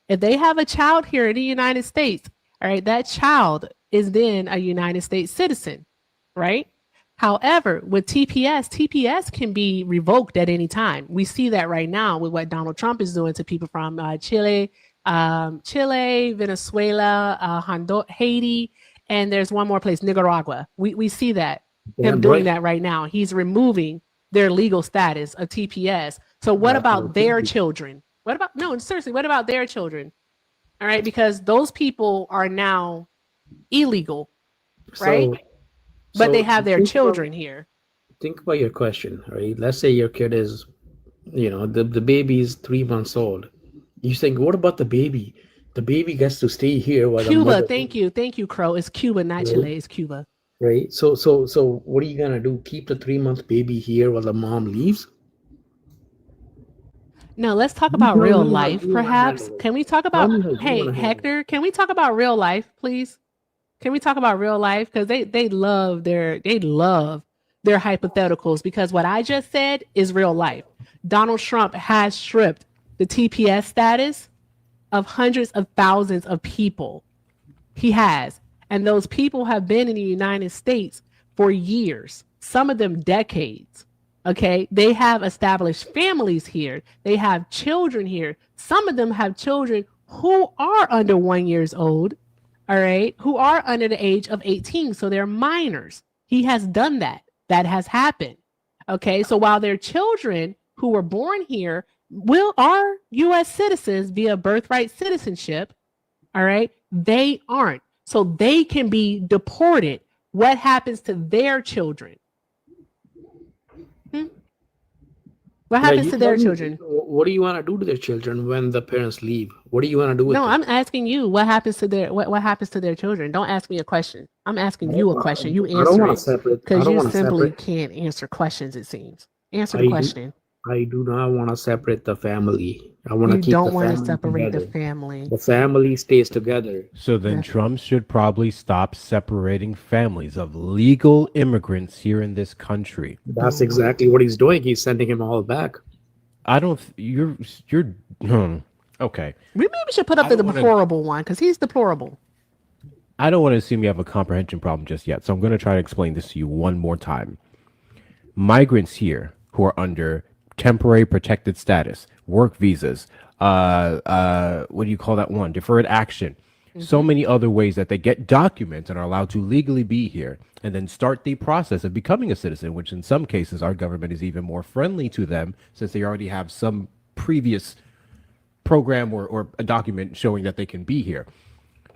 If they have a child here in the United States, all right, that child is then a United States citizen, right? However, with TPS, TPS can be revoked at any time. We see that right now with what Donald Trump is doing to people from Chile, Venezuela, Haiti, and there's one more place, Nicaragua. We see that him Damn doing right. that right now. He's removing their legal status of TPS. So what That's what about I'm their thinking. children? What about no, seriously, what about their children? All right, because those people are now illegal, right? So, But they so have their children here. think about your question, right? Let's say your kid is, the baby is 3 months old. You think, what about the baby? The baby gets to stay here while the Cuba, mother, thank you, Crow. It's Cuba, not right? Chile. It's Cuba. Right? So what are you gonna do? Keep the 3 month baby here while the mom leaves? No, let's talk You about tell real me how life, you want to perhaps. handle it. Can we talk Tell about, me how you want hey, to handle it. Hector, can we talk about real life, please? Can we talk about real life? Because they love their hypotheticals because what I just said is real life. Donald Trump has stripped the TPS status of hundreds of thousands of people. He has. And those people have been in the United States for years, some of them decades. Okay. They have established families here. They have children here. Some of them have children who are under 1 year old. All right. Who are under the age of 18. So they're minors. He has done that. That has happened. Okay. So while their children who were born here are US citizens via birthright citizenship, all right, they aren't. So they can be deported. What happens to their children? Hmm? What Now happens you to tell their me, children? what do you want to do to their children when the parents leave? What do you want to do with No, them? I'm asking you what happens to what happens to their children. Don't ask me a question. I'm asking you a question. You I don't answer want to it separate. I because don't you want to simply separate. can't answer questions, it seems. Answer the I do. question. I do not want to separate the family. I want to You keep the don't want to family separate the together. family. The family stays together. So then The- Trump should probably stop separating families of legal immigrants here in this country. That's exactly what he's doing. He's sending him all back. I don't. You're. Okay. We maybe should put up I the don't wanna- deplorable one because he's deplorable. I don't want to assume you have a comprehension problem just yet, so I'm going to try to explain this to you one more time. Migrants here who are under temporary protected status, work visas, what do you call that one? Deferred action. So many other ways that they get documents and are allowed to legally be here and then start the process of becoming a citizen, which in some cases our government is even more friendly to them since they already have some previous program or a document showing that they can be here.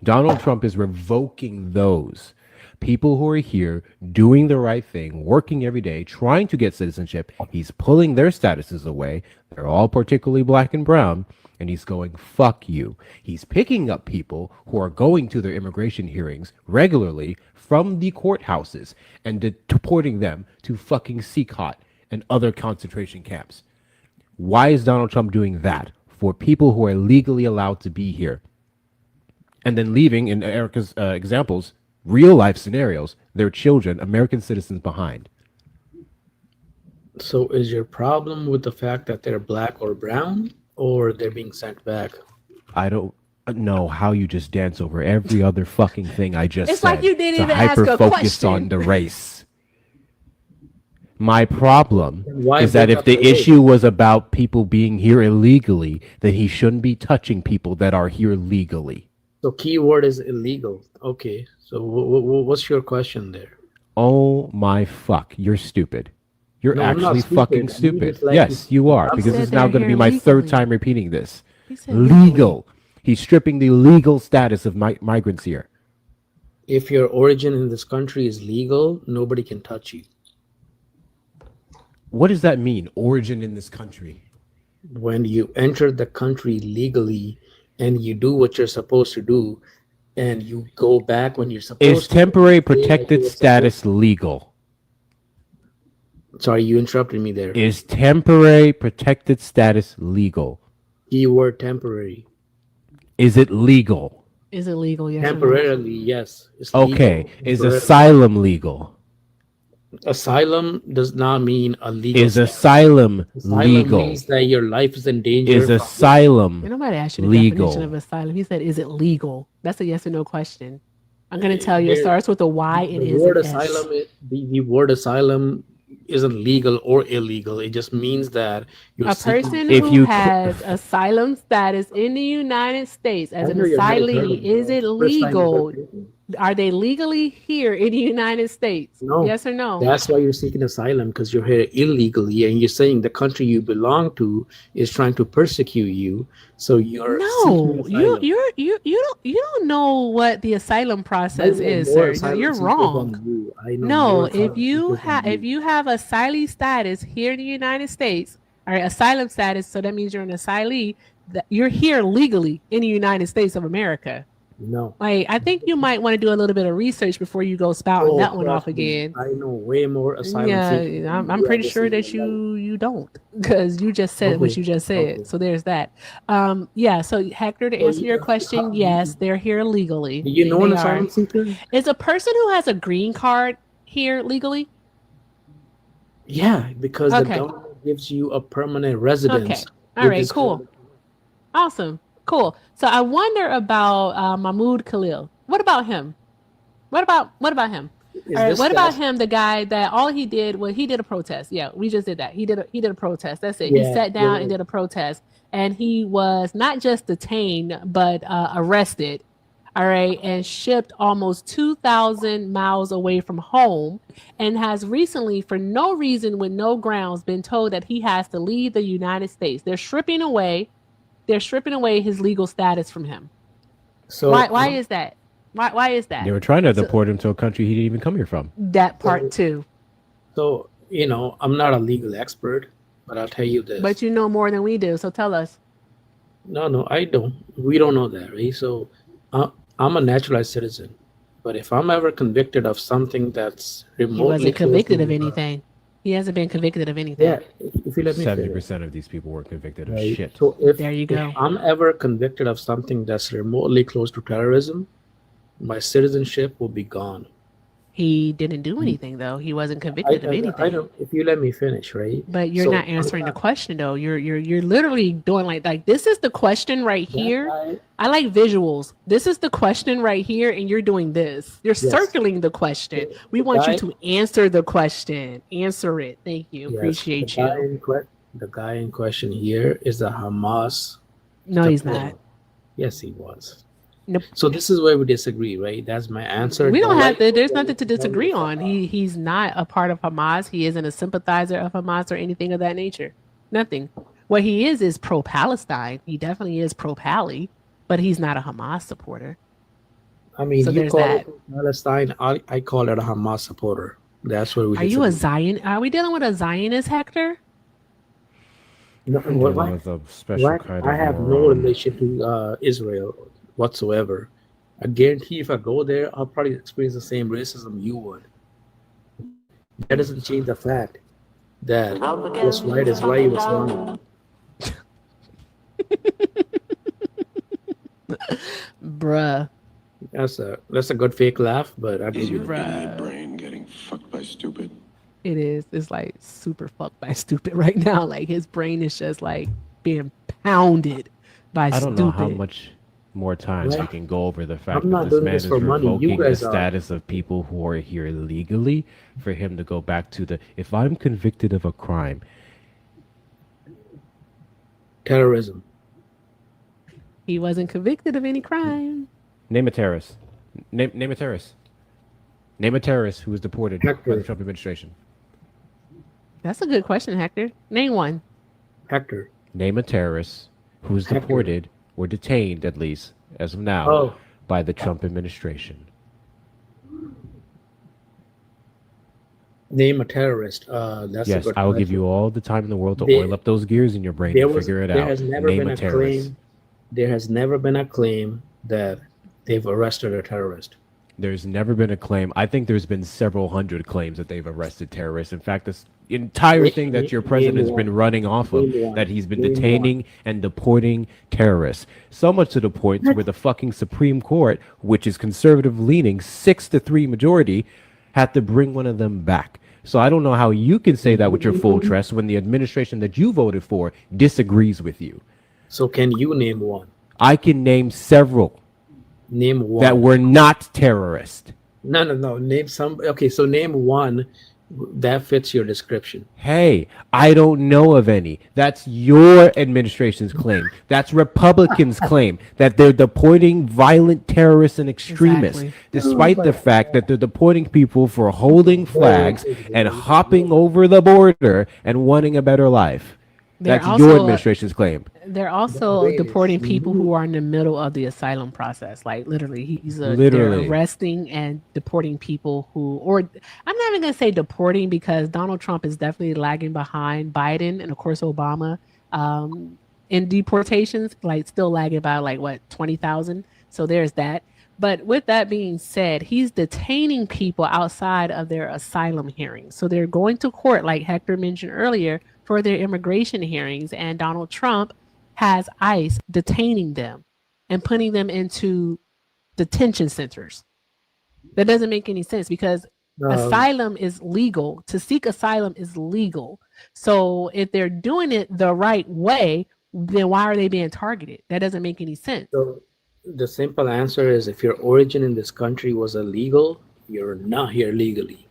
Donald Trump is revoking those people who are here doing the right thing, working every day, trying to get citizenship. He's pulling their statuses away. They're all particularly black and brown. And he's going, fuck you. He's picking up people who are going to their immigration hearings regularly from the courthouses and deporting them to fucking Sikhat and other concentration camps. Why is Donald Trump doing that for people who are legally allowed to be here? And then leaving, in Erica's examples, real life scenarios, their children, American citizens, behind. So is your problem with the fact that they're black or brown, or they're being sent back. I don't know how you just dance over every other fucking thing I just It's said. like you didn't to even ask a hyper-focus on question. the race. My problem Then why is that bring if up the the race? issue was about people being here illegally, then he shouldn't be touching people that are here legally. So keyword is illegal. Okay. So what's your question there? Oh my fuck, you're stupid. You're No, I'm not actually fucking stupid. You stupid. just like Yes, you are, I'm because said this is now they're going to be here my third legally. time repeating this. He said legally. Legal. He's stripping the legal status of migrants here. if your origin in this country is legal, nobody can touch you. What does that mean? Origin in this country. When you enter the country legally and you do what you're supposed to do, and you go back when you're Is supposed to. temporary stay like you protected were status legal? Sorry, you interrupted me there. Is temporary protected status legal? Keyword temporary. Is it legal? Is it legal? Yes or no? Temporarily, yes. It's Okay. legal. Is Temporarily. asylum legal? Asylum does not mean a legal Is status. asylum Asylum legal? means that your life is in danger. Is from- And asylum nobody asked you the legal? definition of asylum. He said, "Is it legal?" That's a yes or no question. I'm going to tell you. It There- starts with a Y and the is word an S. asylum, the word asylum isn't legal or illegal. It just means that you're A seeking- person If who you- has asylum status in the United States as I an know you're asylee, meditating, is bro. it First time you legal? heard it. Are they legally here in the United States? No. Yes or no? That's why you're seeking asylum, because you're here illegally, and you're saying the country you belong to is trying to persecute you. So you're No, seeking asylum. you don't know what the asylum I process know is, more sir. No, asylum you're seekers wrong. than you. I know No, more if asylum you seekers have than if you have asylee status here in the United States, all right, asylum status, so that means you're an asylee. That you're here legally in the United States of America. No. Like, I think you might want to do a little bit of research before you go spouting Oh, that one off trust me, again. I know way more asylum Yeah, seekers. I'm than you pretty ever sure seen that in your life. you don't, because you just said what Okay, you just said. okay. So there's that. Yeah. So Hector, to So answer your you- question, yes, they're here legally. Do you know an They asylum are. seeker? Is a person who has a green card here legally? Yeah, because the Okay. government gives you a permanent Okay. residence. All which right. is Cool. called- Awesome. Cool. So I wonder about Mahmoud Khalil. What about him? What about him? is All right, this what about guy- him? The guy that all he did was he did a protest. Yeah, we just did that. He did a protest. That's it. He Yeah, sat down and yeah. did a protest, and he was not just detained but arrested. All right, and shipped almost 2,000 miles away from home, and has recently, for no reason, with no grounds, been told that he has to leave the United States. They're stripping away his legal status from him. So Why is that? Why is that? They were trying to deport him to a country he didn't even come here from. That part too. So, I'm not a legal expert, but I'll tell you this. But you know more than we do, so tell us. No, I don't. We don't know that, right? So, I'm a naturalized citizen. But if I'm ever convicted of something that's remotely He wasn't close convicted to- of anything. He hasn't been convicted of anything. Yeah, if you let me 70% finish, of these people were convicted of right? shit. So if, There you if go. I'm ever convicted of something that's remotely close to terrorism, my citizenship will be gone. He didn't do anything though. He wasn't convicted of anything. I don't. If you let me finish, right? But you're So, not answering the question though. You're literally doing like this is the question right that here. guy- I like visuals. This is the question right here, and you're doing this. You're Yes. circling the question. We The want guy- you to answer the question. Answer it. Thank you. yes, Appreciate the guy you. the guy in question here is a Hamas. No, he's supporter. not. Yes, he was. Nope. So this is where we disagree, right? That's my answer. We don't have to. like- There's nothing to disagree on. He's not a part of Hamas. He isn't a sympathizer of Hamas or anything of that nature. Nothing. What he is pro-Palestine. He definitely is pro-Pally, but he's not a Hamas supporter. I mean, So you there's call that. it Palestine. I call it a Hamas supporter. That's where we. Are you a disagree. Zion? Are we dealing with a Zionist, Hector? No, I'm what- dealing with a special what? kind I of have no moron. relation to Israel whatsoever. I guarantee if I go there, I'll probably experience the same racism you would. That doesn't change the fact that what's right is right, what's wrong. Bruh. That's a good fake laugh, but I Is your mean, Bruh. idiot brain getting fucked by stupid? It is. It's like super fucked by stupid right now. Like his brain is just like being pounded by I don't know how stupid. much more times we can go over the fact I'm that not this doing man this is for money. You revoking the guys are. status of people who are here legally for him to go back to the. If I'm convicted of a crime, Terrorism. He wasn't convicted of any crime. name a terrorist. Name a terrorist. Name a terrorist who was deported by the Hector. Trump administration. That's a good question, Hector. Name one. Hector. Name a terrorist who was Hector. deported or detained, at least as of now, Oh. by the Trump administration. Name a terrorist. That's a Yes, good I will give question. you all the time in the world to There- oil up those gears in your brain and figure it There out. has never Name been a a terrorist. claim. There has never been a claim that they've arrested a terrorist. There's never been a claim. I think there's been several hundred claims that they've arrested terrorists. In fact, this entire thing that your Name president's one. been running off of, Name one. that he's been Name detaining and deporting terrorists. So much to the point where the fucking Supreme Court, which is conservative leaning, 6-3 majority, had to bring one of them back. So I don't know how you can say that with your full chest when the administration that you voted for disagrees with you. So can you name one? I can name several Name one. that were not terrorists. No. Name some. Okay, so name one that fits your description. Hey, I don't know of any. That's your administration's claim. That's Republicans' claim that they're deporting violent terrorists and extremists, Exactly. despite the fact that they're deporting people for holding flags and hopping over the border and wanting a better life. They're That's your also- administration's claim. They're also Wait, deporting people who are in the middle of the asylum process. Like literally, they're Literally. arresting and deporting people who, or I'm not even gonna say deporting because Donald Trump is definitely lagging behind Biden and of course Obama in deportations. Like still lagging by like what 20,000. So there's that. But with that being said, he's detaining people outside of their asylum hearings. So they're going to court, like Hector mentioned earlier, for their immigration hearings. And Donald Trump has ICE detaining them and putting them into detention centers. That doesn't make any sense because asylum is legal. To seek asylum is legal. So if they're doing it the right way, then why are they being targeted? That doesn't make any sense. So the simple answer is if your origin in this country was illegal, you're not here legally.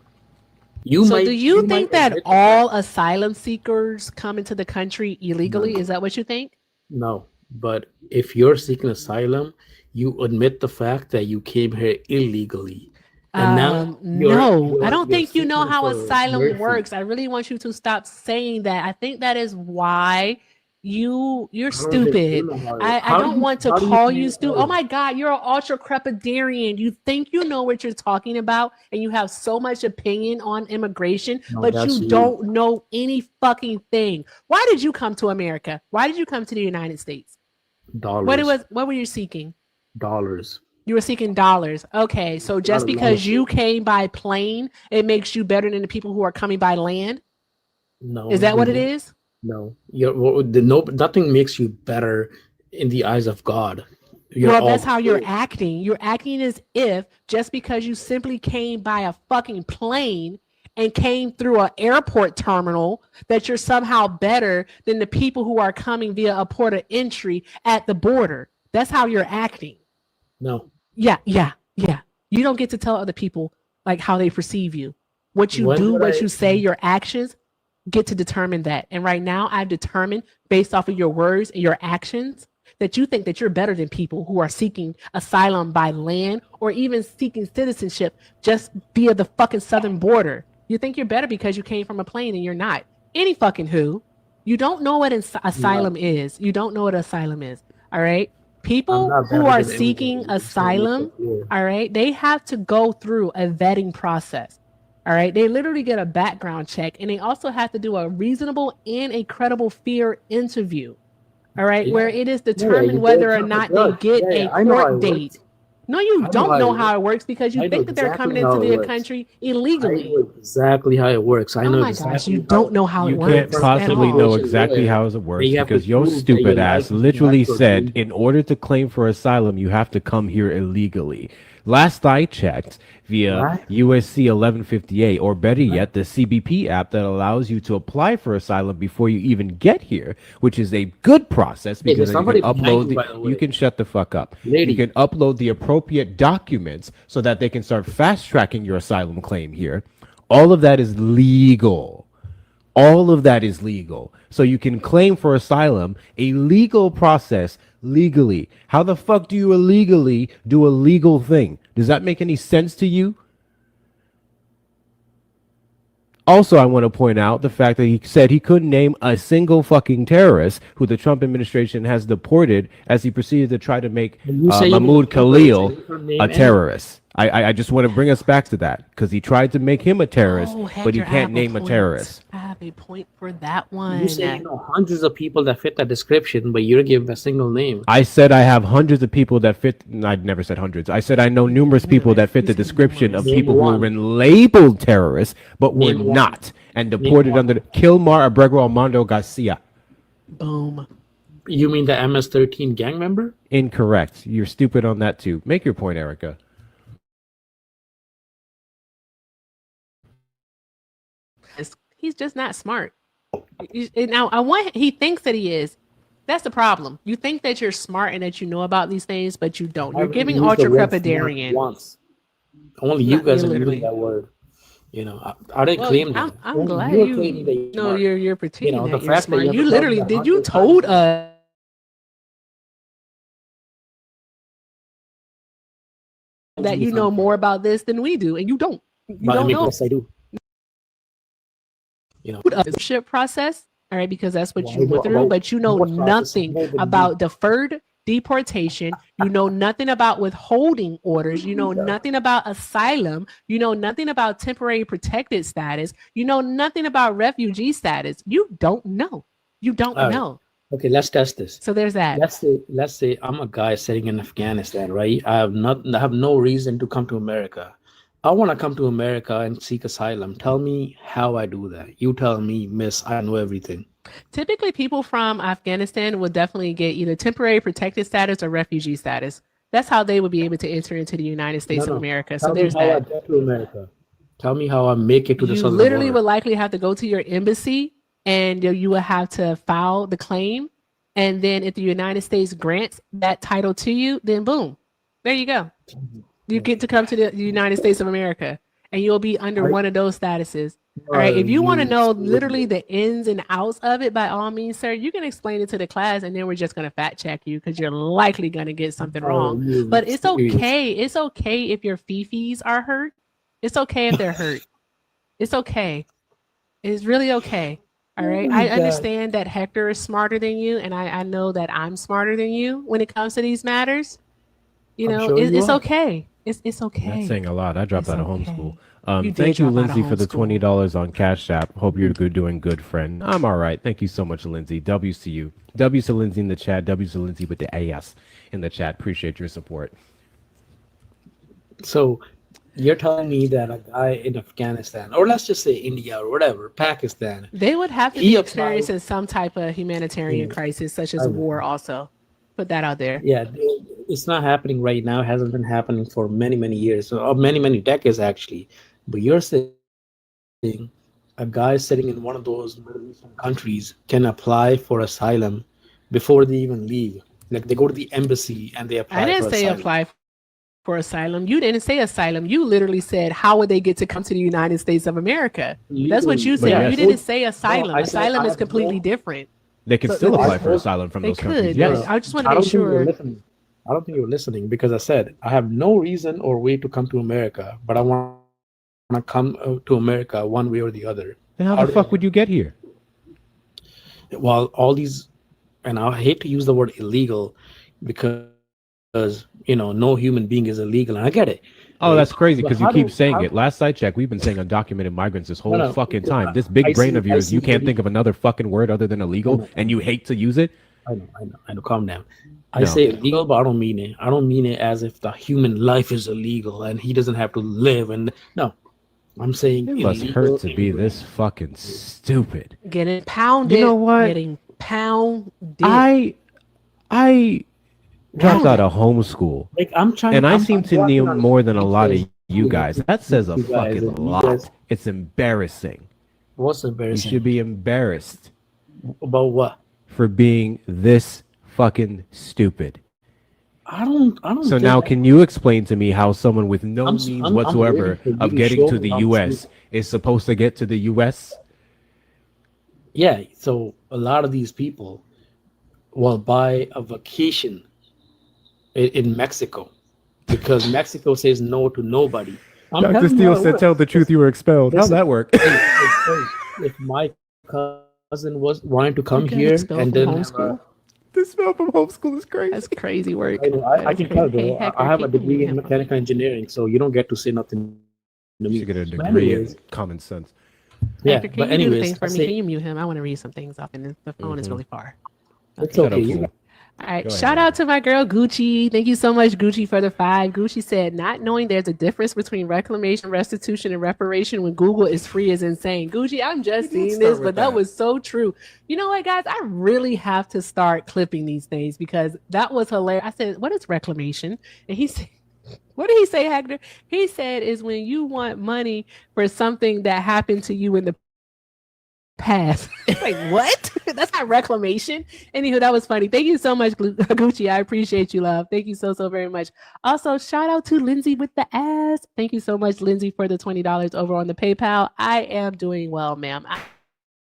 So do you think might that admit to all asylum seekers come into the country illegally? Is that what you think? No, but if you're seeking asylum, you admit the fact that you came here illegally. And now No, I don't think you know seeking how for asylum mercy. works. I really want you to stop saying that. I think that is why you're I don't think you stupid. know how it I works. How don't do you- want to how do you call think you it stupid. works? Oh my God, you're an ultra crepidarian. You think you know what you're talking about and you have so much opinion on immigration, No, but that's you you. don't know any fucking thing. Why did you come to America? Why did you come to the United States? Dollars. What were you seeking? Dollars. You were seeking dollars. Okay, so just Not a lot of because you came by plane, it makes you better than the people who are coming by land? No. Is that what it no, is? No. Nothing makes you better in the eyes of God. Well, that's how you're acting. You're acting as if just because you simply came by a fucking plane and came through an airport terminal that you're somehow better than the people who are coming via a port of entry at the border. That's how you're acting. No. Yeah. You don't get to tell other people like how they perceive you. What you When do, would what I- you say, your actions get to determine that. And right now I've determined based off of your words and your actions that you think that you're better than people who are seeking asylum by land or even seeking citizenship just via the fucking southern border. You think you're better because you came from a plane and you're not. Any fucking who. You don't know what asylum is. You don't know what asylum is. All right. People not who better are than seeking anybody. asylum, Yeah. all right, they have to go through a vetting process. All right. They literally get a background check and they also have to do a reasonable and a credible fear interview. All right. Yeah. Where it is you determined go whether or to a not judge. they get Yeah, a I know how court it date. works. No, you I know don't how know it how it works because you I know think that they're exactly coming how into it the works. country I illegally. know exactly how it works. I Oh know my exactly gosh, you how don't know how You it can't works. possibly at all. know Which is exactly where how it works you have to because your prove that stupid your ass life is literally not so said good. in order to claim for asylum, you have to come here illegally. Last I checked, via What? USC 1158, or better yet, the CBP app that allows you to apply for asylum before you even get here, which is a good process Hey, because there's then you can somebody behind upload you, the. by the You way. can shut the fuck up. You Lady. can upload the appropriate documents so that they can start fast tracking your asylum claim here. All of that is legal. All of that is legal. So you can claim for asylum, a legal process, legally. How the fuck do you illegally do a legal thing? Does that make any sense to you? Also, I want to point out the fact that he said he couldn't name a single fucking terrorist who the Trump administration has deported as he proceeded to try to make When you say you Mahmoud can name Khalil terrorists, you can name a any- terrorist. I just want to bring us back to that because he tried to make him a terrorist, Oh, but he Hector, I can't have name a point. terrorist. I have a point for that one. You say you know hundreds of people that fit that description, but you don't give a single name. I said I have hundreds of people that fit. I never said hundreds. I said I know numerous people that fit the description of Name people who one. have been labeled terrorists but were Name one. not and deported one. under Kilmar Abrego Armando Garcia. Boom. You mean the MS-13 gang member? Incorrect. You're stupid on that too. Make your point, Erica. He's just not smart. Now, he thinks that he is. That's the problem. You think that you're smart and that you know about these things, but you don't. You're I've giving used the ultra word crepidarian. smart once. Only you Not guys are literally. using that word. You know, I didn't Well, claim that. I'm Only glad you're you. claiming that you're No, smart. you're pretending You know, that the you're fact that smart. you have You to literally tell me did. You 100 told times- us that you know more about this than we do, and you don't. You But I don't mean, know yes, I do. You know, the ship process, all right, because that's what Why- you went through, well, but you know what process? nothing More than about deferred deportation. You know nothing about withholding orders. You know nothing about asylum. You know nothing about temporary protected status. You know nothing about refugee status. You don't know. You don't All right. know. Okay, let's test this. So there's that. Let's say I'm a guy sitting in Afghanistan, right? I have no reason to come to America. I want to come to America and seek asylum. Tell me how I do that. You tell me, miss, I know everything. Typically, people from Afghanistan would definitely get either temporary protected status or refugee status. That's how they would be able to enter into the United States No, of no. America. So Tell me there's how I that. get to America. Tell me how I make it to the You southern literally border. would likely have to go to your embassy and you would have to file the claim. And then if the United States grants that title to you, then boom, there you go. You get to come to the United States of America and you'll be under one of those statuses. All right. If you want to know literally the ins and outs of it, by all means, sir, you can explain it to the class and then we're just going to fact check you because you're likely going to get something wrong. But it's okay. It's okay if your fifis are hurt. It's okay if they're hurt. It's okay. It's really okay. All right. I understand that Hector is smarter than you, and I know that I'm smarter than you when it comes to these matters. You I'm know, sure you it's are. okay. It's okay. That's saying a lot. I dropped It's out of okay. homeschool. You did Thank you, drop out of Lindsay, for the homeschool. $20 on Cash App. Hope you're good, doing good, friend. I'm all right. Thank you so much, Lindsay. W to you. W to Lindsay in the chat. W to Lindsay with the AS in the chat. Appreciate your support. So you're telling me that a guy in Afghanistan, or let's just say India or whatever, Pakistan, They would have to He be applied- experiencing some type of humanitarian Yeah. crisis, such as I a know. war. Also, put that out there. yeah, it's not happening right now. It hasn't been happening for many, many years, or many decades actually. But you're saying a guy sitting in one of those Middle Eastern countries can apply for asylum before they even leave. Like they go to the embassy and they apply I didn't for say asylum. apply for asylum. You didn't say asylum. You literally said, how would they get to come to the United States of America? That's what you But said. yes. You didn't say asylum. I said Asylum I is have completely no- different. They can So still they- apply for asylum from They those countries. could. Yes. I just want I to don't make think you're sure. listening. I don't think you're listening because I said I have no reason or way to come to America, but I want to come to America one way or the other. Then how How the do- fuck would you get here? While all these, and I hate to use the word illegal because no human being is illegal, and I get it. Oh, right? that's crazy But because you how keep do- saying how- it. Last I checked, we've been saying undocumented migrants this whole No, fucking no, time. This big I brain see- of yours, I you see can't what think of another fucking word other than illegal, No, no. and you hate to use it. I know. Calm down. I No. say illegal, but I don't mean it. I don't mean it as if the human life is illegal and he doesn't have to live. And no, I'm saying It must illegal hurt to be immigrant. this fucking stupid. Getting pounded. You know what? Getting pounded. I drops Wow. out of homeschool. Like I'm trying, And I I'm seem to working know on more than a lot of papers you with guys. That says a you guys, fucking and you guys, lot. It's embarrassing. what's You embarrassing should be embarrassed about what? for being this fucking stupid. I don't So think now, can you explain to me how someone with no means I'm waiting whatsoever for you of to getting show to me the I'm U.S. stupid. is supposed to get to the U.S.? Yeah, so a lot of these people will buy a vacation in Mexico because Mexico says no to nobody. I'm Dr. telling you Steele how it said, "Tell works. the truth, you were expelled." How'd Listen, that work? hey, if my cousin was wanting to You come got here expelled and from then have homeschool. The smell from homeschool is That's crazy. crazy work. I know That I is can crazy. tell, Hey, bro. I Hector, have can a you mute degree in him for me? mechanical engineering, so you don't get to say nothing to You should me. get a But degree in anyways, common sense. yeah. Hector, can But you do the thing anyways, I for me? Can say you mute him? I want to read some things off, and the phone is Mm-hmm. really far. it's Okay, Shut okay. up, You fool. all right. Go ahead, Shout out Hector. to my girl Gucci. Thank you so much, Gucci, for the 5. Gucci said, not knowing there's a difference between reclamation, restitution, and reparation when Google is free is insane. Gucci, I'm just seeing this, but that was so true. You know what, guys? I really have to start clipping these things because that was hilarious. I said, what is reclamation? And he said, what did he say, Hector? He said is when you want money for something that happened to you in the past. Like, what? That's not reclamation. Anywho, that was funny. Thank you so much, Gucci. I appreciate you, love. Thank you so, so very much. Also, shout out to Lindsay with the ass. Thank you so much, Lindsay, for the $20 over on the PayPal. I am doing well, ma'am.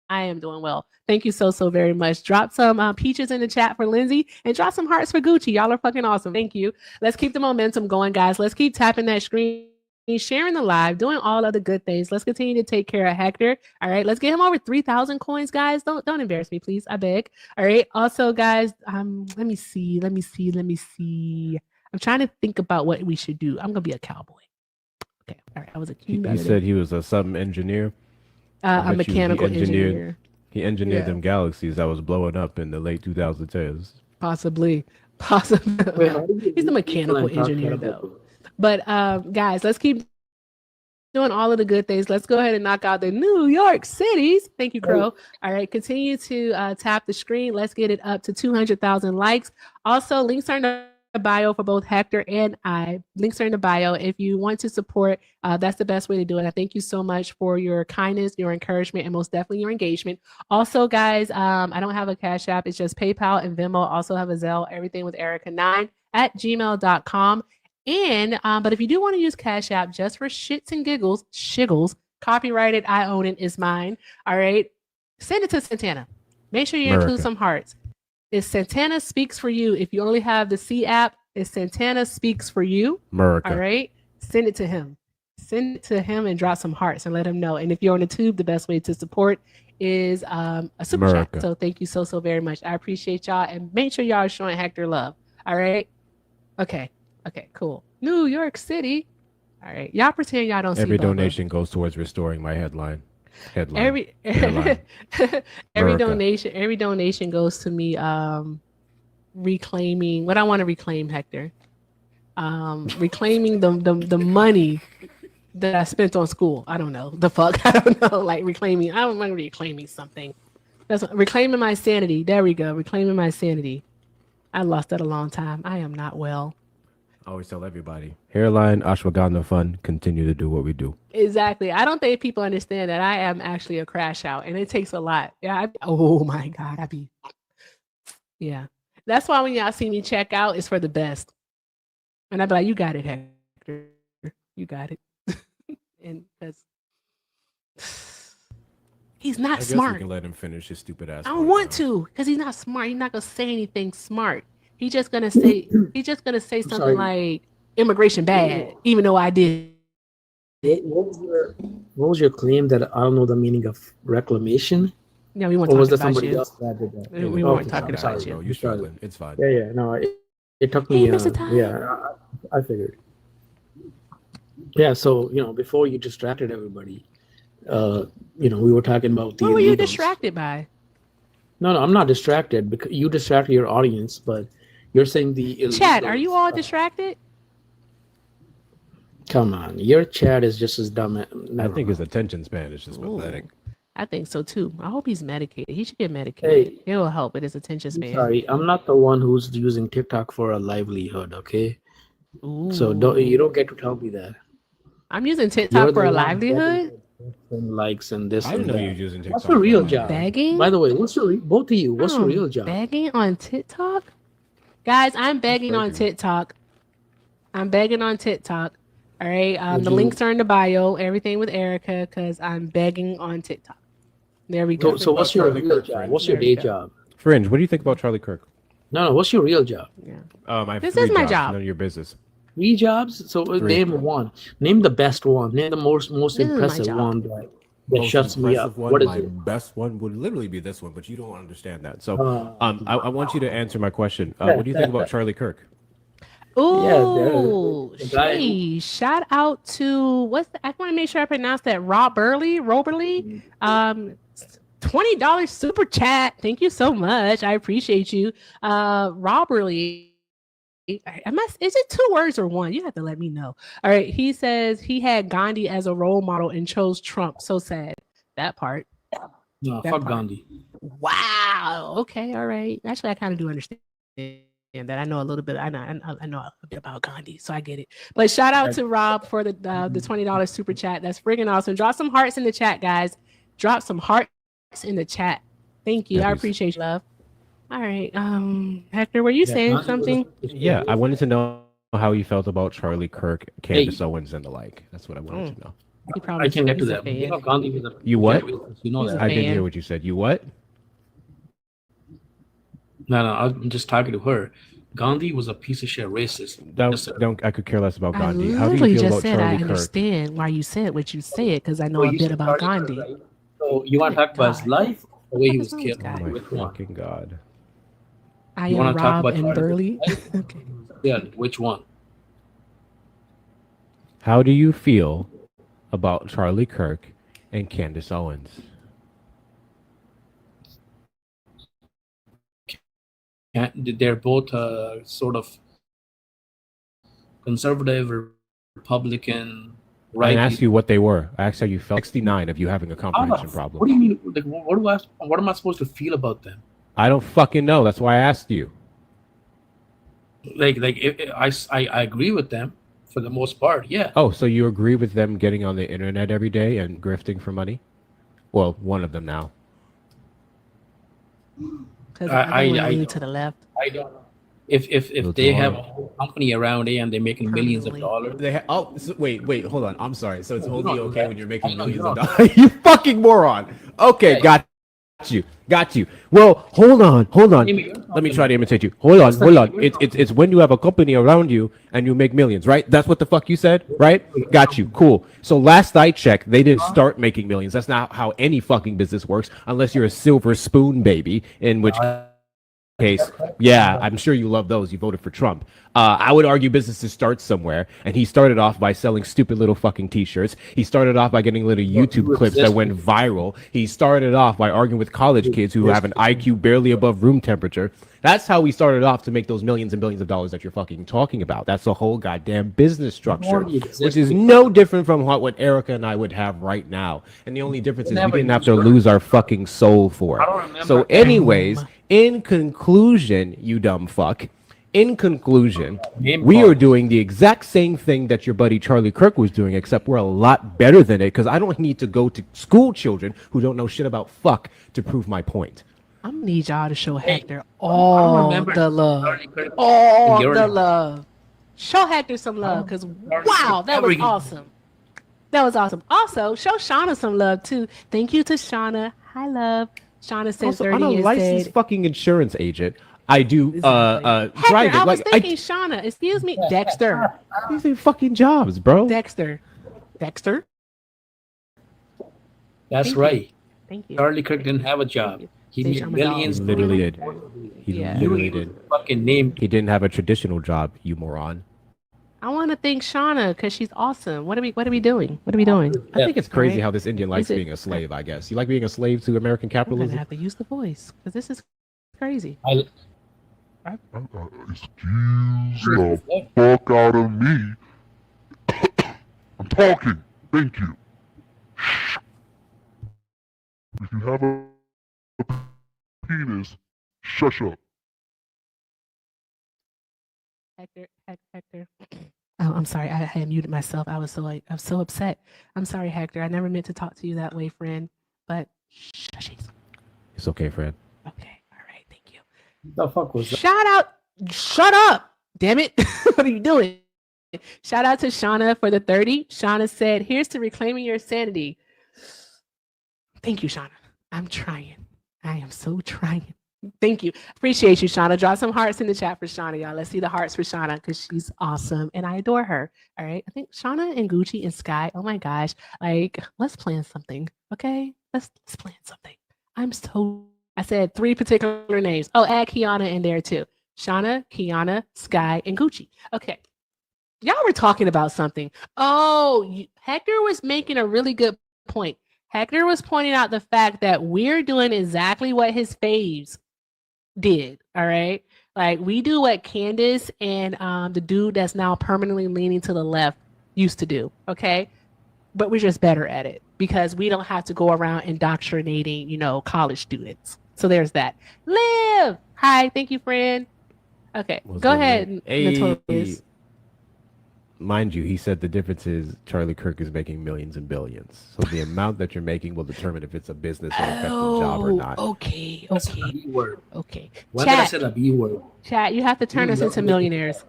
I am doing well. Thank you so, so very much. Drop some peaches in the chat for Lindsay and drop some hearts for Gucci. Y'all are fucking awesome. Thank you. Let's keep the momentum going, guys. Let's keep tapping that screen, sharing the live, doing all of the good things. Let's continue to take care of Hector. All right, let's get him over 3,000 coins, guys. Don't embarrass me, please. I beg. All right. Also, guys, let me see. I'm trying to think about what we should do. I'm gonna be a cowboy. Okay. All right. I was a king. He said he was a something engineer. a bet you he mechanical engineered- engineer. He engineered Yeah. them galaxies that was blowing up in the late 2010s. Possibly. Wait, how do you He's the people mechanical and talk engineer, about though. But guys, let's keep doing all of the good things. Let's go ahead and knock out the New York cities. Thank you, Crow. All right, continue to tap the screen. Let's get it up to 200,000 likes. Also, links are in the bio for both Hector and I. Links are in the bio. If you want to support, that's the best way to do it. I thank you so much for your kindness, your encouragement, and most definitely your engagement. Also, guys, I don't have a Cash App. It's just PayPal and Venmo. Also have a Zelle, everything with Erica9@gmail.com. And but if you do want to use Cash App just for shits and giggles, shiggles, copyrighted, I own it, is mine. All right. Send it to Santana. Make sure you include America. some hearts. It's Santana Speaks for You. If you only have the C app, it's Santana Speaks for You. America. All right. Send it to him. Send it to him and drop some hearts and let him know. And if you're on the tube, the best way to support is a super America. chat. So thank you so, so very much. I appreciate y'all. And make sure y'all are showing Hector love. All right. Okay. Okay, cool. New York City. All right. Y'all pretend y'all don't Every see Bubba. donation goes towards restoring my headline. Every Headline. every donation goes to me reclaiming what I want to reclaim, Hector. Reclaiming the money that I spent on school. I don't know. The fuck? I don't know. Like reclaiming. I don't mind reclaiming something. That's reclaiming my sanity. There we go. Reclaiming my sanity. I lost that a long time. I am not well. I always tell everybody, hairline, ashwagandha fund, continue to do what we do. Exactly. I don't think people understand that I am actually a crash out, and it takes a lot. Yeah. Oh my God. Yeah. That's why when y'all see me check out, it's for the best. And I'd be like, you got it, Hector. You got it. And because he's not I guess we smart. can let him finish his stupid ass. I don't want to because he's not smart. He's not going to say anything smart. He's just gonna say something like immigration bad, even though I did. What was your claim that I don't know the meaning of reclamation? No, we weren't Or was talking there about somebody you. else that did that? We weren't talking I'm about sorry, you. Bro, you're struggling. It's fine. Yeah. No, it took me. Hey, Mr. Ty. Yeah, I figured. Yeah, so before you distracted everybody, we were talking about the. What were you illegals. distracted by? No, I'm not distracted because you distracted your audience, but you're saying the illegals. Chat, are you all distracted? Come on, your chat is just as dumb. I think his attention span is just Ooh. pathetic. I think so too. I hope he's medicated. He should get medicated. Hey, It will help with his attention I'm span. sorry, I'm not the one who's using TikTok for a livelihood, okay? So you Ooh. don't get to tell me that. I'm using You're TikTok the for a one begging livelihood. for and likes and this I and didn't know you that. were using What's TikTok your for a real livelihood. job? Begging? By the way, both of you? What's your real job? Begging on TikTok? Guys, I'm begging on begging. TikTok. I'm begging on TikTok. All right. Would The you- links are in the bio. Everything with Erica, because I'm begging on TikTok. There we go. So what's your Charlie real Kirk, job? friend? What's your There we day go. job? Fringe, what do you think about Charlie Kirk? No, what's your real job? Yeah. I have This three is my jobs, job. None of your business. 3 jobs? So name one. Name the best one. Name the most This is my impressive job. one that Most shuts me up. impressive one, What is my it? best one would literally be this one, but you don't understand that. So, Uh, I want you to answer my question. What do you think about Charlie Kirk? Ooh, the guy who- hey, shout out to I want to make sure I pronounce that Roberly. $20 super chat. Thank you so much. I appreciate you. Roberly. Is it 2 words or one? You have to let me know. All right. He says he had Gandhi as a role model and chose Trump. So sad. That part. No, That fuck part. Gandhi. Wow. Okay. All right. Actually, I kind of do understand that. I know a little bit. I know a bit about Gandhi, so I get it. But shout out to Rob for the $20 super chat. That's friggin' awesome. Drop some hearts in the chat, guys. Drop some hearts in the chat. Thank you. Yeah, I please. appreciate you, love. All right. Hector, were you saying Gandhi was something? Yeah, I wanted to know how you felt about Charlie Kirk, Candace Owens, and the like. That's what I wanted to know. He probably I can get to he's a that. You fan. know, Gandhi was a You what? You know He's that. a I didn't fan. hear what you said. You what? No, I'm just talking to her. Gandhi was a piece of shit racist. Yes, sir. Don't. I could care less about I Gandhi. How do literally you feel just about said I Charlie Kirk? understand why you said what you said because I know Well, a you bit said about Charlie Gandhi. Kirk, right? So you want to talk about his God. life, or the way he What was is wrong with killed? this guy? Oh my Which one? fucking god! I You am want to talk Rob about and Charlie Burley. Kirk's life? Okay. Yeah, which one? How do you feel about Charlie Kirk and Candace Owens? They're both sort of conservative, Republican, I right? didn't ask you what they were. I asked how you felt. 69 of you having a How comprehension the- problem. What do you mean? Like, what am I supposed to feel about them? I don't fucking know. That's why I asked you. I agree with them for the most part. Yeah. Oh, so you agree with them getting on the internet every day and grifting for money? Well, one of them now. Because I I lean to the left. I don't know. If Little they too have hard. a whole company around it and they're making millions of Permanently. dollars, Wait, hold on. I'm sorry. So it's You only don't do okay that. when you're I making know millions you of don't. dollars. You fucking moron. Okay, Yeah. got you. Well, hold on. Amy, Let me try to imitate you. Hold on. It's when you have a company around you and you make millions, right? That's what the fuck you said, right? Got you. Cool. So last I checked, they didn't start making millions. That's not how any fucking business works, unless you're a silver spoon baby, in which case, yeah, I'm sure you love those. You voted for Trump. I would argue businesses start somewhere, and he started off by selling stupid little fucking t-shirts. He started off by getting little YouTube clips that went viral. He started off by arguing with college kids who have an IQ barely above room temperature. That's how we started off to make those millions and billions of dollars that you're fucking talking about. That's the whole goddamn business structure, which is no different from what Erica and I would have right now. And the only difference is we didn't have to lose our fucking soul for it. So anyways, in conclusion, you dumb fuck, in conclusion, we are doing the exact same thing that your buddy Charlie Kirk was doing, except we're a lot better than it because I don't need to go to school children who don't know shit about fuck to prove my point. I'm gonna need y'all to show Hector all the love. Charlie Kirk All in the the early- love. Show Hector some love because wow, that was awesome. That was awesome. Also, show Shauna some love too. Thank you to Shauna. Hi, love. Shauna said Also, 30 I'm a and licensed said, fucking insurance agent. I do Hector, driving. I was Like thinking Shauna. Excuse me, Dexter. these are fucking jobs, bro. Dexter. That's Thank right. Thank you. Charlie Kirk didn't have a job. He Say made I'm a millions. He literally did. He Yeah. literally did. Fucking name. He didn't have a traditional job, you moron. I want to thank Shauna because she's awesome. What are we doing? What are we doing? I think it's crazy Right. how this Indian likes Is it- being a slave, I guess. You like being a slave to American I'm gonna capitalism? have to use the voice because this is crazy. Excuse the fuck out of me. I'm talking. Thank you. you have a penis, shush up. Hector. Oh, I'm sorry. I had muted myself. I was so upset. I'm sorry, Hector. I never meant to talk to you that way, friend. But shushies. It's okay, Fred. Okay. All right. Thank you. The fuck was that? Shout out. Shut up. Damn it. What are you doing? Shout out to Shauna for the 30. Shauna said, here's to reclaiming your sanity. Thank you, Shauna. I'm trying. I am so trying. Thank you. Appreciate you, Shauna. Draw some hearts in the chat for Shauna, y'all. Let's see the hearts for Shauna because she's awesome and I adore her. All right. I think Shauna and Gucci and Sky. Oh my gosh. Like, let's plan something. Okay. Let's plan something. I said 3 particular names. Oh, add Kiana in there too. Shauna, Kiana, Sky, and Gucci. Okay. Y'all were talking about something. Oh, Hector was making a really good point. Hector was pointing out the fact that we're doing exactly what his faves did. All right. Like we do what Candace and the dude that's now permanently leaning to the left used to do. Okay. But we're just better at it because we don't have to go around indoctrinating, college students. So there's that. Liv. Hi. Thank you, friend. Okay. Go ahead, Notorious. Mind you, he said the difference is Charlie Kirk is making millions and billions. So the amount that you're making will determine if it's a business or effective job or not. Okay. That's a B word. Okay. When did I say the B word? Chat, you have to turn us into millionaires.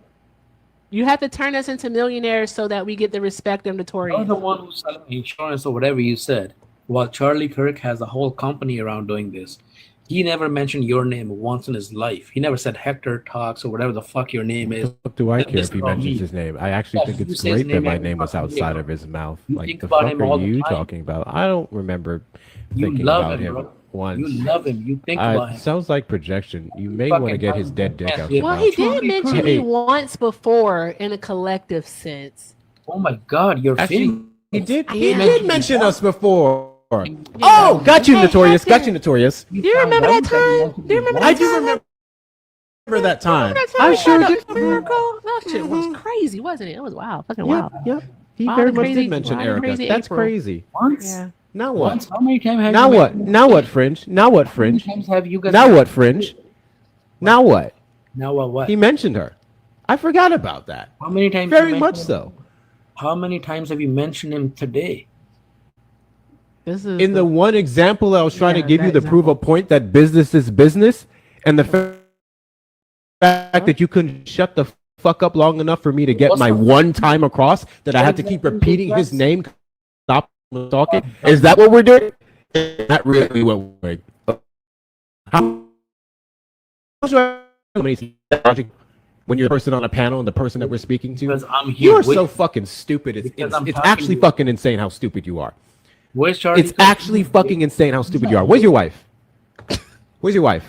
You have to turn us into millionaires so that we get the respect of Notorious. You're the one who's selling insurance or whatever you said. While Charlie Kirk has a whole company around doing this. He never mentioned your name once in his life. He never said Hector Talks or whatever the fuck your name is. What do I care if he mentions his name? I actually think it's great that my name was outside of his mouth. Like, the fuck are you talking about? I don't remember thinking about him once. You love him. You think about him. Sounds like projection. You may want to get his dead dick out your mouth. Well, he did mention me once before in a collective sense. Oh my God, you're actually, he did mention us before. Oh, got you, Notorious. Got you, Notorious. Do you remember that time? I do remember that time. I sure did. That shit was crazy, wasn't it? It was wild. Fucking wild. Yep. He very much did mention Erica. That's crazy. Once? Yeah. Now what? Once? How many times have now what? Now what, Fringe? Now what, Fringe? How many times have you guys now what, Fringe? Now what? Now what? He mentioned her. I forgot about that. How many times? Very much so. How many times have you mentioned him today? In the one example I was trying to give you to prove a point that business is business, and the fact that you couldn't shut the fuck up long enough for me to get my one time across, that I had to keep repeating his name. Stop talking. Is that what we're doing? Not really what we're doing. When you're the person on a panel and the person that we're speaking to, you are so fucking stupid. It's actually fucking insane how stupid you are. Where's Charlie? It's actually fucking insane how stupid you are. Where's your wife? Where's your wife?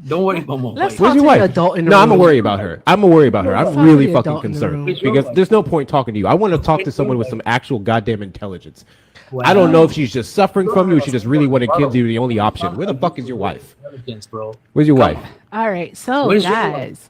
Don't worry about my wife. Where's your wife? No, I'm gonna worry about her. I'm gonna worry about her. I'm really fucking concerned because there's no point talking to you. I want to talk to someone with some actual goddamn intelligence. Wow. I don't know if she's just suffering from you or she just really want to give you the only option. Where the fuck is your wife? Where's your wife? All right, so guys,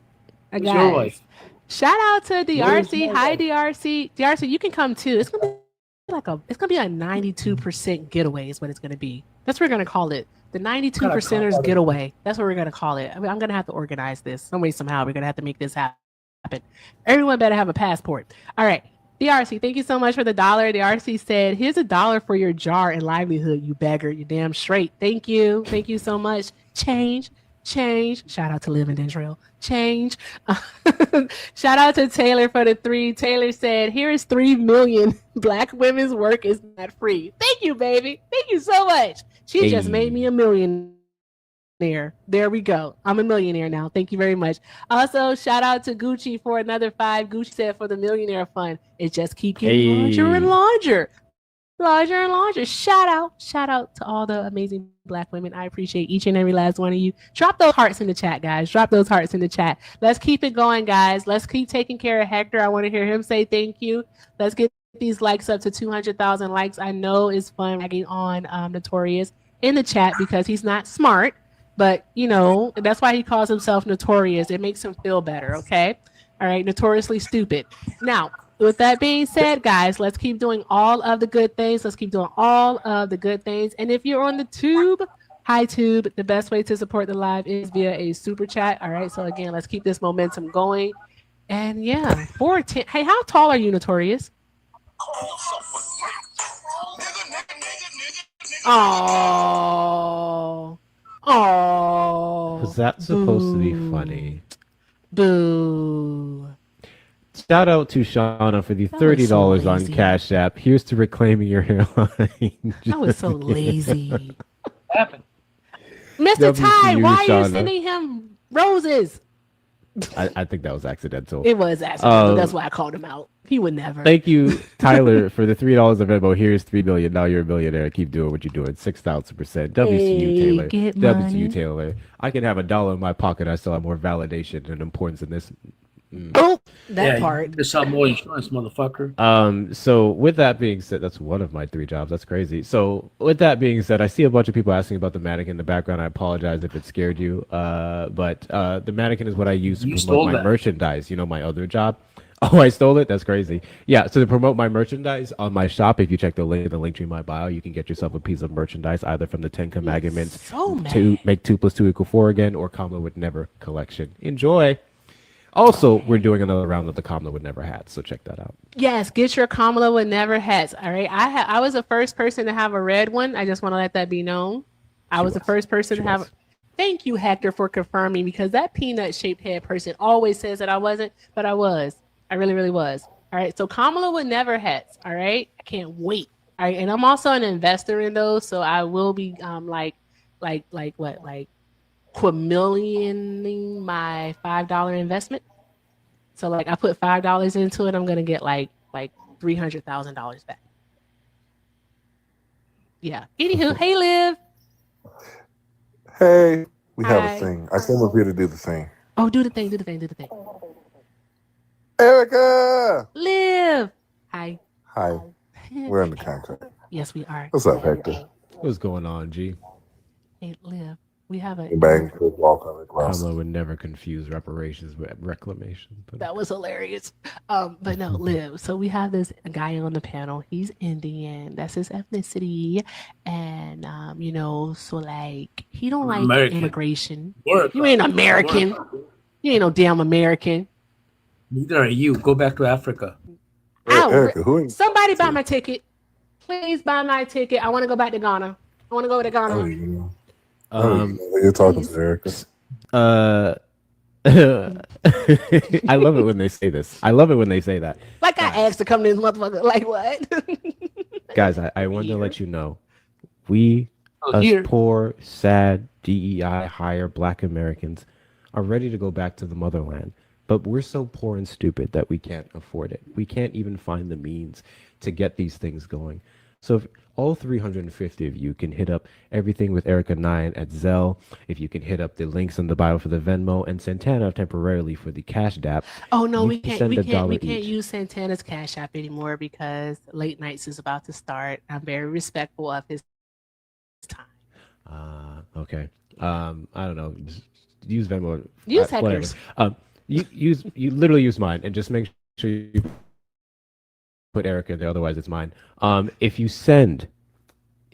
shout out to DRC. Hi, DRC. DRC, you can come too. It's gonna be a 92% getaway is what it's gonna be. That's what we're gonna call it. The 92%ers getaway. That's what we're gonna call it. I mean, I'm gonna have to organize this some way somehow. We're gonna have to make this happen. Everyone better have a passport. All right, DRC, thank you so much for the $1. DRC said, "Here's $1 for your jar and livelihood, you beggar. You damn straight. Thank you so much. Change. Shout out to Liv and Dentrell. Change. Shout out to Taylor for the 3. Taylor said, "Here is 3 million. Black women's work is not free." Thank you, baby. Thank you so much. She just made me a millionaire. There we go. I'm a millionaire now. Thank you very much. Also, shout out to Gucci for another 5. Gucci said for the millionaire fund, it just keeps getting larger and larger. Larger and larger. Shout out to all the amazing Black women. I appreciate each and every last one of you. Drop those hearts in the chat, guys. Drop those hearts in the chat. Let's keep it going, guys. Let's keep taking care of Hector. I want to hear him say thank you. Let's get these likes up to 200,000 likes. I know it's fun ragging on Notorious in the chat because he's not smart, but that's why he calls himself Notorious. It makes him feel better. Okay. All right. Notoriously stupid. Now, with that being said, guys, let's keep doing all of the good things. Let's keep doing all of the good things. And if you're on the tube, hi tube, the best way to support the live is via a super chat. All right. So again, let's keep this momentum going. And yeah, 410. Hey, how tall are you, Notorious? Oh. Oh. Was that supposed to be funny? Boo. Shout out to Shauna for the That was so $30 on lazy. Cash App. Here's to reclaiming your hairline. That was so lazy. What happened? Mr. Ty, WCU, why are you Shauna. sending him roses? I think that was accidental. It was accidental. That's why I called him out. He would never. Thank you, Tyler, for the $3 of Venmo. Here's $3 billion. Now you're a billionaire. Keep doing what you're doing. 6,000%. WCU Hey, Taylor. get WCU money. Taylor. I can have $1 in my pocket. I still have more validation and importance in this. Oh, that Yeah, part. You sell more insurance, motherfucker. So with that being said, that's one of my 3 jobs. That's crazy. So with that being said, I see a bunch of people asking about the mannequin in the background. I apologize if it scared you. But the mannequin is what I use to You promote stole my that. merchandise. You know, my other job. Oh, I stole it? That's crazy. Yeah, so to promote my merchandise on my shop, if you check the link tree in my bio, you can get yourself a piece of merchandise either from the 10 Commandments So mad. to make 2 + 2 = 4 again, or Kamala Would Never collection. Enjoy. Also, we're doing another round of the Kamala Would Never hats, so check that out. Yes, get your Kamala Would Never hats. All right. I was the first person to have a red one. I just want to let that be known. I was the first person to have. was. Thank you, Hector, for confirming, because that peanut shaped head person always says that I wasn't, but I was. I really, really was. All right. So Kamala Would Never hats. All right. I can't wait. All right. And I'm also an investor in those, so I will be like quadmillioning my $5 investment. So like I put $5 into it, I'm gonna get like $300,000 back. Yeah. Anywho, hey Liv. Hey, we have Hi. a thing. I came up here to do the thing. Oh, do the thing, do the thing, do the thing. Erica! Liv. Hi. Hi, we're under contract. Yes, we are. What's up, Hector? What's going on, G? Hey Liv. We have a Back and forth walk on the grass. Kamala would never confuse reparations with reclamation. But that was hilarious. But no, Liv. So we have this guy on the panel. He's Indian. That's his ethnicity. And you know, so like he don't like American. immigration. Work. You ain't American. You ain't no damn American. Neither are you. Go back to Africa. Ow. Erica, who are Somebody buy my ticket. Please buy my ticket. I want to go back to Ghana. I want to go to Ghana. you? You're talking to Erica. I love it when they say this. I love it when they say that. Like I asked to come to this motherfucker. Like what? Guys, I wanted to let you know, we, us here. poor, sad, DEI higher Black Americans, are ready to go back to the motherland. But we're so poor and stupid that we can't afford it. We can't even find the means to get these things going. So if all 350 of you can hit up everything with Erica 9 at Zelle, if you can hit up the links in the bio for the Venmo, and Santana temporarily for the Cash App. Oh no, You we can can't. send We a can't. dollar We can't each. use Santana's Cash App anymore because late nights is about to start. I'm very respectful of his time. Okay. I don't know. Just use Venmo. Use whatever. Hector's. You literally use mine, and just make sure you put Erica there. Otherwise, it's mine. If you send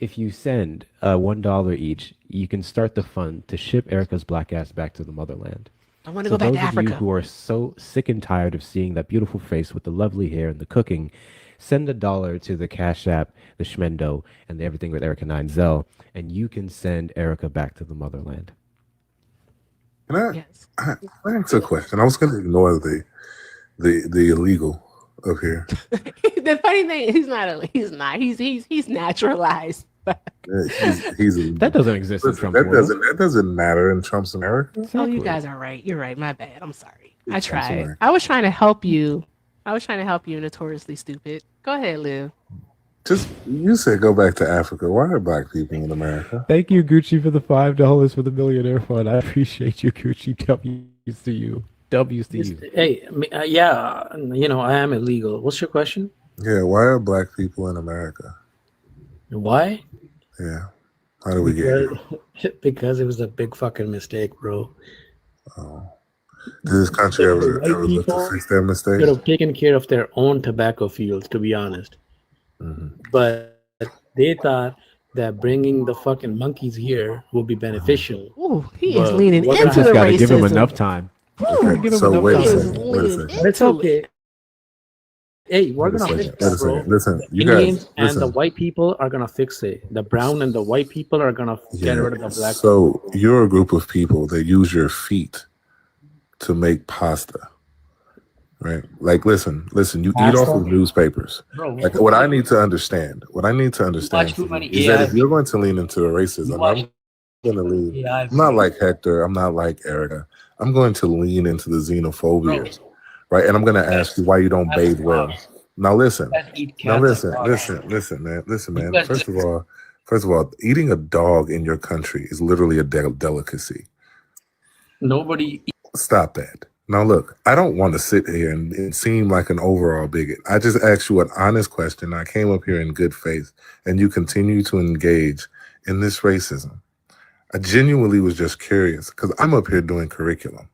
$1 each, you can start the fund to ship Erica's black ass back to the motherland. I want to So go back those to of you Africa. who are so sick and tired of seeing that beautiful face with the lovely hair and the cooking, send $1 to the Cash App, the Schmendo, and the Everything with Erica 9 Zelle, and you can send Erica back to the motherland. Can I Yes. ask a question? I was going to ignore the illegal up here. The funny thing, he's not. He's naturalized. He's That doesn't exist in listen, Trump's world. that doesn't matter in Trump's America. Oh, Exactly. you guys are right. You're right. My bad. I'm sorry. I It's tried. America. I was trying to help you. Notoriously stupid. Go ahead, Liv. Just you said go back to Africa. Why are black people in America? Thank you, Gucci, for the $5 for the millionaire fund. I appreciate you, Gucci. W's to you. W's to you. Hey, yeah, you know, I am illegal. What's your question? Yeah, why are black people in America? Why? Yeah. How do we get here? Because it was a big fucking mistake, bro. Oh. Did this country The ever white look to people fix their could mistakes? have taken care of their own tobacco fields, to be honest. But they thought that bringing the fucking monkeys here would be beneficial. Ooh, he is But leaning we're You gonna into have the just got to give him racism. enough time. Okay, Give him so enough wait a He time. is second. Wait a leaning second. But it's into okay. it. Hey, we're Wait a gonna second. fix Wait a that, bro. second. Listen, you Indians guys. and the Listen. white people are gonna fix it. The brown and the white people are gonna get Yeah. rid of the black. So you're a group of people that use your feet to make pasta, right? Like, listen. You eat off of newspapers. Bro, Like, what I need to understand you watch too from many you is that AI if you're going to lean into racism, I'm going to lean. AI I'm not like Hector. I'm not like Erica. I'm going to lean into the xenophobias, right? And I'm going to ask you why you don't bathe well. Now listen. Listen, man. Listen, man. First of all, eating a dog in your country is literally a delicacy. Nobody. Stop that. Now, look, I don't want to sit here and seem like an overall bigot. I just asked you an honest question. I came up here in good faith, and you continue to engage in this racism. I genuinely was just curious because I'm up here doing curriculum,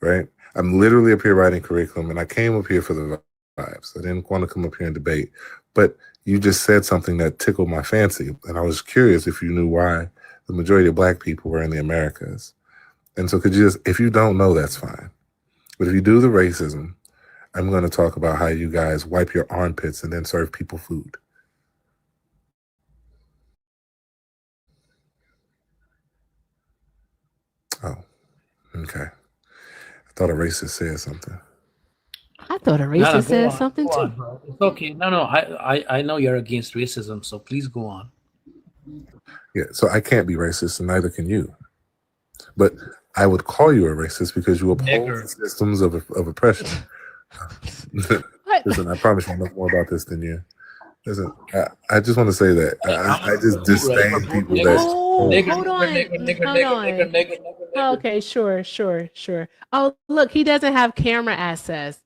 right? I'm literally up here writing curriculum, and I came up here for the vibes. I didn't want to come up here and debate, but you just said something that tickled my fancy, and I was curious if you knew why the majority of Black people were in the Americas. And so could you just, if you don't know, that's fine. But if you do the racism, I'm going to talk about how you guys wipe your armpits and then serve people food. Oh, okay. I thought a racist said something. I thought a racist said something Go too. on, bro. It's okay. No. I know you're against racism, so please go on. Yeah, so I can't be racist, and neither can you. But I would call you a racist because you oppose the systems of oppression. What? Listen, I promise you I know more about this than you. Listen, I just want to say that I just disdain people that. Hold on. Okay, sure. Oh, look, he doesn't have camera access.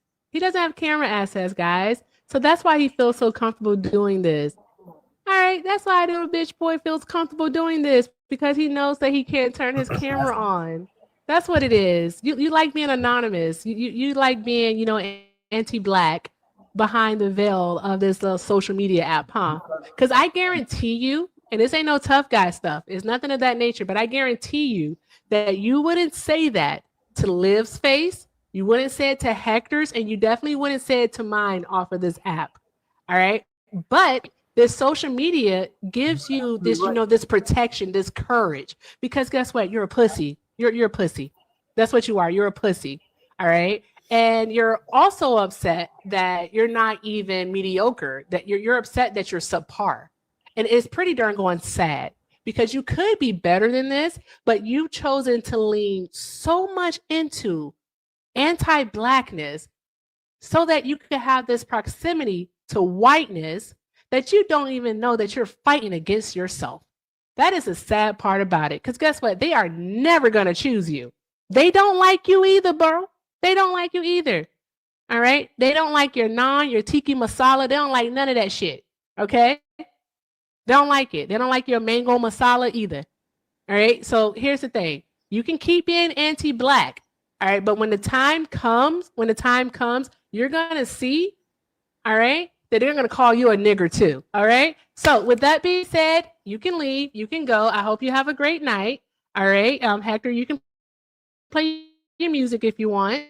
Guys. So that's why he feels so comfortable doing this. All right, that's why the little bitch boy feels comfortable doing this because he knows that he can't turn his camera on. That's what it is. You like being anonymous. You like being, anti-black behind the veil of this social media app, huh? Because I guarantee you, and this ain't no tough guy stuff, it's nothing of that nature, but I guarantee you that you wouldn't say that to Liv's face, you wouldn't say it to Hector's, and you definitely wouldn't say it to mine off of this app. All right. But this social media gives you this, this protection, this courage, because guess what? You're a pussy. You're a pussy. That's what you are. You're a pussy. All right. And you're also upset that you're not even mediocre, that you're upset that you're subpar. And it's pretty darn going sad because you could be better than this, but you've chosen to lean so much into anti-blackness so that you could have this proximity to whiteness that you don't even know that you're fighting against yourself. That is the sad part about it. Because guess what? They are never going to choose you. They don't like you either, bro. They don't like you either. All right? They don't like your naan, your tiki masala. They don't like none of that shit. Okay? They don't like it. They don't like your mango masala either. All right? So here's the thing. You can keep being anti-black. All right? But when the time comes, you're going to see, all right, that they're going to call you a nigger too. All right? So with that being said, you can leave. You can go. I hope you have a great night. All right? Hector, you can play your music if you want.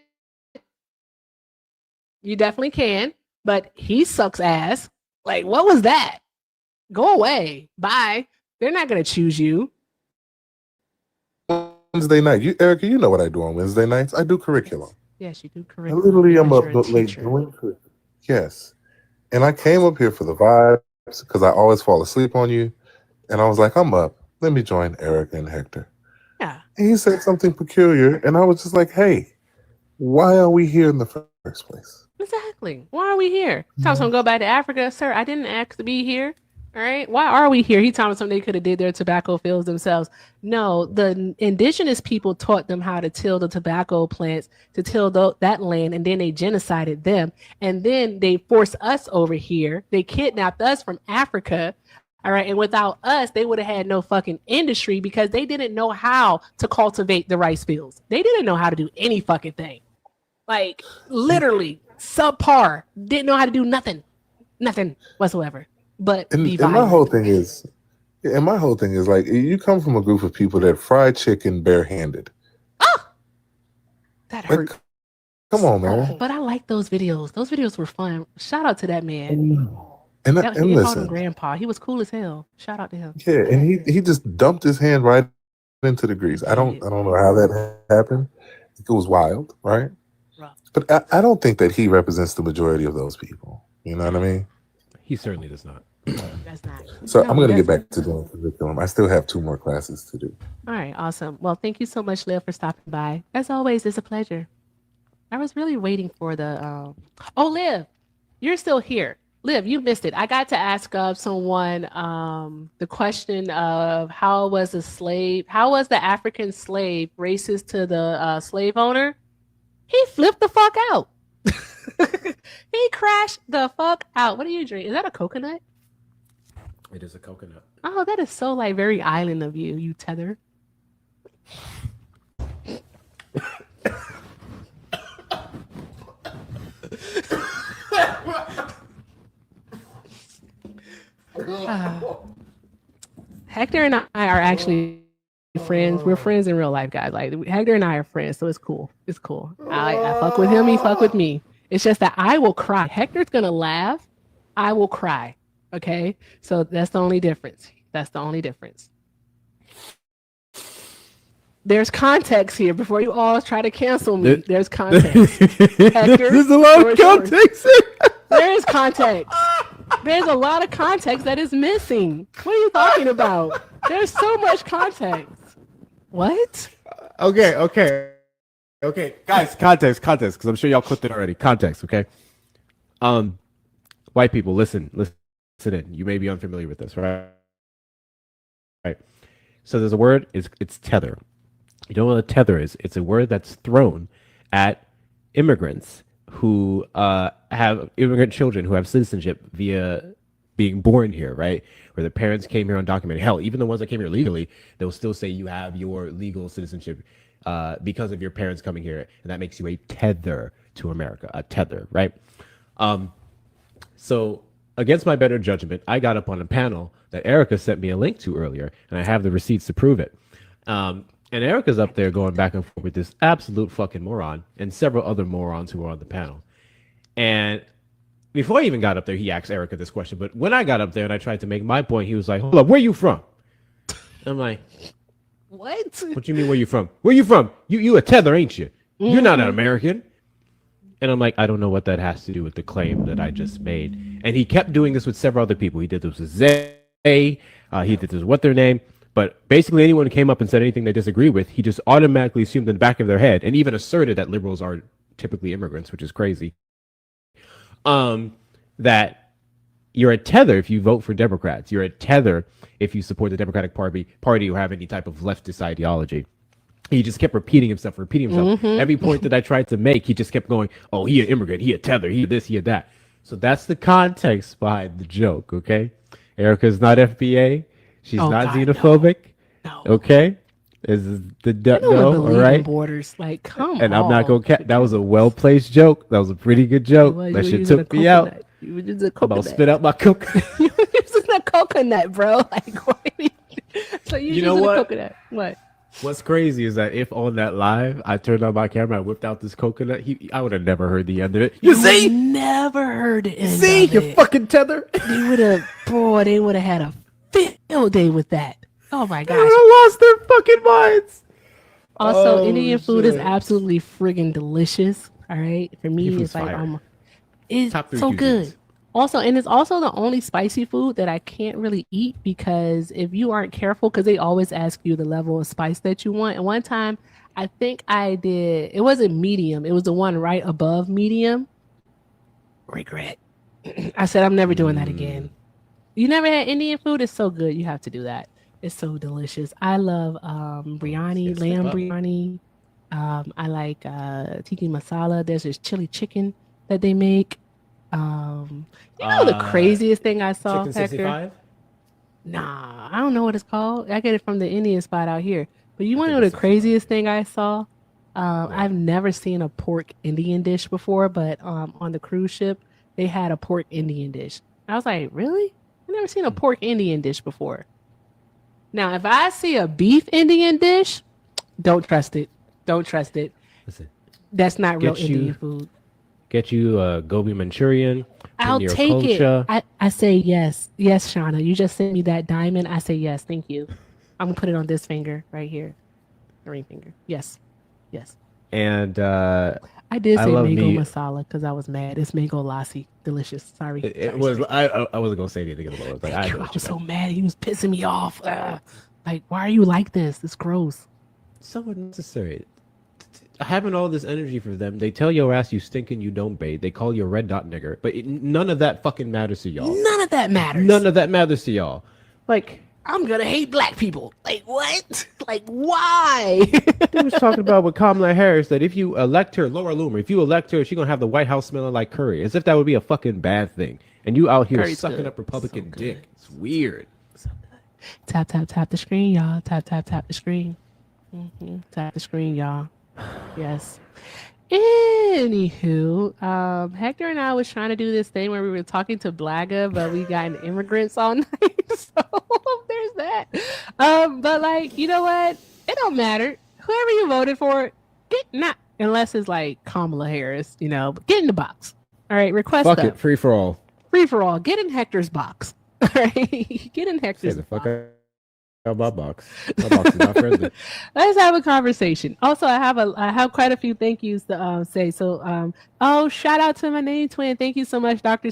You definitely can. But he sucks ass. Like, what was that? Go away. Bye. They're not going to choose you. Wednesday night. Erica, you know what I do on Wednesday nights. I do curriculum. Yes, you do I curriculum. literally am up You're a late teacher. doing curriculum. Yes. And I came up here for the vibes because I always fall asleep on you. And I was like, I'm up. Let me join Erica and Hector. Yeah. And he said something peculiar. And I was just like, hey, why are we here in the first place? Exactly. Why are we here? Thomas gonna go back to Africa, sir. I didn't ask to be here. All right. Why are we here? He told me something they could have did their tobacco fields themselves. No, the indigenous people taught them how to till the tobacco plants, to till that land, and then they genocided them. And then they forced us over here. They kidnapped us from Africa. All right. And without us, they would have had no fucking industry because they didn't know how to cultivate the rice fields. They didn't know how to do any fucking thing. Like literally subpar. Didn't know how to do nothing. Nothing whatsoever. But And, be and my whole violent. thing is, and my whole thing is like, you come from a group of people that fry chicken barehanded. That Like, hurt. come on, man. But I like those videos. Those videos were fun. Shout out to that man. And That, and they called him listen, Grandpa. He was cool as hell. Shout out to him. yeah, and he just dumped his hand right into the grease. I don't know how that happened. It was wild, right? Rough. But I don't think that he represents the majority of those people. You know what I mean? He certainly does not. That's not. So No, I'm going to get that's- back to doing curriculum. I still have 2 more classes to do. All right, awesome. Well, thank you so much, Liv, for stopping by. As always, it's a pleasure. I was really waiting for the. Oh, Liv, you're still here. Liv, you missed it. I got to ask someone the question of how was the African slave racist to the slave owner? He flipped the fuck out. He crashed the fuck out. What do you drink? Is that a coconut? It is a coconut. Oh, that is so like very island of you, you tether. Hector and I are actually friends. We're friends in real life, guys. Like Hector and I are friends, so it's cool. It's cool. I fuck with him. He fuck with me. It's just that I will cry. Hector's gonna laugh. I will cry. Okay, so that's the only difference. That's the only difference. There's context here before you all try to cancel me. There's context. Hector, There's a lot of yours. context. There is context. There's a lot of context that is missing. What are you talking about? There's so much context. What? Okay, guys, context, because I'm sure y'all clipped it already. Context, okay. White people, listen in. You may be unfamiliar with this, right? Right. So there's a word. It's tether. You know what a tether is? It's a word that's thrown at immigrants who have immigrant children who have citizenship via being born here, right? Where the parents came here undocumented. Hell, even the ones that came here legally, they'll still say you have your legal citizenship because of your parents coming here, and that makes you a tether to America, a tether, right? So against my better judgment, I got up on a panel that Erica sent me a link to earlier, and I have the receipts to prove it. And Erica's up there going back and forth with this absolute fucking moron and several other morons who were on the panel. And before I even got up there, he asked Erica this question. But when I got up there and I tried to make my point, he was like, hold up, where you from? I'm like, What? what you mean, where you from? Where you from? You a tether, ain't you? You're not an American. And I'm like, I don't know what that has to do with the claim that I just made. And he kept doing this with several other people. He did this with Zay. He did this with what's their name. But basically anyone who came up and said anything they disagree with, he just automatically assumed in the back of their head and even asserted that liberals are typically immigrants, which is crazy. That you're a tether if you vote for Democrats. You're a tether if you support the Democratic Party or have any type of leftist ideology. He just kept repeating himself. Every point that I tried to make, he just kept going, oh, he an immigrant, he a tether, he this, he a that. So that's the context behind the joke, okay? Erica's not FBA. She's not God, xenophobic. No. okay? Is the no, all right? Borders, like come And on. I'm not gonna that was a well-placed joke. That was a pretty good joke. That shit took me out. You were just a I'm about coconut. to spit out my coconut. You were using a coconut, bro. Like, what? So you know using what? a coconut? What? What's crazy is that if on that live I turned on my camera, I whipped out this coconut, I would have never heard the end of it. You see? Never heard it. See? You fucking tether. They would have, boy. They would have had a field day with that. Oh my They gosh. would have lost their fucking minds. Also, Oh, Indian food is shit. absolutely friggin' delicious. All right, for me, Indian it's food's like fire. it's Top 3 so cuisines. good. Also, and it's also the only spicy food that I can't really eat because if you aren't careful, because they always ask you the level of spice that you want. And one time, I think I did. It wasn't medium. It was the one right above medium. Regret. I said I'm never doing that again. You never had Indian food? It's so good. You have to do that. It's so delicious. I love biryani, Yeah, step lamb up. biryani. I like tiki masala. There's this chili chicken that they make. You know the craziest thing I saw, Chicken Hector? 65? Nah, I don't know what it's called. I get it from the Indian spot out here. But you I want to think know it's the something like craziest thing I saw? What? I've never seen a pork Indian dish before, but on the cruise ship they had a pork Indian dish. I was like, really? I've never seen a pork Indian dish before. Now, if I see a beef Indian dish, don't trust it. Don't trust it. Listen, That's not real get Indian you food. get you a gobi Manchurian, I'll paneer take it. kulcha. I say yes. Yes, Shauna. You just sent me that diamond. I say yes. Thank you. I'm gonna put it on this finger right here. The ring finger. Yes. Yes. And I did I say love mango me. masala because I was mad. It's mango lassi. Delicious. Sorry. It Sorry, was. sorry. I wasn't gonna say anything at the moment. Like, I Thank know you. I what was you so meant. mad. He was pissing me off. Like, why are you like this? It's gross. So unnecessary. Having all this energy for them, they tell your ass you stink and you don't bathe. They call you a red dot nigger, but none of that fucking matters to y'all. None of that matters. None of that matters to y'all. Like, I'm gonna hate black people. Like what? Like why? they was talking about with Kamala Harris that if you elect her, Laura Loomer, if you elect her, she's gonna have the White House smelling like curry, as if that would be a fucking bad thing. And you out here Curry's sucking good. up Republican So dick. good. It's weird. So good. Tap tap tap the screen, y'all. Tap tap tap the screen. Tap the screen, y'all. Yes. Anywho, Hector and I was trying to do this thing where we were talking to Blaga, but we got an immigrants all night. So there's that. But like, you know what? It don't matter. Whoever you voted for, get not unless it's like Kamala Harris, you know, but get in the box. All right, request Fuck up. it, free for all. Free for all. Get in Hector's box. All right. Get in Say Hector's the fuck box. out of my box. My box is not friendly. Let's have a conversation. Also, I have quite a few thank yous to say. So shout out to my name twin. Thank you so much, Dr.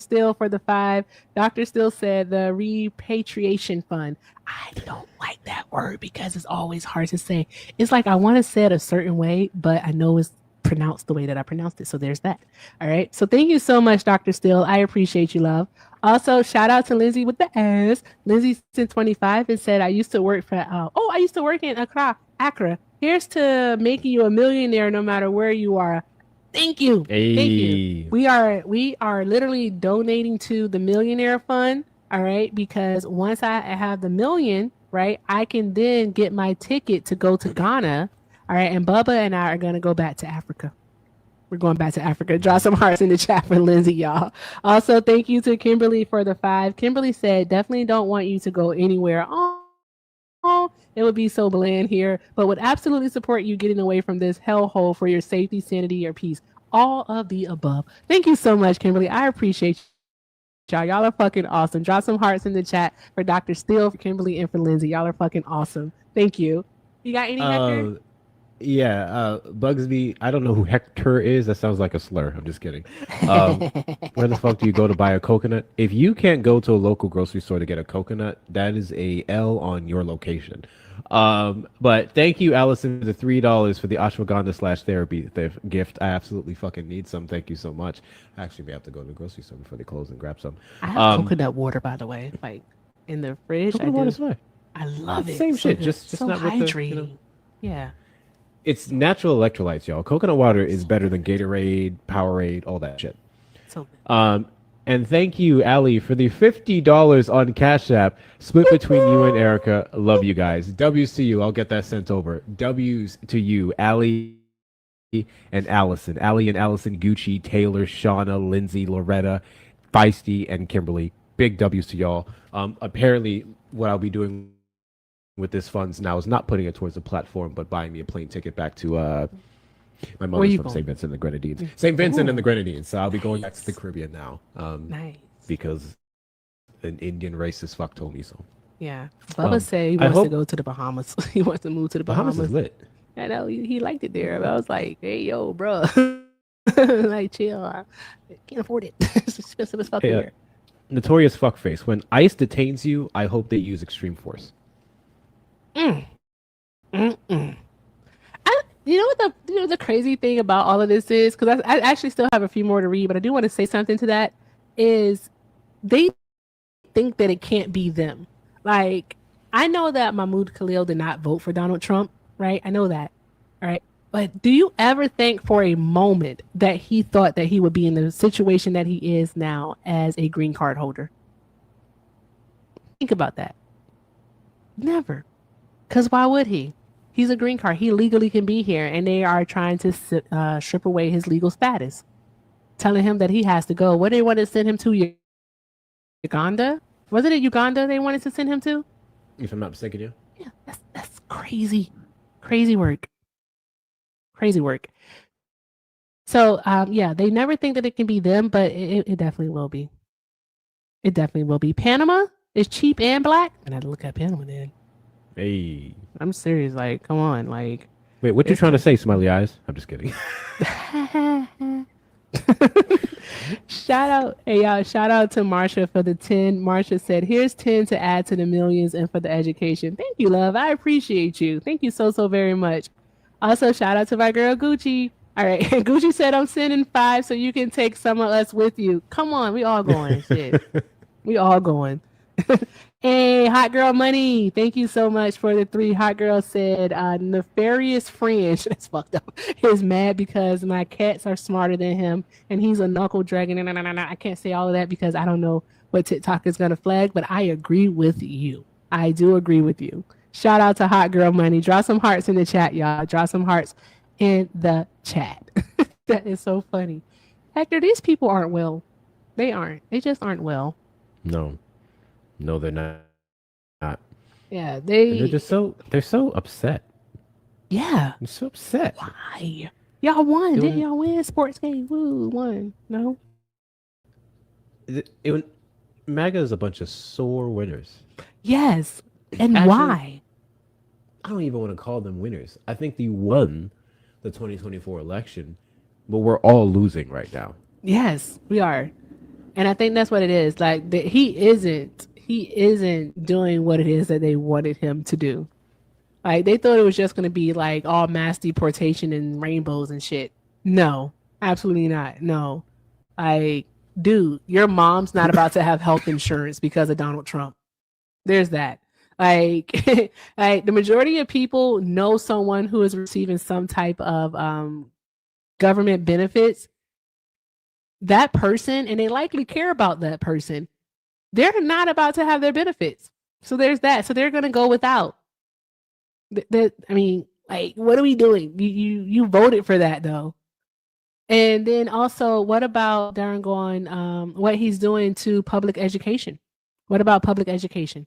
Still, for the 5. Dr. Still said the repatriation fund. I don't like that word because it's always hard to say. It's like I want to say it a certain way, but I know it's pronounced the way that I pronounced it. So there's that. All right. So thank you so much, Dr. Still. I appreciate you, love. Also, shout out to Lindsay with the S. Lindsay since 25 and said, I used to work in Accra. Here's to making you a millionaire no matter where you are. Thank you. Hey. Thank you. We are literally donating to the millionaire fund. All right. Because once I have the million, right, I can then get my ticket to go to Ghana. All right. And Bubba and I are going to go back to Africa. We're going back to Africa. Draw some hearts in the chat for Lindsay, y'all. Also, thank you to Kimberly for the 5. Kimberly said, definitely don't want you to go anywhere. Oh, it would be so bland here, but would absolutely support you getting away from this hellhole for your safety, sanity, or peace. All of the above. Thank you so much, Kimberly. I appreciate y'all. Y'all are fucking awesome. Drop some hearts in the chat for Dr. Steele, for Kimberly, and for Lindsay. Y'all are fucking awesome. Thank you. You got any, Hector? Yeah, Bugsby. I don't know who Hector is. That sounds like a slur. I'm just kidding. Where the fuck do you go to buy a coconut? If you can't go to a local grocery store to get a coconut, that is a L on your location. But thank you, Allison, for the $3 for the ashwagandha / therapy gift. I absolutely fucking need some. Thank you so much. I actually may have to go to the grocery store before they close and grab some. I have coconut water, by the way, like in the fridge. Coconut water's fine. I love it. Same So shit. good. Just so not with hydrating. the, you know. Yeah. It's natural electrolytes, y'all. Coconut water is better than Gatorade, Powerade, all that shit. So good. And thank you, Allie, for the $50 on Cash App, split between you and Erica. Love you guys. W's to you. I'll get that sent over. W's to you, Allie and Allison. Allie and Allison, Gucci, Taylor, Shauna, Lindsay, Loretta, Feisty, and Kimberly. Big W's to y'all. Apparently, what I'll be doing with this funds now is not putting it towards the platform, but buying me a plane ticket back to my mother's from St. Vincent and the Grenadines. St. Vincent and the Grenadines. So I'll be going back to the Caribbean now. Nice. Because an Indian racist fuck told me so. Yeah. Bubba said he wants to go to the Bahamas. He wants to move to the Bahamas. Bahamas is lit. I know he liked it there. But I was like, hey, yo, bro. Like, chill. I can't afford it. It's expensive as fuck here. Notorious fuckface. When ICE detains you, I hope they use extreme force. You know what the crazy thing about all of this is, because I actually still have a few more to read, but I do want to say something to that, is they think that it can't be them. Like, I know that Mahmoud Khalil did not vote for Donald Trump, right? I know that, right? But do you ever think for a moment that he thought that he would be in the situation that he is now as a green card holder? Think about that. Never. Because why would he? He's a green card. He legally can be here, and they are trying to strip away his legal status, telling him that he has to go. What they want to send him to? Uganda? Was it Uganda they wanted to send him to? If I'm not mistaken, yeah. Yeah, that's crazy. Crazy work. Crazy work. So, yeah, they never think that it can be them, but it definitely will be. It definitely will be. Panama is cheap and black. And I had to look at Panama then. Hey. I'm serious. Like, come on. Like, Wait, what you trying to say, smiley eyes? I'm just kidding. Shout out, hey y'all, shout out to Marsha for the 10. Marsha said, here's 10 to add to the millions and for the education. Thank you, love. I appreciate you. Thank you so very much. Also, shout out to my girl Gucci. All right. Gucci said, I'm sending 5 so you can take some of us with you. Come on. We all going. Shit. We all going. Hey, Hot Girl Money. Thank you so much for the 3. Hot Girl said, nefarious friend. That's fucked up. He's mad because my cats are smarter than him and he's a knuckle dragon. I can't say all of that because I don't know what TikTok is going to flag, but I agree with you. I do agree with you. Shout out to Hot Girl Money. Draw some hearts in the chat, y'all. Draw some hearts in the chat. That is so funny. Hector, these people aren't well. They aren't. They just aren't well. No, they're not. Yeah, And they're so upset. Yeah. They're so upset. Why? Y'all won. Didn't y'all win? Sports game. Woo, won. No? MAGA is a bunch of sore winners. Yes. And Actually, why? I don't even want to call them winners. I think they won the 2024 election, but we're all losing right now. Yes, we are. And I think that's what it is. Like he isn't doing what it is that they wanted him to do. Like they thought it was just going to be like all mass deportation and rainbows and shit. No, absolutely not. No. Like, dude, your mom's not about to have health insurance because of Donald Trump. There's that. Like, like the majority of people know someone who is receiving some type of government benefits. That person, and they likely care about that person, they're not about to have their benefits. So there's that. So they're going to go without. I mean, like, what are we doing? You voted for that though. And then also, what about Darren going, what he's doing to public education? What about public education?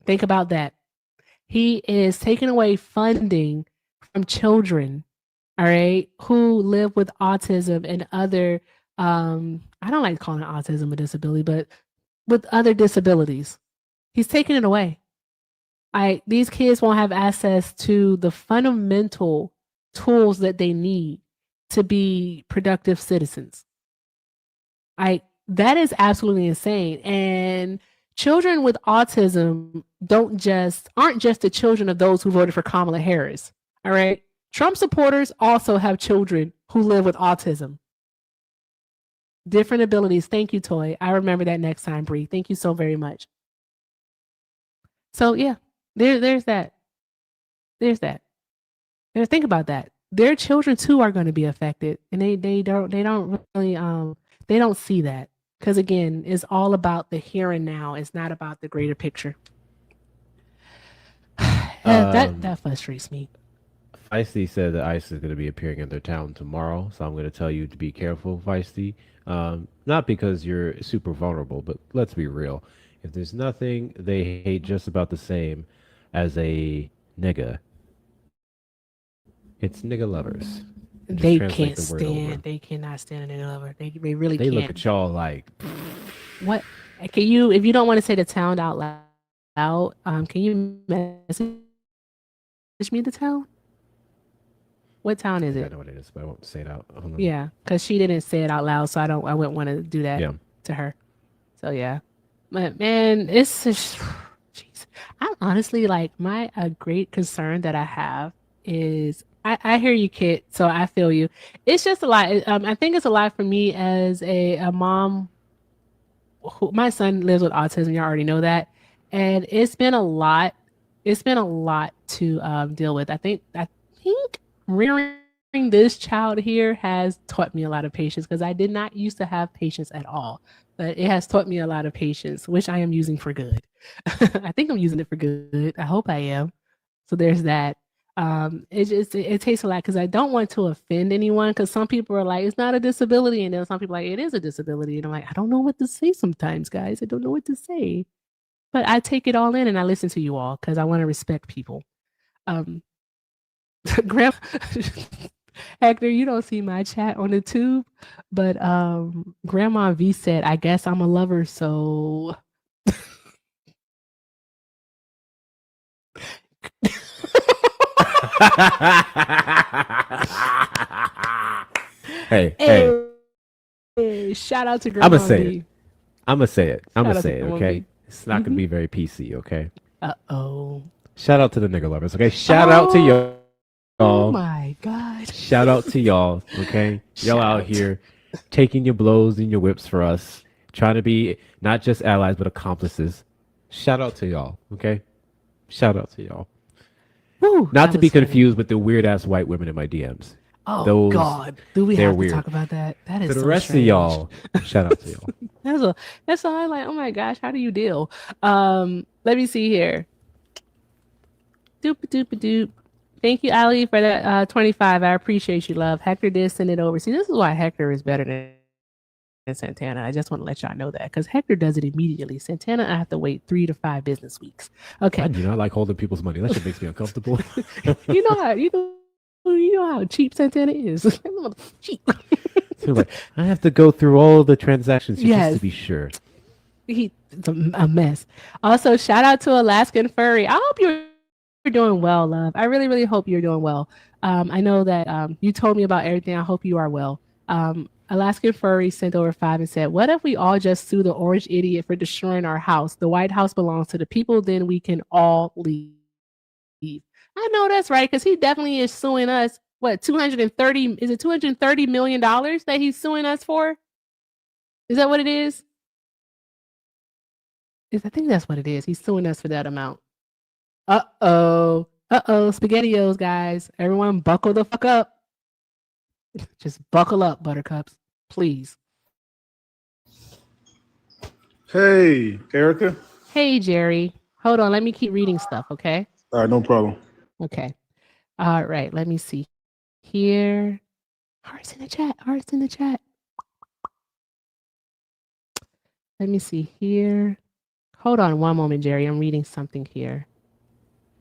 Think about that. He is taking away funding from children, all right, who live with autism and other, I don't like calling it autism a disability, but with other disabilities. He's taking it away. These kids won't have access to the fundamental tools that they need to be productive citizens. That is absolutely insane. And children with autism aren't just the children of those who voted for Kamala Harris. All right. Trump supporters also have children who live with autism. Different abilities. Thank you, Toy. I remember that next time, Bree. Thank you so very much. So yeah, there's that. There's that. And think about that. Their children too are going to be affected, and they don't really they don't see that. Because again, it's all about the here and now. It's not about the greater picture. That frustrates me. Feisty said that ICE is going to be appearing in their town tomorrow, so I'm going to tell you to be careful, Feisty. Not because you're super vulnerable, but let's be real. If there's nothing they hate just about the same as a nigga, it's nigga lovers. They can't stand. They cannot stand a nigga lover. They really they can't. They look at y'all like, what? Can you, if you don't want to say the town out loud, can you message me the town? What town is it? I know what it is, but I won't say it out. Yeah, because she didn't say it out loud, so I wouldn't want to do that to her. So yeah, but man, it's just, jeez. I'm honestly like a great concern that I have is I hear you, Kit. So I feel you. It's just a lot. I think it's a lot for me as a mom. My son lives with autism. You already know that, and it's been a lot. It's been a lot to deal with. I think rearing this child here has taught me a lot of patience because I did not used to have patience at all. but it has taught me a lot of patience, which I am using for good. I think I'm using it for good. I hope I am. So there's that. It takes a lot because I don't want to offend anyone because some people are like, it's not a disability. And then some people are like, it is a disability. And I'm like, I don't know what to say sometimes, guys. I don't know what to say. But I take it all in and I listen to you all because I want to respect people. Grandma Hector, you don't see my chat on the tube, but Grandma V said, I guess I'm a lover, so Hey, hey, hey, shout out to I'm Grandma gonna say V. it. I'm gonna say it. I'm Shout gonna out to say it. Grandma Okay, V. it's not gonna be very PC. Okay. Uh-oh. Shout out to the nigga lovers. Okay. Shout out to y'all. Oh my God. Shout out to y'all. Okay. Y'all Shout out out. here taking your blows and your whips for us, trying to be not just allies but accomplices. Shout out to y'all. Okay. Shout out to y'all. Whew, Not that to be was funny. confused with the weird ass white women in my DMs. Oh Those- God. Do we they're have to weird. talk about that? That is To the so rest strange. of y'all, shout out to y'all. That's all I like. Oh my gosh, how do you deal? Let me see here. Doop doop doop. Thank you, Ali, for that 25. I appreciate you, love. Hector did send it over. See, this is why Hector is better than Santana. I just want to let y'all know that because Hector does it immediately. Santana, I have to wait 3 to 5 business weeks. Okay. I do not like holding people's money. That shit makes me uncomfortable. you know how cheap Santana is. Cheap. So like, I have to go through all the transactions just Yes. to be sure. It's a mess. Also, shout out to Alaskan Furry. I hope you're doing well, love. I really, really hope you're doing well. I know that you told me about everything. I hope you are well. Alaskan Furry sent over 5 and said, what if we all just sue the orange idiot for destroying our house? The White House belongs to the people, then we can all leave. I know that's right, because he definitely is suing us. What, 230, is it $230 million that he's suing us for? Is that what it is? I think that's what it is. He's suing us for that amount. Uh-oh. Uh-oh. SpaghettiOs, guys. Everyone buckle the fuck up. Just buckle up, buttercups. Please. Hey, Erica. Hey, Jerry. Hold on. Let me keep reading stuff, okay? All right, no problem. Okay. All right. Let me see. Here. Hearts in the chat. Hearts in the chat. Let me see here. Hold on one moment, Jerry. I'm reading something here.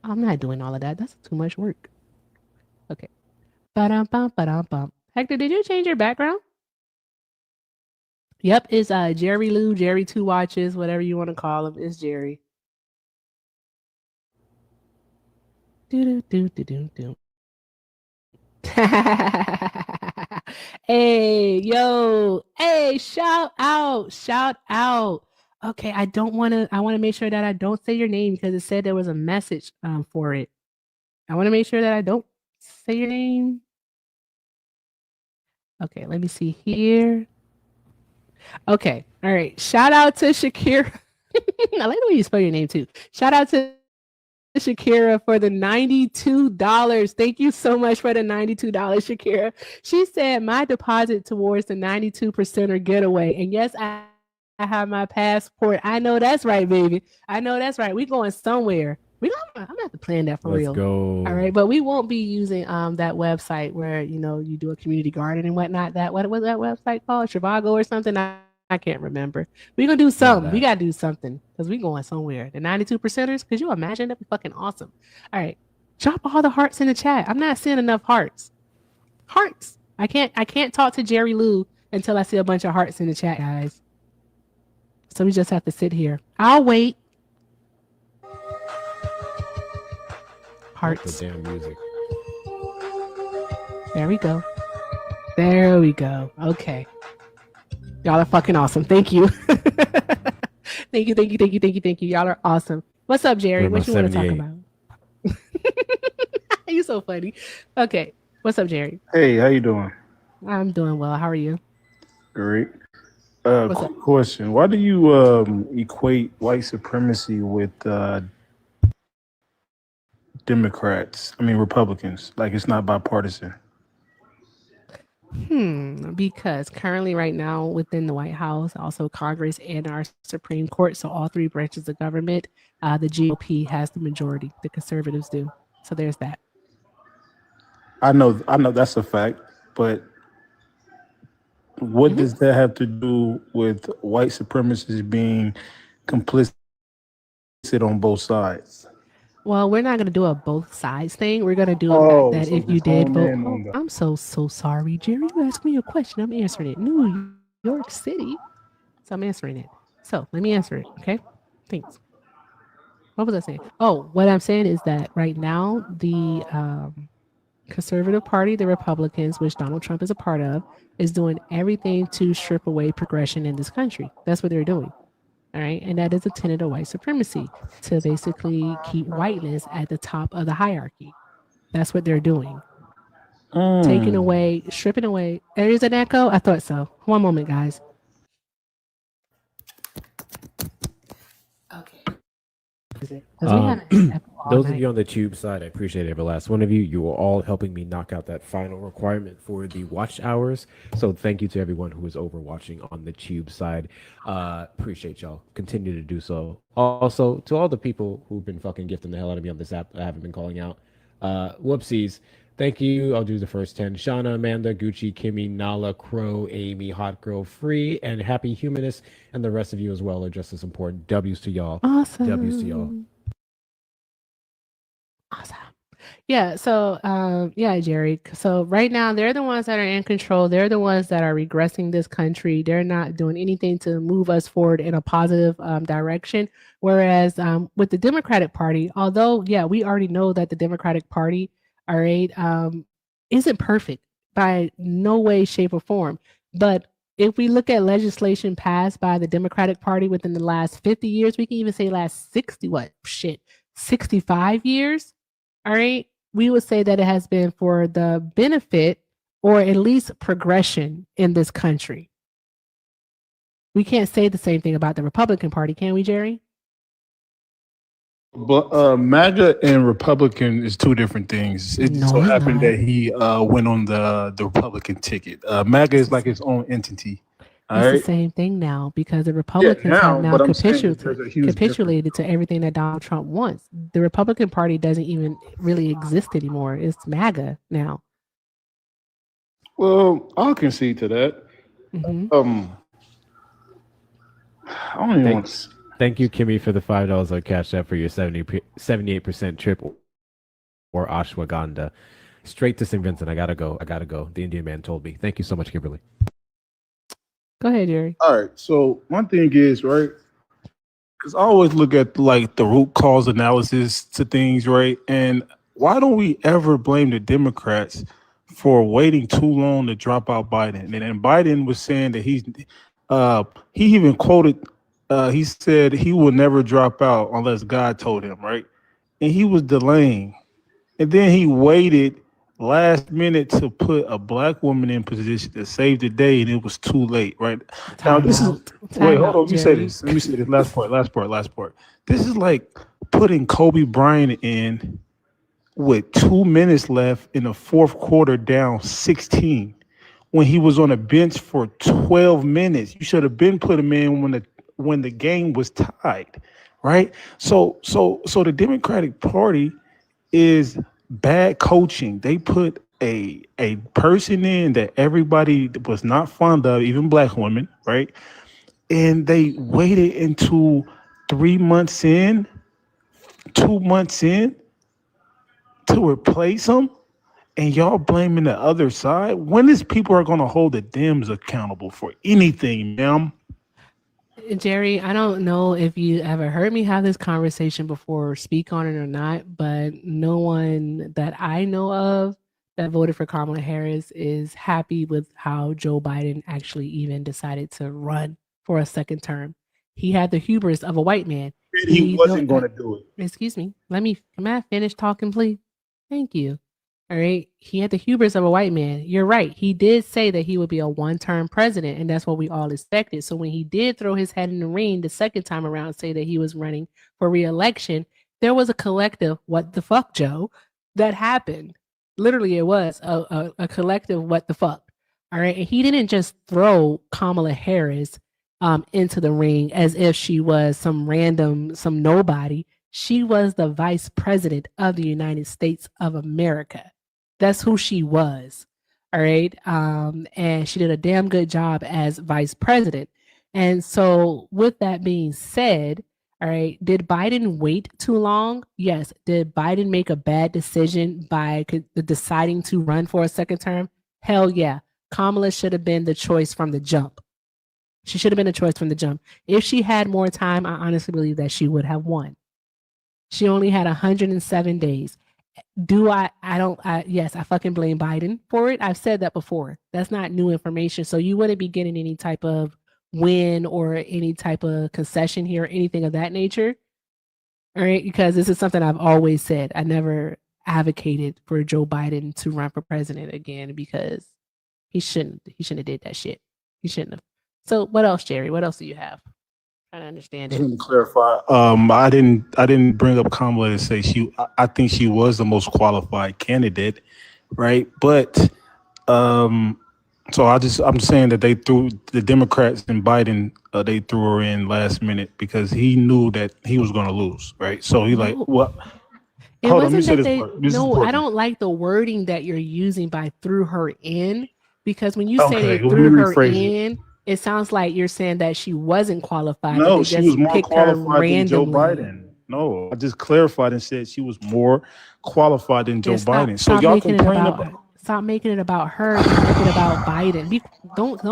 I'm not doing all of that. That's too much work. Okay. Ba-dum-bum, ba-dum-bum. Hector, did you change your background? Yep, it's Jerry Lou, Jerry Two Watches, whatever you want to call him. It's Jerry. Do-do-do-do-do-do. Hey, yo. Hey, shout out. Shout out. Okay, I want to make sure that I don't say your name because it said there was a message for it. I want to make sure that I don't say your name. Okay, let me see here. Okay, all right. Shout out to Shakira. I like the way you spell your name too. Shout out to Shakira for the $92. Thank you so much for the $92, Shakira. She said my deposit towards the 92%er getaway. And yes, I have my passport. I know that's right, baby. I know that's right. We going somewhere. I'm gonna have to plan that for Let's real. go. All right, but we won't be using that website where you do a community garden and whatnot. What was that website called? Trivago or something? I can't remember. We're gonna do something. We gotta do something because we going somewhere. The 92%ers. Could you imagine? That'd be fucking awesome. All right, drop all the hearts in the chat. I'm not seeing enough hearts. Hearts. I can't talk to Jerry Lou until I see a bunch of hearts in the chat, guys. So we just have to sit here. I'll wait. Hearts. The damn music. There we go. There we go. Okay. Y'all are fucking awesome. Thank you. Thank you. Y'all are awesome. What's up, Jerry? What you want to talk about? You're so funny. Okay. What's up, Jerry? Hey, how you doing? I'm doing well. How are you? Great. What's up? Quick question. Why do you equate white supremacy with Republicans? Like it's not bipartisan. Because currently, right now, within the White House, also Congress and our Supreme Court, so all three branches of government, the GOP has the majority. The conservatives do. So there's that. I know that's a fact, but what Mhm. does that have to do with white supremacists being complicit on both sides? Well, we're not going to do a both sides thing. We're going to do a fact Oh, that so if you just did hone vote, in oh, on the. I'm so sorry, Jerry. You asked me a question. I'm answering it. New York City. So I'm answering it. So let me answer it. Okay. Thanks. What was I saying? Oh, what I'm saying is that right now, the conservative party, the Republicans, which Donald Trump is a part of, is doing everything to strip away progression in this country. That's what they're doing. All right. And that is a tenet of white supremacy to basically keep whiteness at the top of the hierarchy. That's what they're doing. Taking Mm. away, stripping away. There is an echo. I thought so. One moment, guys. Okay. Because we haven't had echo all Those of night. you on the tube side, I appreciate every last one of you. You are all helping me knock out that final requirement for the watch hours. So thank you to everyone who is over watching on the tube side. Appreciate y'all. Continue to do so. Also, to all the people who've been fucking gifting the hell out of me on this app that I haven't been calling out. Whoopsies. Thank you. I'll do the first 10. Shauna, Amanda, Gucci, Kimmy, Nala, Crow, Amy, Hot Girl, Free, and Happy Humanist, and the rest of you as well are just as important. W's to y'all. W's to y'all. Awesome. Awesome. Yeah. So, yeah, Jerry. So right now, they're the ones that are in control. They're the ones that are regressing this country. They're not doing anything to move us forward in a positive direction. Whereas with the Democratic Party, although, yeah, we already know that the Democratic Party, all right, isn't perfect by no way, shape, or form. But if we look at legislation passed by the Democratic Party within the last 50 years, we can even say last 60, 65 years, all right, we would say that it has been for the benefit or at least progression in this country. We can't say the same thing about the Republican Party, can we, Jerry? But MAGA and Republican is two different things. It just No, so it's happened not. that he went on the Republican ticket. MAGA is like its own entity. All It's the right. same thing now because the Yeah, Republicans have now, now but I'm saying that there's a huge difference. capitulated to everything that Donald Trump wants. The Republican Party doesn't even really exist anymore. It's MAGA now. Well, I'll concede to that. Hmm. I don't even want Thank, to. thank you, Kimmy, for the $5 on Cash App for your 78% trip or ashwagandha. Straight to St. Vincent. I gotta go. I gotta go. The Indian man told me. Thank you so much, Kimberly. Go ahead, Jerry. All right. So one thing is right, because I always look at like the root cause analysis to things, right? And why don't we ever blame the Democrats for waiting too long to drop out Biden? And then Biden was saying that he even quoted, he said he will never drop out unless God told him, right? And he was delaying. And then he waited last minute to put a black woman in position to save the day, and it was too late. Right now, Time this is out. wait, Time hold on. out, Let me say Jerry. this. Let me say this. Last part. This is like putting Kobe Bryant in with 2 minutes left in the fourth quarter, down 16, when he was on a bench for 12 minutes. You should have been put him in when the game was tied, right? So the Democratic Party is bad coaching. They put a person in that everybody was not fond of, even black women, right? And they waited until 3 months in, 2 months in to replace them. And y'all blaming the other side. When is people are gonna hold the Dems accountable for anything, ma'am? Jerry, I don't know if you ever heard me have this conversation before or speak on it or not, but no one that I know of that voted for Kamala Harris is happy with how Joe Biden actually even decided to run for a second term. He had the hubris of a white man. He He don't, wasn't gonna do it. excuse me. Can I finish talking, please? Thank you. All right. He had the hubris of a white man. You're right. He did say that he would be a one-term president, and that's what we all expected. So when he did throw his head in the ring the second time around, say that he was running for re-election, there was a collective "What the fuck, Joe?" that happened. Literally, it was a collective "What the fuck." All right. And he didn't just throw Kamala Harris into the ring as if she was some nobody. She was the vice president of the United States of America. That's who she was. All right. And she did a damn good job as vice president. And so, with that being said, all right, did Biden wait too long? Yes. Did Biden make a bad decision by deciding to run for a second term? Hell yeah. Kamala should have been the choice from the jump. She should have been a choice from the jump. If she had more time, I honestly believe that she would have won. She only had 107 days. Yes, I fucking blame Biden for it. I've said that before. That's not new information. So you wouldn't be getting any type of win or any type of concession here or anything of that nature. All right. Because this is something I've always said. I never advocated for Joe Biden to run for president again because he shouldn't have did that shit. He shouldn't have. So what else, Jerry? What else do you have? Trying to understand it. Just to clarify, I didn't bring up Kamala to say I think she was the most qualified candidate, right? But so I'm saying that they threw the Democrats and Biden, they threw her in last minute because he knew that he was going to lose, right? So he like, what? It Hold on, let me wasn't say that this they. part. This is No, I important. don't like the wording that you're using by threw her in, because when you say Okay, they let me threw her rephrase it. in, it sounds like you're saying that she wasn't qualified. That No, they she just was more picked her qualified than Joe randomly. Biden. No, I just clarified and said she was more qualified than Joe Yeah, Biden. So stop y'all making it complain about. about. Stop making it about her and make it about Biden.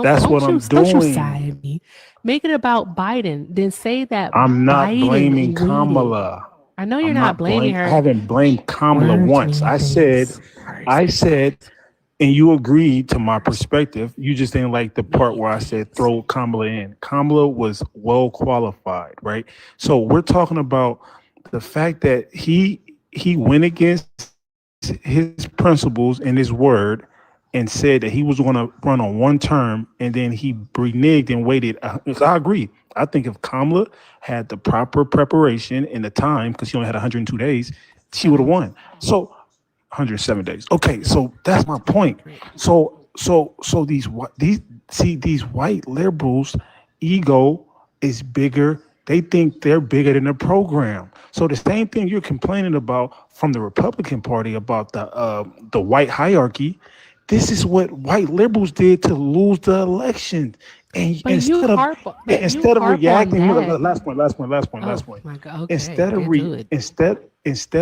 That's what I'm Don't you doing. side me. Make it about Biden. Then say that I'm not Biden blaming waited. Kamala. I know you're I'm not blaming her. I haven't blamed Kamala Words once. mean I things. said, and you agreed to my perspective. You just didn't like the part where I said throw Kamala in. Kamala was well qualified, right? So we're talking about the fact that he went against his principles and his word and said that he was going to run on one term, and then he reneged and waited. I agree. I think if Kamala had the proper preparation and the time, because she only had 102 days, she would have won. So 107 days. Okay, so that's my point. So these white liberals' ego is bigger. They think they're bigger than the program. So the same thing you're complaining about from the Republican Party about the white hierarchy, this is what white liberals did to lose the election. And But instead of reacting, last point. Oh my God. Okay. Instead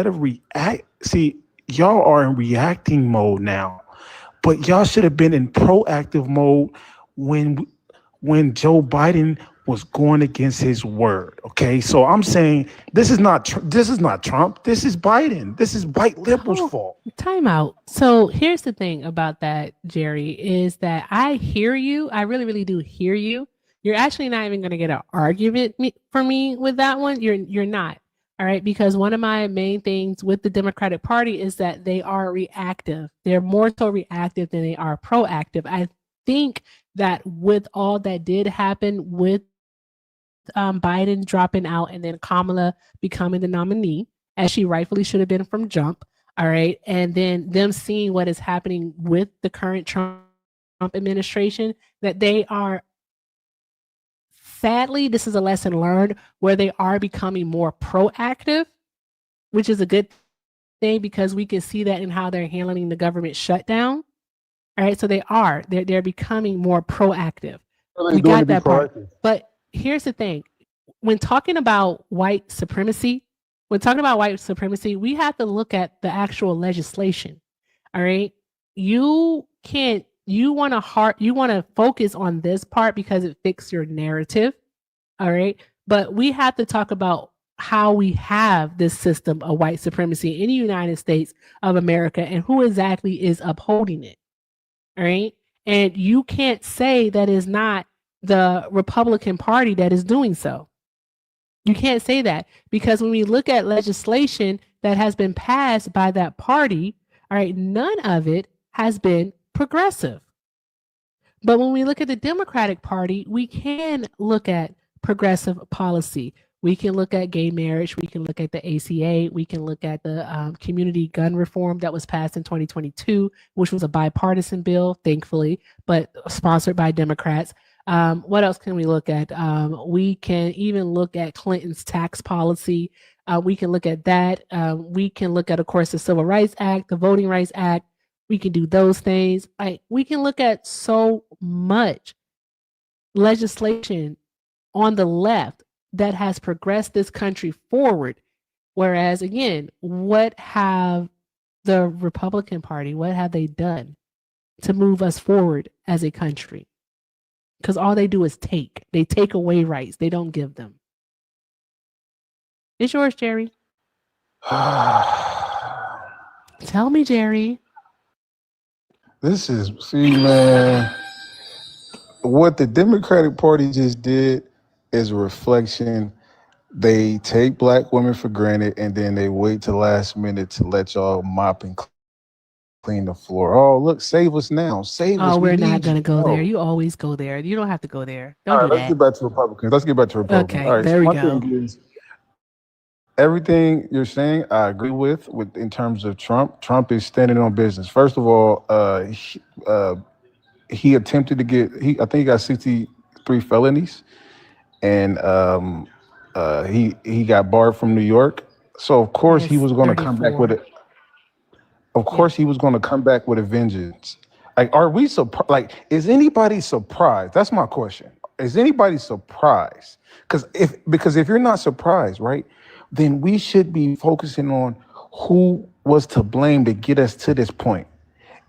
of react, see, y'all are in reacting mode now, but y'all should have been in proactive mode when Joe Biden was going against his word. Okay, so I'm saying this is not Trump. This is Biden. This is white liberals' fault. Time out. So here's the thing about that, Jerry, is that I hear you. I really, really do hear you. You're actually not even going to get an argument for me with that one. You're not. All right, because one of my main things with the Democratic Party is that they are reactive. They're more so reactive than they are proactive. I think that with all that did happen with Biden dropping out and then Kamala becoming the nominee, as she rightfully should have been from jump, all right, and then them seeing what is happening with the current Trump administration, that they are, sadly, this is a lesson learned, where they are becoming more proactive, which is a good thing because we can see that in how they're handling the government shutdown. All right, so they're becoming more proactive. We got that part. But here's the thing. When talking about white supremacy, we have to look at the actual legislation. All right. You want to focus on this part because it fits your narrative. All right. But we have to talk about how we have this system of white supremacy in the United States of America and who exactly is upholding it. All right. And you can't say that is not the Republican Party that is doing so. You can't say that because when we look at legislation that has been passed by that party, all right, none of it has been progressive. But when we look at the Democratic Party, we can look at progressive policy. We can look at gay marriage. We can look at the ACA. We can look at the community gun reform that was passed in 2022, which was a bipartisan bill, thankfully, but sponsored by Democrats. What else can we look at? We can even look at Clinton's tax policy. We can look at that. We can look at, of course, the Civil Rights Act, the Voting Rights Act. We can do those things. We can look at so much legislation on the left that has progressed this country forward. Whereas, again, what have the Republican Party, what have they done to move us forward as a country? Because all they do is take. They take away rights. They don't give them. It's yours, Jerry. Tell me, Jerry. See, man, what the Democratic Party just did is a reflection. They take black women for granted, and then they wait till the last minute to let y'all mop and clean the floor. Oh, look, save us now. Save us. Oh, we're not need going to you. go there. No. You always go there. You don't have to go there. All Don't right, do let's that. get back to Republicans. Okay, All right, there we my go. thing is, everything you're saying, I agree with in terms of Trump. Trump is standing on business. First of all, he attempted to get, I think he got 63 felonies, and he got barred from New York. So of course he was going to come back with it. Of course he was going to come back with a vengeance. Like, are we surprised? Like, is anybody surprised? That's my question. Is anybody surprised? Because if you're not surprised, right, then we should be focusing on who was to blame to get us to this point.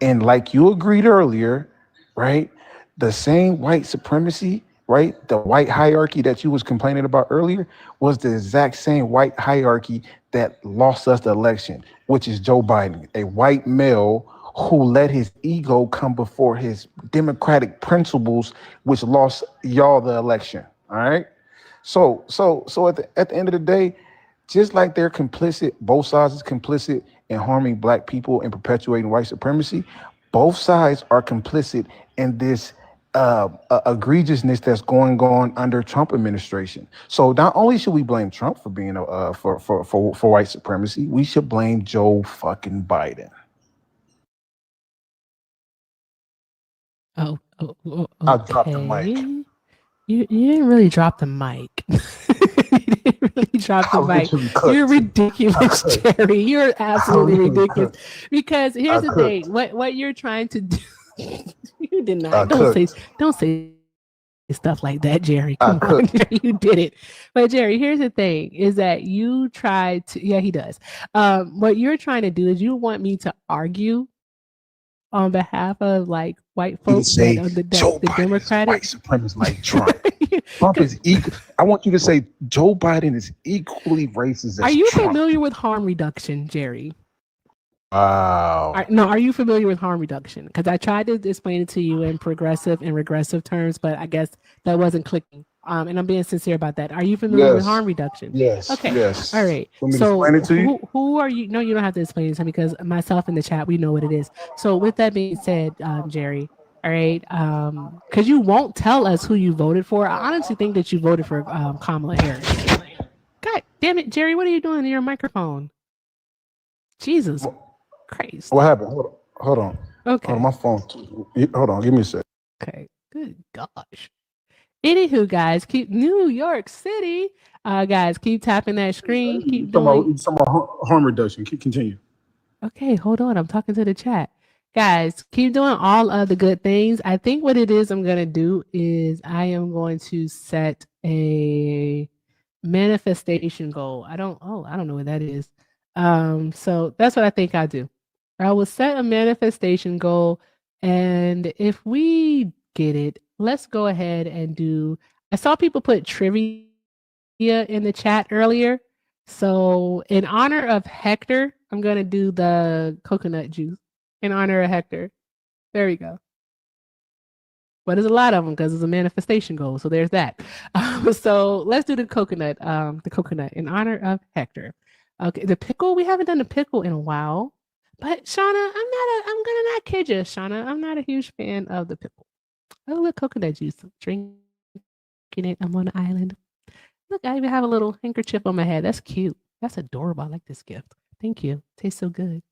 And like you agreed earlier, right, the same white supremacy, right, the white hierarchy that you was complaining about earlier was the exact same white hierarchy that lost us the election, which is Joe Biden, a white male who let his ego come before his democratic principles, which lost y'all the election. All right. So at the end of the day, just like they're complicit, both sides is complicit in harming black people and perpetuating white supremacy, both sides are complicit in this egregiousness that's going on under Trump administration. So not only should we blame Trump for being for white supremacy, we should blame Joe fucking Biden. Okay. I'll drop the mic. You didn't really drop the mic. You didn't really drop the mic. You're ridiculous, Jerry. You're absolutely ridiculous. Because here's the thing: what you're trying to do, you did not. Don't say stuff like that, Jerry. Come on, Jerry, you did it. But Jerry, here's the thing: is that you tried to. Yeah, he does. What you're trying to do is you want me to argue on behalf of like white folks say the Democratic white supremacist like Trump. Trump is equal. I want you to say Joe Biden is equally racist as Trump. Are you familiar with harm reduction, Jerry? Wow. Are you familiar with harm reduction? Because I tried to explain it to you in progressive and regressive terms, but I guess that wasn't clicking. And I'm being sincere about that. Are you familiar with harm reduction? Yes. Okay. Yes. All right. So who are you? No, you don't have to explain it to me because myself in the chat, we know what it is. So with that being said, Jerry, all right, because you won't tell us who you voted for. I honestly think that you voted for Kamala Harris. God damn it, Jerry, what are you doing to your microphone? Jesus Christ. What happened? Hold on. Okay. My phone. Hold on. Give me a sec. Okay. Good gosh. Anywho, guys, keep New York City. Guys, keep tapping that screen. Keep doing some harm reduction. Continue. Okay, hold on. I'm talking to the chat. Guys, keep doing all of the good things. I think what it is I'm going to do is I am going to set a manifestation goal. I don't know what that is. So that's what I think I'll do. I will set a manifestation goal, and if we get it, let's go ahead and do. I saw people put trivia in the chat earlier. So in honor of Hector, I'm going to do the coconut juice in honor of Hector. There we go. But there's a lot of them because it's a manifestation goal. So there's that. So let's do the coconut in honor of Hector. Okay, the pickle, we haven't done the pickle in a while. But Shauna, I'm gonna not kid you, Shauna. I'm not a huge fan of the pickle. Oh, look, coconut juice. I'm drinking it. I'm on the island. Look, I even have a little handkerchief on my head. That's cute. That's adorable. I like this gift. Thank you. Tastes so good.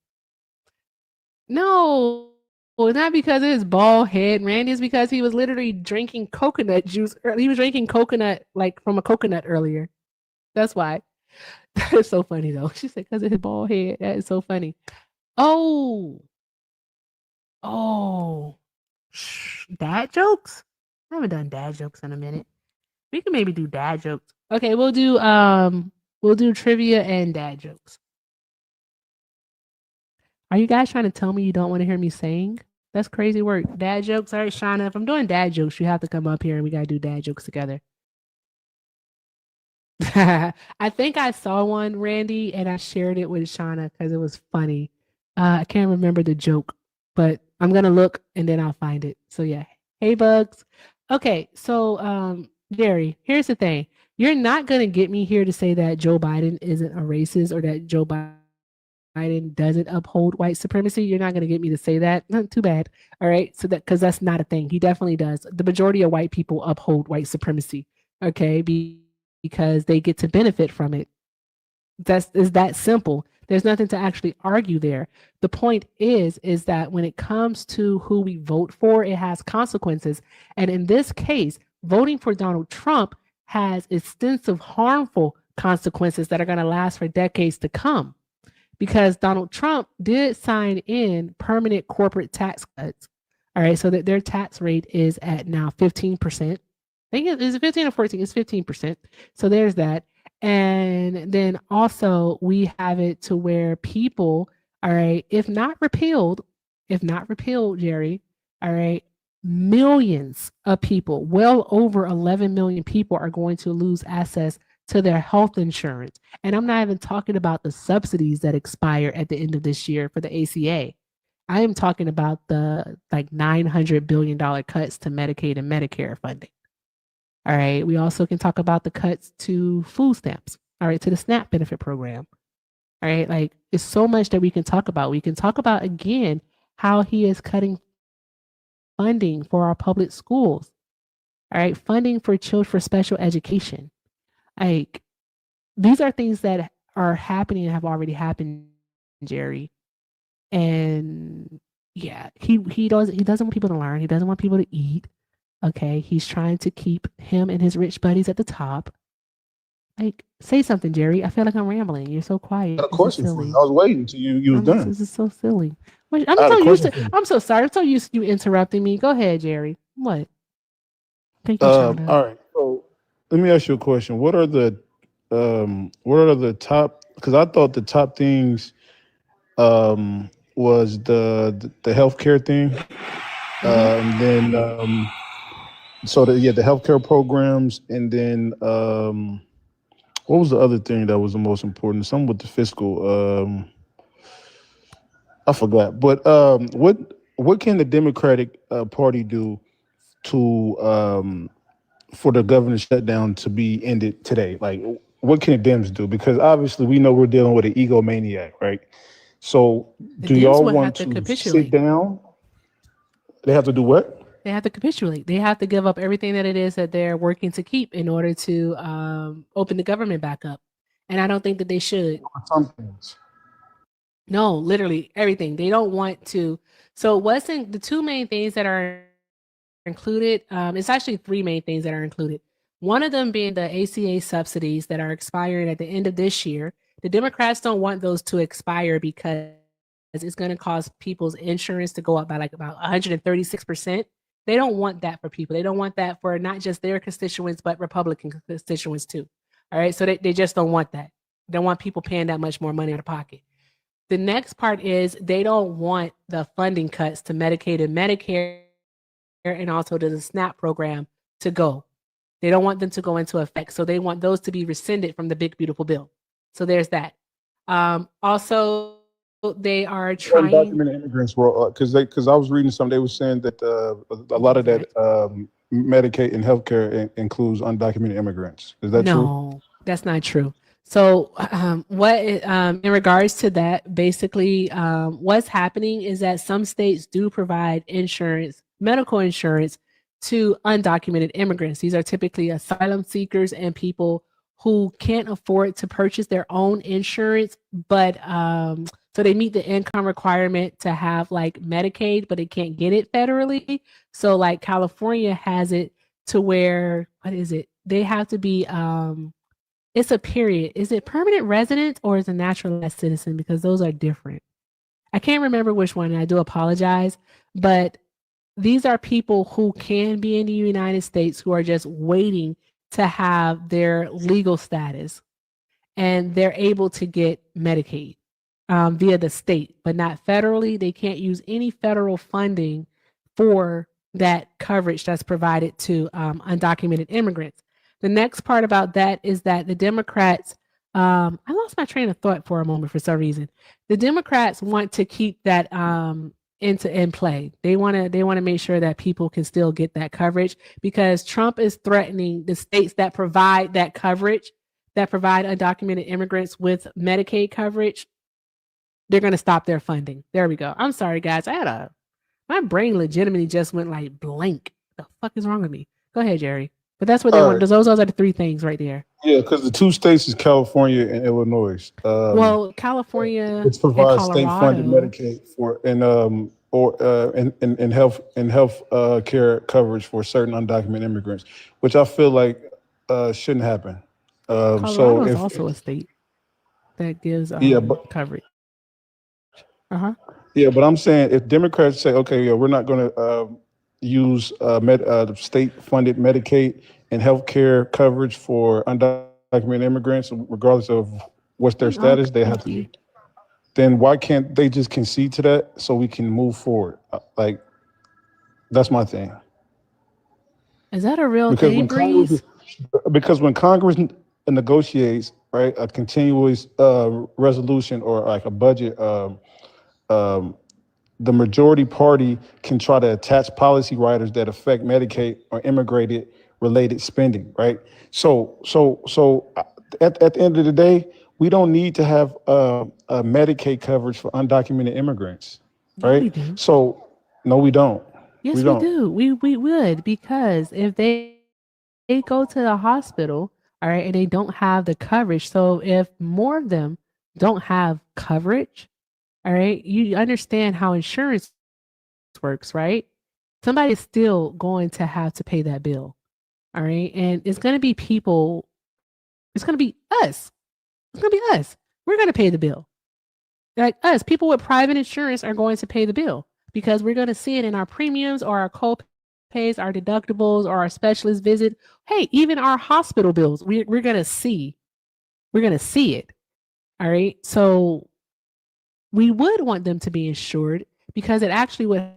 No, well, not because of his bald head, Randy. It's because he was literally drinking coconut juice. He was drinking coconut, like from a coconut earlier. That's why. That is so funny, though. She said because of his bald head. That is so funny. Oh, oh, dad jokes? I haven't done dad jokes in a minute. We can maybe do dad jokes. Okay, we'll do trivia and dad jokes. Are you guys trying to tell me you don't want to hear me sing? That's crazy work. Dad jokes. All right, Shauna, if I'm doing dad jokes, you have to come up here and we gotta do dad jokes together. I think I saw one, Randy, and I shared it with Shauna because it was funny. I can't remember the joke, but I'm gonna look and then I'll find it. So yeah. Hey Bugs. Okay, so Jerry, here's the thing. You're not gonna get me here to say that Joe Biden isn't a racist or that Joe Biden doesn't uphold white supremacy. You're not gonna get me to say that. Too bad. All right. So that because that's not a thing. He definitely does. The majority of white people uphold white supremacy. Okay. Because they get to benefit from it. Is that simple. There's nothing to actually argue there. The point is that when it comes to who we vote for, it has consequences. And in this case, voting for Donald Trump has extensive harmful consequences that are going to last for decades to come. Because Donald Trump did sign in permanent corporate tax cuts. All right, so that their tax rate is at now 15%. I think is it 15 or 14? It's 15%. So there's that. And then also we have it to where people, all right, if not repealed, Jerry, all right, millions of people, well over 11 million people are going to lose access to their health insurance. And I'm not even talking about the subsidies that expire at the end of this year for the ACA. I am talking about the like $900 billion cuts to Medicaid and Medicare funding. All right. We also can talk about the cuts to food stamps. All right. To the SNAP benefit program. All right. Like it's so much that we can talk about. We can talk about again how he is cutting funding for our public schools. All right. Funding for children for special education. Like these are things that are happening and have already happened, Jerry. And yeah, he doesn't want people to learn. He doesn't want people to eat. Okay, he's trying to keep him and his rich buddies at the top. Like, say something, Jerry. I feel like I'm rambling. You're so quiet. I had a question for you. I was waiting until you was done. This is so silly. I'm so sorry. I'm so used to you interrupting me. Go ahead, Jerry. What? Thank you, China. All right. So let me ask you a question. What are the top? Because I thought the top things was the healthcare thing, and then so the healthcare programs, and then what was the other thing that was the most important? Something with the fiscal. I forgot. But what can the Democratic Party do to for the government shutdown to be ended today? Like, what can the Dems do? Because obviously we know we're dealing with an egomaniac, right? So do y'all want to sit down? They have to do what? They have to capitulate. They have to give up everything that it is that they're working to keep in order to open the government back up. And I don't think that they should. Some things. No, literally everything. They don't want to. So wasn't the two main things that are included? It's actually three main things that are included. One of them being the ACA subsidies that are expiring at the end of this year. The Democrats don't want those to expire because it's going to cause people's insurance to go up by like about 136%. They don't want that for people. They don't want that for not just their constituents, but Republican constituents too. All right. So they just don't want that. They don't want people paying that much more money out of pocket. The next part is they don't want the funding cuts to Medicaid and Medicare and also to the SNAP program to go. They don't want them to go into effect. So they want those to be rescinded from the big, beautiful bill. So there's that. Also, they are trying. Undocumented immigrants were because I was reading something. They were saying that a lot of that Medicaid and healthcare includes undocumented immigrants. Is that true? No, that's not true. So in regards to that, basically, what's happening is that some states do provide insurance, medical insurance to undocumented immigrants. These are typically asylum seekers and people who can't afford to purchase their own insurance, but so they meet the income requirement to have like Medicaid, but they can't get it federally. So like California has it to where, what is it? They have to be it's a period. Is it permanent resident or is it naturalized citizen? Because those are different. I can't remember which one, and I do apologize, but these are people who can be in the United States who are just waiting to have their legal status, and they're able to get Medicaid via the state, but not federally. They can't use any federal funding for that coverage that's provided to undocumented immigrants. The next part about that is that the Democrats, I lost my train of thought for a moment for some reason. The Democrats want to keep that in play. They want to make sure that people can still get that coverage, because Trump is threatening the states that provide that coverage, that provide undocumented immigrants with Medicaid coverage. They're going to stop their funding. There we go. I'm sorry, guys. My brain legitimately just went like blank. The fuck is wrong with me? Go ahead, Jerry. But that's what they want. Those are the three things right there. Yeah, because the two states is California and Illinois. Well, California which provides state-funded Medicaid for and health care coverage for certain undocumented immigrants, which I feel like shouldn't happen. Colorado is also a state that gives coverage. Yeah, but I'm saying if Democrats say, okay, yeah, we're not going to use state-funded Medicaid and health care coverage for undocumented immigrants, regardless of what's their status, they have to. Then why can't they just concede to that so we can move forward? Like, that's my thing. Is that a real thing, Breeze? Because when Congress negotiates, right, a continuous resolution or like a budget, the majority party can try to attach policy riders that affect Medicaid or immigrated related spending, right? So at the end of the day, we don't need to have a Medicaid coverage for undocumented immigrants, right? We do. So no, we don't. Yes, we do. We would, because if they go to the hospital, all right, and they don't have the coverage. So if more of them don't have coverage, all right, you understand how insurance works, right? Somebody's still going to have to pay that bill. All right. And it's going to be people, it's going to be us. It's going to be us. We're going to pay the bill. Like us, people with private insurance are going to pay the bill, because we're going to see it in our premiums or our co-pays, our deductibles, or our specialist visit. Hey, even our hospital bills, we're going to see. We're going to see it. All right. So we would want them to be insured, because it actually would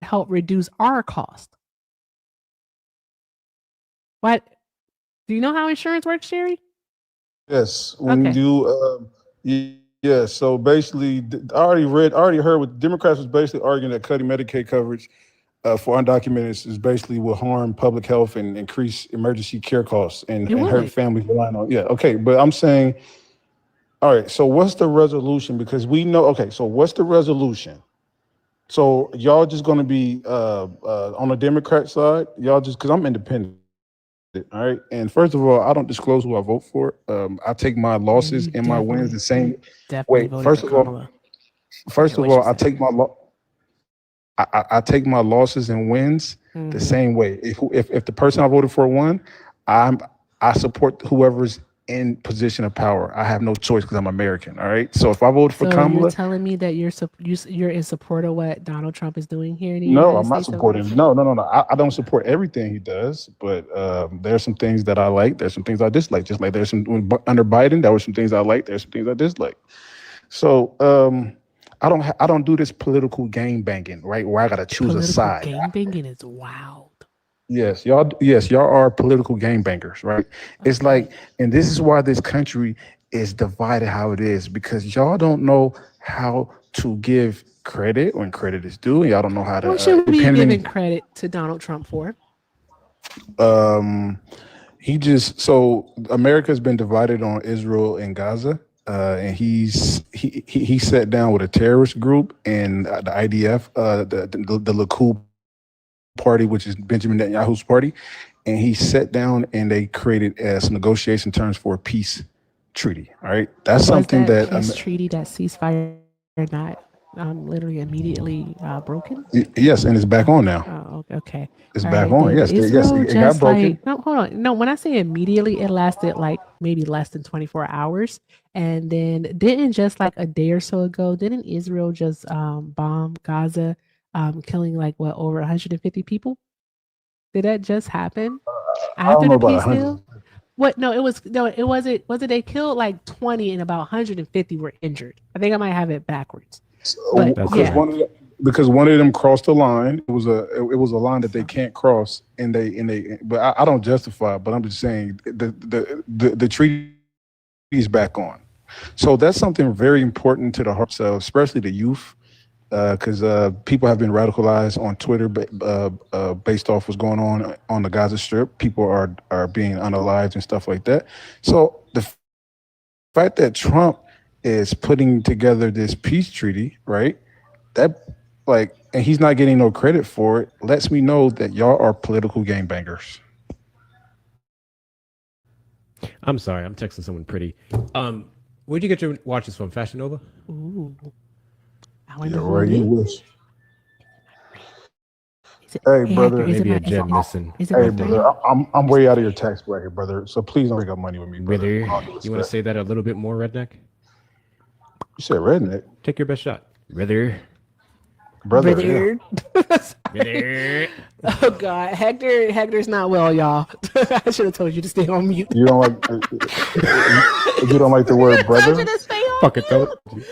help reduce our cost. What? Do you know how insurance works, Sherry? Yes. When yeah. So basically, I already heard what Democrats was basically arguing that cutting Medicaid coverage for undocumented is basically will harm public health and increase emergency care costs and hurt families relying on. Yeah. Okay. But I'm saying, all right. So what's the resolution? Because we know. Okay. So what's the resolution? So y'all just going to be on the Democrat side? Y'all just, because I'm independent. All right. And first of all, I don't disclose who I vote for. I take my losses and my wins the same. Wait, first of all, I take my losses and wins the same way. If the person I voted for won, I support whoever's in position of power. I have no choice because I'm American. All right. So if I voted for Kamala, you're telling me that you're in support of what Donald Trump is doing here in the No, United I'm not States? supporting. No. I don't support everything he does, but there's some things that I like. There's some things I dislike. Just like there's some under Biden, there were some things I like. There's some things I dislike. So I don't do this political game banging, right? Where I gotta choose a side. Game banging is wild. Yes, y'all are political game bangers, right? Okay. It's like, and this is why this country is divided how it is, because y'all don't know how to give credit when credit is due. Y'all don't know how to. What should we be giving credit to Donald Trump for? So America's been divided on Israel and Gaza, and he sat down with a terrorist group and the IDF, the Likud party, which is Benjamin Netanyahu's party, and he sat down and they created as negotiation terms for a peace treaty. All right, that's Was something that that peace treaty, that ceasefire, not literally immediately broken? yes, and it's back on now. Oh, okay. It's All back right. on. Did Yes, Israel it got just broken. like, no, hold on. No, when I say immediately, it lasted like maybe less than 24 hours. And then didn't just like a day or so ago, didn't Israel just bomb Gaza, killing like what, over 150 people? Did that just happen I don't after know the about peace 100. deal? What? No, it wasn't. Was it they killed like 20 and about 150 were injured? I think I might have it backwards. But That's Because yeah, because one of them crossed the line. It was a line that they can't cross, and they. But I don't justify it, but I'm just saying the treaty is back on. So that's something very important to the hearts of, especially the youth, because people have been radicalized on Twitter based off what's going on the Gaza Strip. People are being unalived and stuff like that. So the fact that Trump is putting together this peace treaty, right? That like, and he's not getting no credit for it, lets me know that y'all are political gangbangers. I'm sorry, I'm texting someone pretty. Where'd you get your watches from? Fashion Nova? ooh, I wonder Yeah, who right. it You is. wish. Hey, Hey, Hector, brother. is it Maybe my a gem missing. is it Hey, my right there. brother. friend? I'm way out of your tax bracket, brother. So please don't bring up money with me, brother. Brother, With all due you want to respect. say that a little bit more, redneck? You said redneck, Take your best shot. Brother. brother. Yeah. Brother. Sorry. Brother. Oh God, Hector's not well, y'all. I should have told you to stay on mute. You don't like you don't like the word I told you brother. to stay on Fucking mute. told you.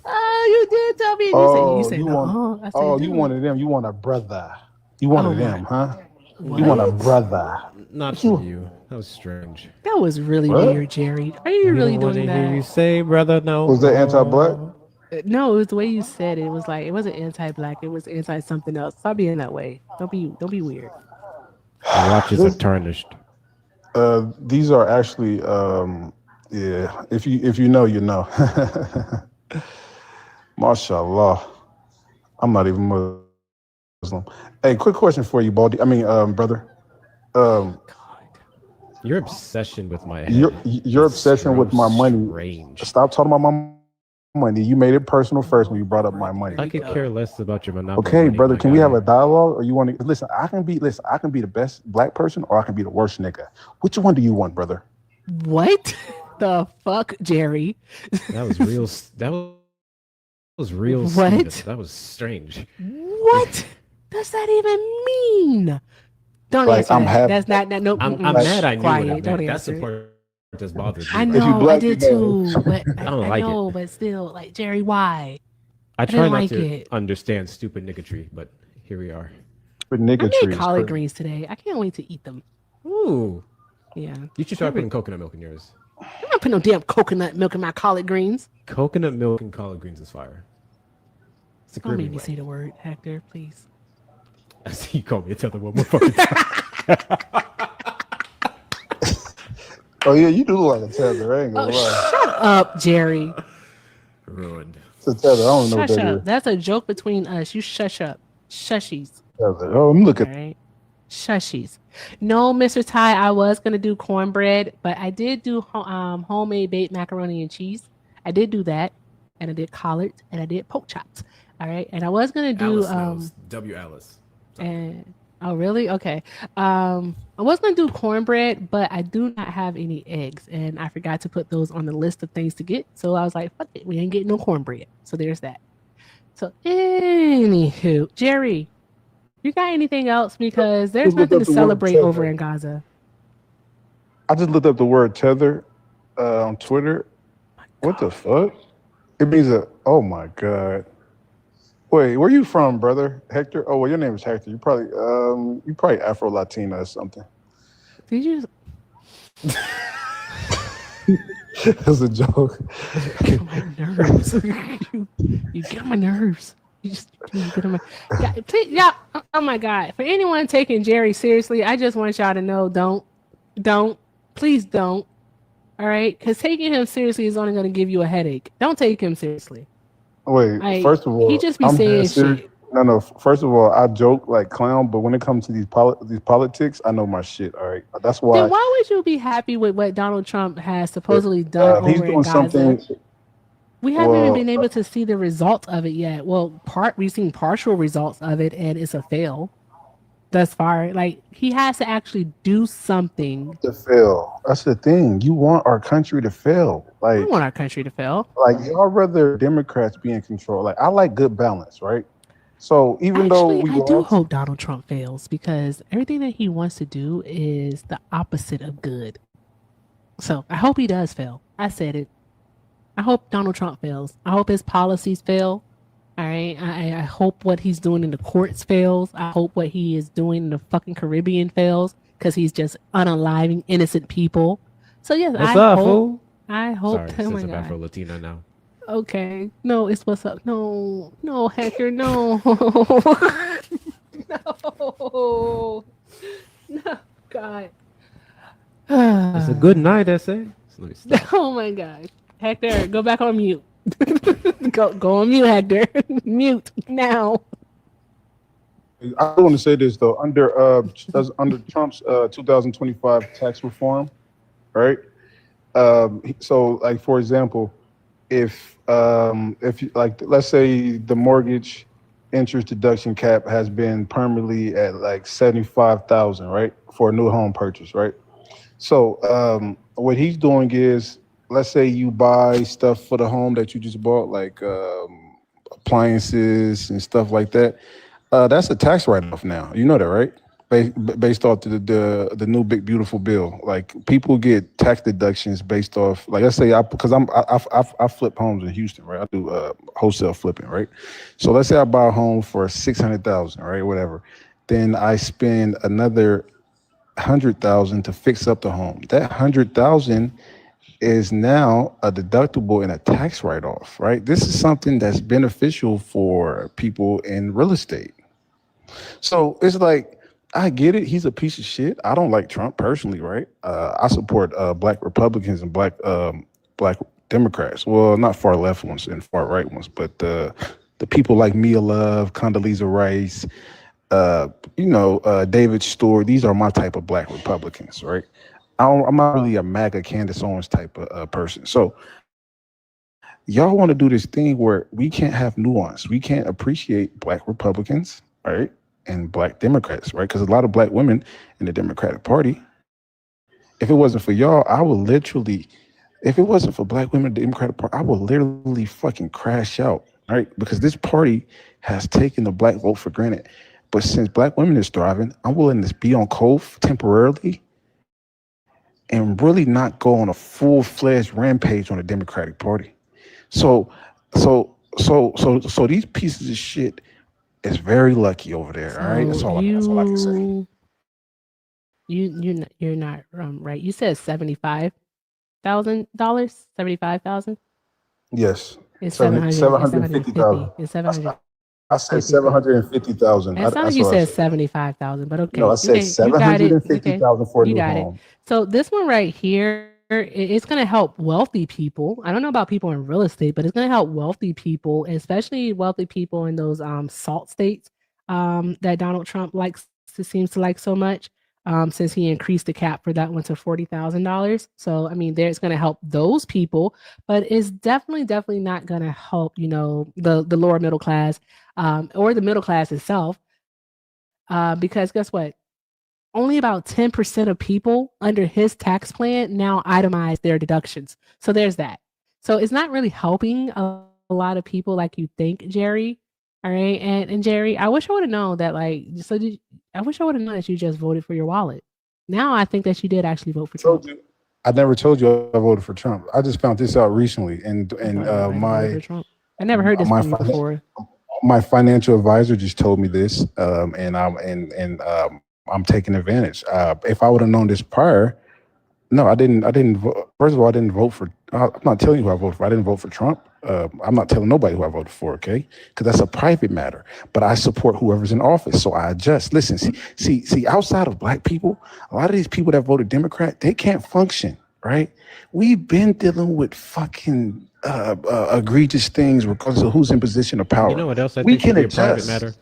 Oh, you did tell me. And you Oh, said you no. want? I said Oh, you no. wanted them. You want a brother. You Oh wanted my. them, huh? You want a What? brother. Not What for you? you. That was strange. That was really What? weird, Jerry. Are you I really don't want doing to hear you that? say, brother, no Was that anti-black? more. No, it was the way you said it. It was like it wasn't anti-black. It was anti something else. Stop being that way. Don't be weird. The watches are This, tarnished. these are actually, yeah. If you know, you know. Mashallah. I'm not even Muslim. Hey, quick question for you, Baldy. I mean, brother. Um, God. Your obsession with my your head your is obsession so with my money. strange. Stop talking about my money. You made it personal first when you brought up my Here money. I we could go. care less about your monopoly Okay, money, brother, my can we have guy. a dialogue, or you want to listen? I can be the best black person, or I can be the worst nigga. Which one do you want, brother? What the fuck, Jerry? That was real. That was real. What? Steven. That was strange. What does that even mean? Don't Like answer I'm that. happy. That's not that. Nope. I'm mm-mm, mad. I knew what quiet. it Don't meant. That's the answer it. part that bothers I me. If you know. I black, you did know. too. But I don't I like know. it. But still, like Jerry, why? I I try didn't not like to it. understand stupid niggatry, but here we are. For I nigga made tree is collard crazy. greens today. I can't wait to eat them. Ooh, Yeah. you should try Every- putting coconut milk in yours. I'm not putting no damn coconut milk in my collard greens. Coconut milk and collard greens is fire. It's a Don't make Caribbean me way. say the word, Hector, please. I see you call me a tether one more fucking time. Oh yeah, you do look like a tether. I ain't Oh, gonna lie. shut up, Jerry. Ruined. It's a tether. I don't know what Shush that up. is. That's a joke between us. You shush up. Shushies. Tether. Oh, I'm All looking. right. Shushies. No, Mr. Ty, I was going to do cornbread, but I did do homemade baked macaroni and cheese. I did do that. And I did collards and I did pork chops. All right. And I was going to do Alice knows. W. Alice. and oh really? Okay. I was gonna do cornbread, but I do not have any eggs, and I forgot to put those on the list of things to get. So I was like, fuck it, we ain't getting no cornbread. So there's that. So anywho, Jerry, you got anything else? Because there's Just look nothing up to the word celebrate over tether. in Gaza. I just looked up the word tether on Twitter. What the fuck? It means a. Oh my god. Wait, where you from, brother? Hector? Oh, well, your name is Hector. You probably Afro Latina or something. Did you That's a joke. get on my nerves? you get on my nerves. You get on my yeah, please, yeah. Oh my god. For anyone taking Jerry seriously, I just want y'all to know don't, please don't. All right? Because taking him seriously is only gonna give you a headache. Don't take him seriously. Wait, Like first of he all, just be I'm dead saying serious. shit. No. First of all, I joke like clown, but when it comes to these politics, I know my shit. All right, that's Then why. why would you be happy with what Donald Trump has supposedly done He's over in doing Gaza? something. We haven't even Well, been able to see the results of it yet. Well, we've seen partial results of it, and it's a fail thus far. Like he has to actually do something. to fail. That's the thing. You want our country to fail. I don't want our country to fail. Y'all rather Democrats be in control. Like I like good balance, right? So even though Actually, we I do lost, hope Donald Trump fails because everything that he wants to do is the opposite of good. So I hope he does fail. I said it. I hope Donald Trump fails. I hope his policies fail. All right. I hope what he's doing in the courts fails. I hope what he is doing in the fucking Caribbean fails because he's just unaliving innocent people. So yes, What's up, fool? I hope. Sorry, Oh my since I'm Afro god. Latina now. Okay. No, it's what's up. No, no, Hector. No. No. No. God. It's a good night, essay. So let me stop. Oh my god. Hector, go back on mute. go on mute, Hector. Mute now. I want to say this though. Under Trump's 2025 tax reform, right? So like for example, if like let's say the mortgage interest deduction cap has been permanently at like 75,000, right, for a new home purchase, right? So what he's doing is, let's say you buy stuff for the home that you just bought, like appliances and stuff like that. That's a tax write-off now. You know that, right? Based off the new big beautiful bill, like people get tax deductions based off, like let's say I flip homes in Houston, right? I do wholesale flipping, right? So let's say I buy a home for 600,000, right? Whatever. Then I spend another 100,000 to fix up the home. That 100,000 is now a deductible and a tax write-off, right? This is something that's beneficial for people in real estate. So it's like, I get it. He's a piece of shit. I don't like Trump personally, right? I support black Republicans and black Democrats. Well, not far left ones and far right ones, but the people like Mia Love, Condoleezza Rice, David Stewart. These are my type of black Republicans, right? I'm not really a MAGA Candace Owens type of person. So y'all want to do this thing where we can't have nuance. We can't appreciate black Republicans, right? And black Democrats, right? Because a lot of black women in the Democratic Party, if it wasn't for y'all, if it wasn't for black women in the Democratic Party, I would literally fucking crash out, right? Because this party has taken the black vote for granted. But since black women is thriving, I'm willing to be on cold temporarily and really not go on a full-fledged rampage on the Democratic Party. So these pieces of shit is very lucky over there. All right, that's all I can say. You're not right. You said $75,000. 75,000. Yes, It's 700. 750,000. It's 700. I said 750,000. It sounded like you said 75,000, but okay. No, I said You got it. 750,000 for a You new got it. home. So this one right here, it's going to help wealthy people. I don't know about people in real estate, but it's going to help wealthy people, especially wealthy people in those salt states that Donald Trump seems to like so much. Since he increased the cap for that one to $40,000. So, I mean, it's going to help those people, but it's definitely not going to help, the lower middle class or the middle class itself. Because guess what? Only about 10% of people under his tax plan now itemize their deductions. So there's that. So it's not really helping a lot of people like you think, Jerry. All right. And Jerry, I wish I would have known that, I wish I would have known that you just voted for your wallet. Now I think that you did actually vote for Trump. I never told you I voted for Trump. I just found this out recently, and I never heard this from you before. My financial advisor just told me this, and I'm taking advantage. If I would have known this prior, no, I didn't vote. First of all, I didn't vote for. I'm not telling you who I voted for. I didn't vote for Trump. I'm not telling nobody who I voted for, okay? Because that's a private matter. But I support whoever's in office, so I adjust. Listen, see, outside of black people, a lot of these people that voted Democrat, they can't function, right? We've been dealing with fucking egregious things because of who's in position of power. You know what else I We think should can be a private adjust. matter?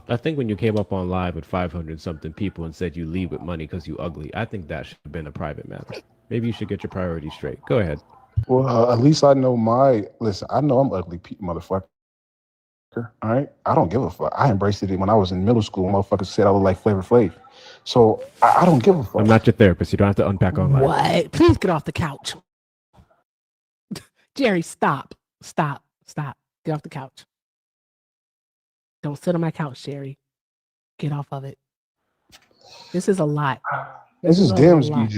I think when you came up on live with 500 something people and said you leave with money because you ugly, I think that should have been a private matter. Maybe you should get your priorities straight. Go ahead. Well, at least I know my listen. I know I'm ugly, motherfucker. All right, I don't give a fuck. I embraced it when I was in middle school. Motherfuckers said I look like Flavor Flav, so I don't give a fuck. I'm not your therapist. You don't have to unpack on live. What? Please get off the couch. Jerry, stop. Stop. Stop. Get off the couch. Don't sit on my couch, Jerry. Get off of it. This is a lot. This is a Dems lot.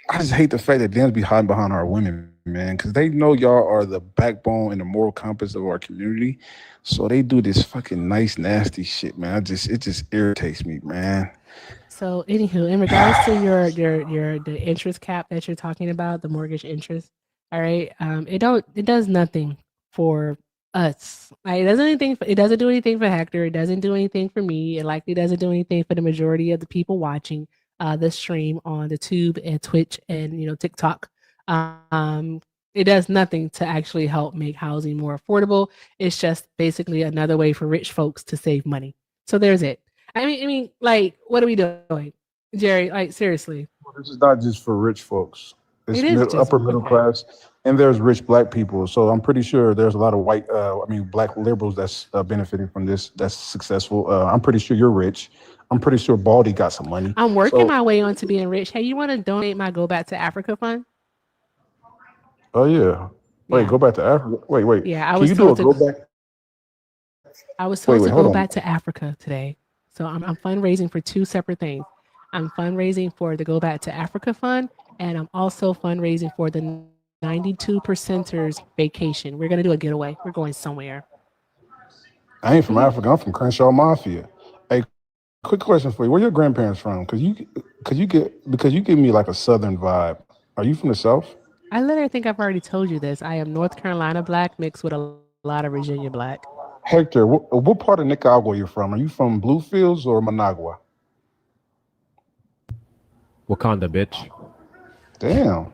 I just hate the fact that Dems be hiding behind our women, man, because they know y'all are the backbone and the moral compass of our community. So they do this fucking nice, nasty shit, man. It just irritates me, man. So, anywho, in regards to the interest cap that you're talking about, the mortgage interest, all right, it does nothing for us. Like, it doesn't do anything for Hector. It doesn't do anything for me. It likely doesn't do anything for the majority of the people watching the stream on the Tube and Twitch and TikTok. It does nothing to actually help make housing more affordable. It's just basically another way for rich folks to save money. So there's it. I mean, like, what are we doing, Jerry? Like, seriously. This is not just for rich folks. It's It is just upper middle class, and there's rich black people. So I'm pretty sure there's a lot of black liberals that's benefiting from this. That's successful. I'm pretty sure you're rich. I'm pretty sure Baldy got some money. I'm working my way onto being rich. Hey, you want to donate my Go Back to Africa fund? Oh yeah. Wait, go back to Africa. Wait. Yeah, Can you do a go back? I was told to hold go on. back to Africa today. So I'm fundraising for two separate things. I'm fundraising for the Go Back to Africa fund, and I'm also fundraising for the 92 percenters vacation. We're gonna do a getaway. We're going somewhere. I ain't from Africa. I'm from Crenshaw Mafia. Hey, quick question for you. Where your grandparents from? Because you give me like a southern vibe. Are you from the South? I literally think I've already told you this. I am North Carolina black mixed with a lot of Virginia black. Hector, what part of Nicaragua are you from? Are you from Bluefields or Managua? Wakanda, bitch. Damn.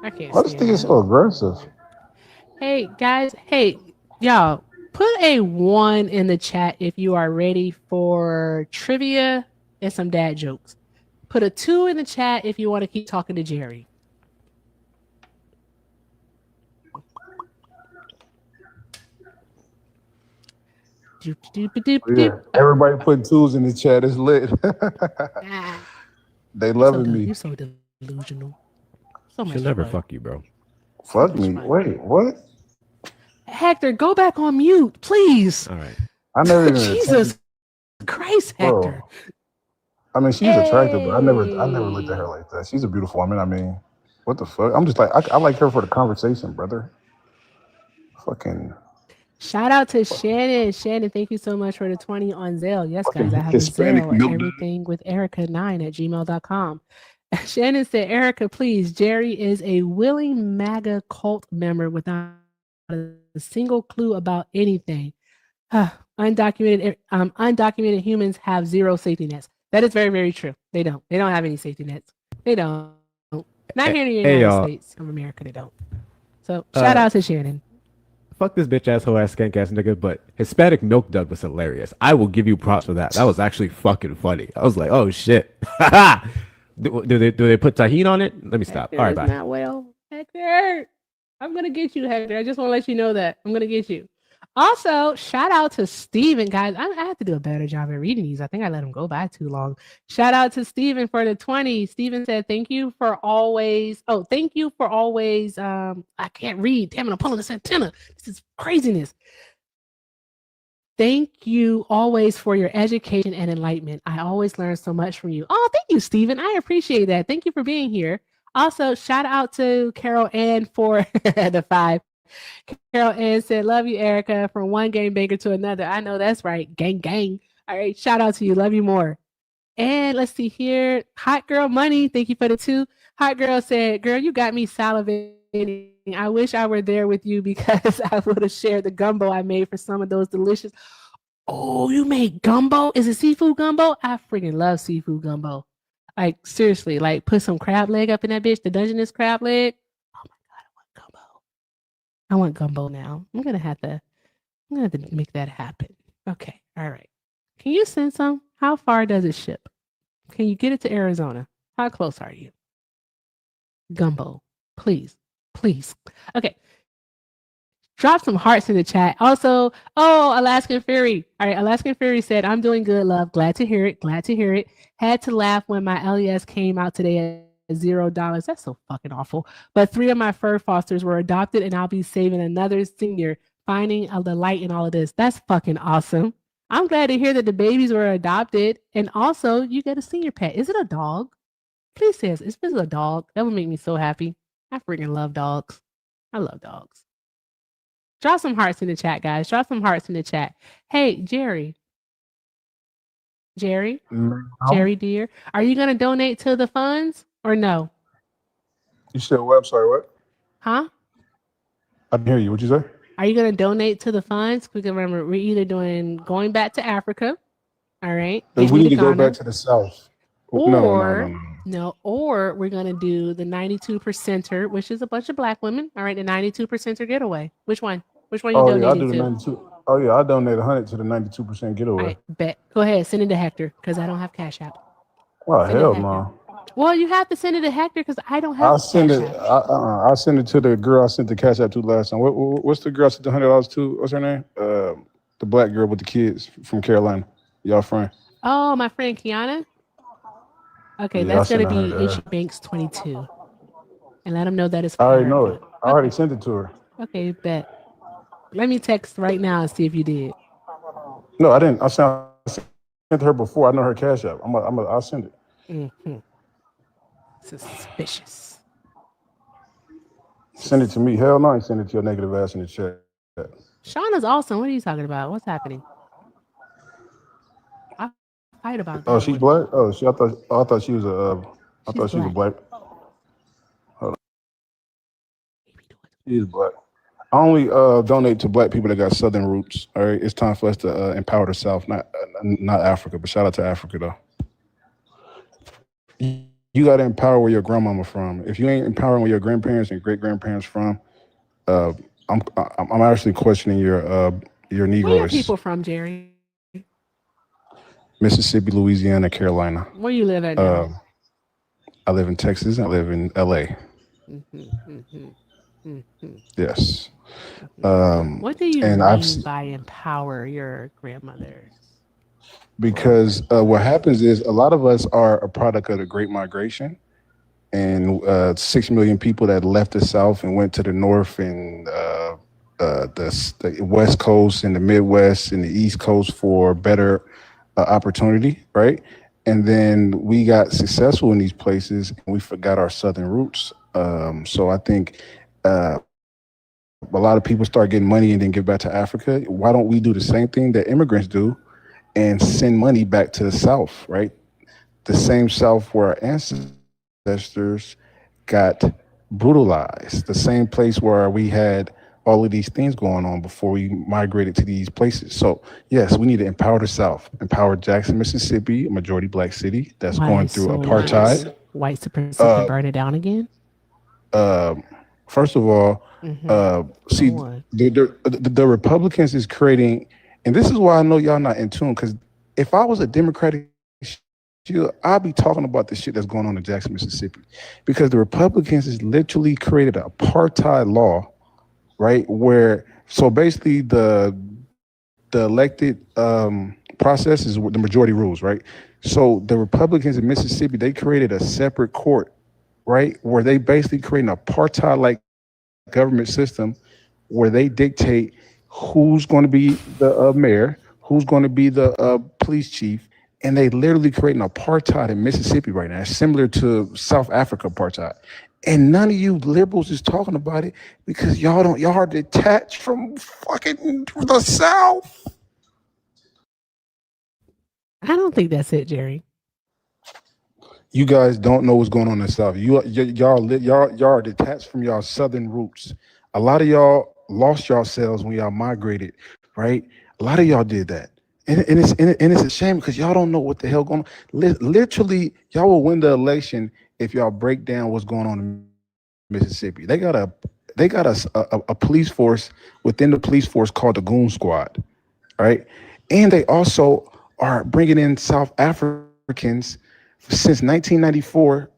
I can't. I just think it's so aggressive. Hey guys, y'all, put a 1 in the chat if you are ready for trivia and some dad jokes. Put a 2 in the chat if you want to keep talking to Jerry. Yeah. Everybody putting 2s in the chat. It's lit. They loving me. You're so delusional. So much She'll never fun. fuck you, bro. Fuck me. Wait, what? Hector, go back on mute, please. All right. I never even Jesus Christ, Hector. Bro. I mean, she's attractive, but I never looked at her like that. She's a beautiful woman. I mean, what the fuck? I'm just like, I like her for the conversation, brother. Fucking. Shout out to Shannon. Shannon, thank you so much for the 20 on Zelle. Yes, guys, I have Hispanic Zelle, everything with Erica9@gmail.com. Shannon said, Erica, please, Jerry is a willing MAGA cult member without a single clue about anything. Undocumented humans have zero safety nets. That is very, very true. They don't have any safety nets. They don't. Not here in the United States of America, they don't. So shout out to Shannon. Fuck this bitch asshole ass skank ass nigga, but Hispanic Milk Dud was hilarious. I will give you props for that. That was actually fucking funny. I was like, oh shit. do they put tahini on it? Let me stop. Hector, all right, bye. Not well. Hector, I'm gonna get you, Hector. I just want to let you know that I'm gonna get you. Also, shout out to Steven, guys. I have to do a better job at reading these. I think I let him go by too long. Shout out to Steven for the 20. Steven said, thank you for always. I can't read. Damn it, I'm pulling this antenna. This is craziness. Thank you always for your education and enlightenment. I always learn so much from you. Oh, thank you, Steven. I appreciate that. Thank you for being here. Also, shout out to Carol Ann for the 5. Carol Ann said, love you, Erica, from one game banker to another. I know that's right. Gang, gang. All right. Shout out to you. Love you more. And let's see here. Hot Girl Money. Thank you for the 2. Hot Girl said, girl, you got me salivating. I wish I were there with you because I would have shared the gumbo I made for some of those delicious. Oh, you made gumbo? Is it seafood gumbo? I freaking love seafood gumbo. Like, seriously, like put some crab leg up in that bitch, the Dungeness crab leg. Oh my God, I want gumbo now. I'm gonna have to make that happen. Okay. All right. Can you send some? How far does it ship? Can you get it to Arizona? How close are you? Gumbo. Please. Please. Okay. Drop some hearts in the chat. Also, Alaskan Fury. All right, Alaskan Fury said, I'm doing good, love. Glad to hear it. Glad to hear it. Had to laugh when my LES came out today at $0. That's so fucking awful. But 3 of my fur fosters were adopted, and I'll be saving another senior, finding the light in all of this. That's fucking awesome. I'm glad to hear that the babies were adopted, and also you get a senior pet. Is it a dog? Please say it's a dog. That would make me so happy. I freaking love dogs. I love dogs. Drop some hearts in the chat, guys. Drop some hearts in the chat. Hey, Jerry. Jerry, dear, are you going to donate to the funds or no? You said website what? Huh? I didn't hear you. What'd you say? Are you going to donate to the funds? Because remember, we're either doing going back to Africa, all right? We need to go back to the South. Or or we're going to do the 92%er, which is a bunch of black women. All right, the 92%er getaway. Which one? Which one you donating to? 92. Oh yeah, I donate 100 to the 92% getaway. I bet. Go ahead, send it to Hector because I don't have Cash App. Oh hell no. Well, you have to send it to Hector because I don't have. I'll send it. I'll send it to the girl I sent the Cash App to last time. What's the girl I sent the $100 to? What's her name? The black girl with the kids from Carolina. Y'all friend? Oh, my friend Kiana. Okay, yeah, that's gonna be H Banks 22, and let them know that it's. I already know it. I already sent it to her. Okay, bet. Let me text right now and see if you did. No, I didn't. I sent her before. I know her Cash App. I'll send it. Mm-hmm. Suspicious. Send it to me. Hell no, I ain't send it to your negative ass in the chat. Shauna's awesome. What are you talking about? What's happening? I fight about that. Oh, she's black? Oh, I thought she was a I thought she was a black. Hold on. She is black. I only donate to black people that got Southern roots. All right, it's time for us to empower the South, not Africa, but shout out to Africa though. You got to empower where your grandmama from. If you ain't empowering where your grandparents and great grandparents from, I'm actually questioning your Negroes. Where are your people from, Jerry? Mississippi, Louisiana, Carolina. Where you live at now? I live in Texas. I live in LA. Yes. What do you mean by empower your grandmothers? Because what happens is a lot of us are a product of the Great Migration, and 6 million people that left the South and went to the North and the West Coast and the Midwest and the East Coast for better opportunity, right? And then we got successful in these places and we forgot our Southern roots. So I think a lot of people start getting money and then give back to Africa. Why don't we do the same thing that immigrants do and send money back to the South, right? The same South where our ancestors got brutalized, the same place where we had all of these things going on before we migrated to these places. So yes, we need to empower the South, empower Jackson, Mississippi, a majority black city that's going through apartheid. White supremacy can burn it down again? First of all, see, the Republicans is creating, and this is why I know y'all not in tune, because if I was a Democratic, I'd be talking about the shit that's going on in Jackson, Mississippi, because the Republicans has literally created an apartheid law, right? Where, so basically the elected process is what the majority rules, right? So the Republicans in Mississippi, they created a separate court, right? Where they basically create an apartheid-like government system where they dictate who's going to be the mayor, who's going to be the police chief, and they literally create an apartheid in Mississippi right now, similar to South Africa apartheid. And none of you liberals is talking about it because y'all are detached from fucking the South. I don't think that's it, Jerry. You guys don't know what's going on in the South. Y'all are detached from y'all Southern roots. A lot of y'all lost yourselves when y'all migrated, right? A lot of y'all did that. And it's a shame because y'all don't know what the hell going on. Literally, y'all will win the election if y'all break down what's going on in Mississippi. They got they got a police force within the police force called the Goon Squad, right? And they also are bringing in South Africans since 1994,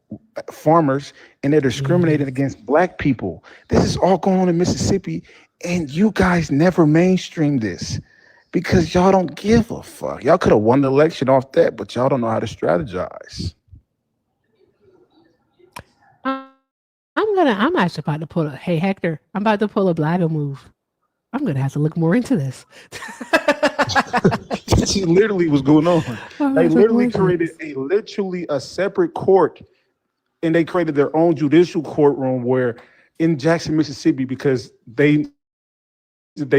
farmers, and they're discriminating against black people. This is all going on in Mississippi, and you guys never mainstream this because y'all don't give a fuck. Y'all could have won the election off that, but y'all don't know how to strategize. I'm actually about to pull a, hey, Hector, I'm about to pull a Blagger move. I'm going to have to look more into this. See, literally what's going on. They literally created literally a separate court, and they created their own judicial courtroom where in Jackson, Mississippi, because they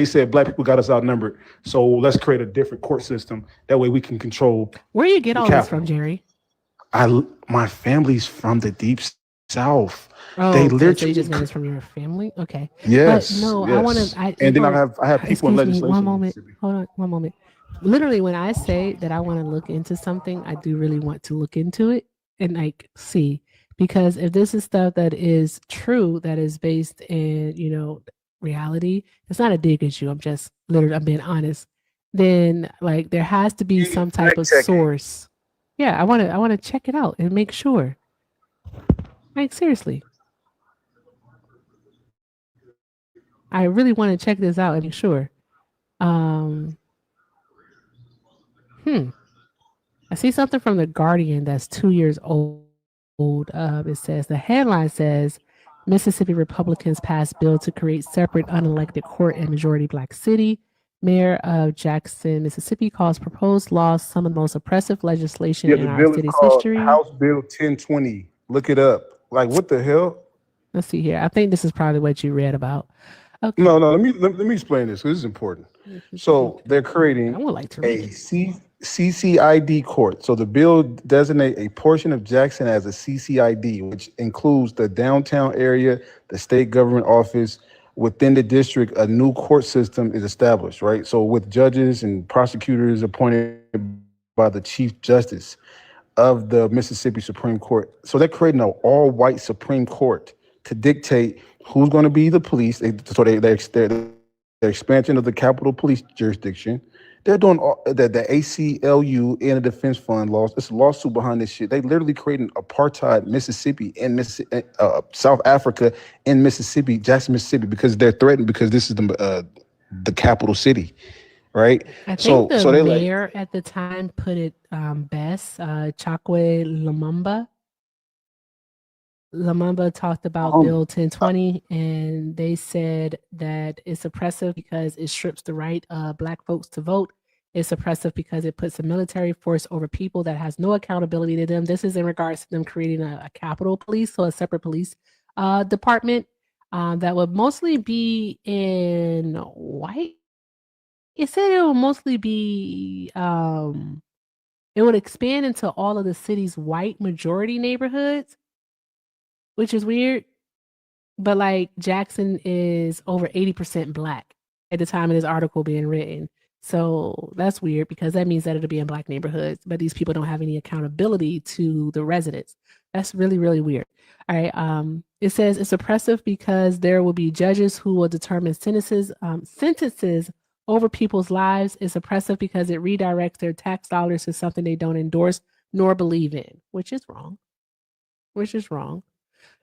said black people got us outnumbered. So let's create a different court system. That way we can control. Where you get all this from, Jerry? My family's from the deep South. Oh, they literally so you just got this from your family? Okay. Yes. But no, yes. I want to. And then I have people in legislation. One moment. Hold on. One moment. Literally, when I say that I want to look into something, I do really want to look into it and like see, because if this is stuff that is true, that is based in, reality, it's not a dig at you. I'm being honest. Then like there has to be some type of source. Yeah, I want to check it out and make sure. Like seriously. I really want to check this out and make sure. I see something from the Guardian that's 2 years old. It says the headline says Mississippi Republicans pass bill to create separate unelected court in majority black city. Mayor of Jackson, Mississippi calls proposed laws some of the most oppressive legislation in our city's history. House Bill 1020. Look it up. Like what the hell? Let's see here. I think this is probably what you read about. Okay. No. Let me explain this because this is important. So they're creating a CCID court. So the bill designates a portion of Jackson as a CCID, which includes the downtown area, the state government office. Within the district, a new court system is established, right? So with judges and prosecutors appointed by the Chief Justice of the Mississippi Supreme Court. So they're creating an all-white Supreme Court to dictate who's going to be the police. Their expansion of the Capitol Police jurisdiction. They're doing the ACLU and the Defense Fund laws. It's a lawsuit behind this shit. They literally created apartheid Mississippi and South Africa in Mississippi, Jackson, Mississippi, because they're threatened because this is the capital city, right? I think the mayor at the time put it best. Chakwe Lumumba. Lumumba talked about Bill 1020, and they said that it's oppressive because it strips the right of black folks to vote. It's oppressive because it puts a military force over people that has no accountability to them. This is in regards to them creating a Capitol Police, so a separate police department that would mostly be in white. It said it would mostly be, it would expand into all of the city's white majority neighborhoods, which is weird. But like Jackson is over 80% black at the time of this article being written. So that's weird because that means that it'll be in black neighborhoods, but these people don't have any accountability to the residents. That's really, really weird. All right. It says it's oppressive because there will be judges who will determine sentences over people's lives. It's oppressive because it redirects their tax dollars to something they don't endorse nor believe in, which is wrong.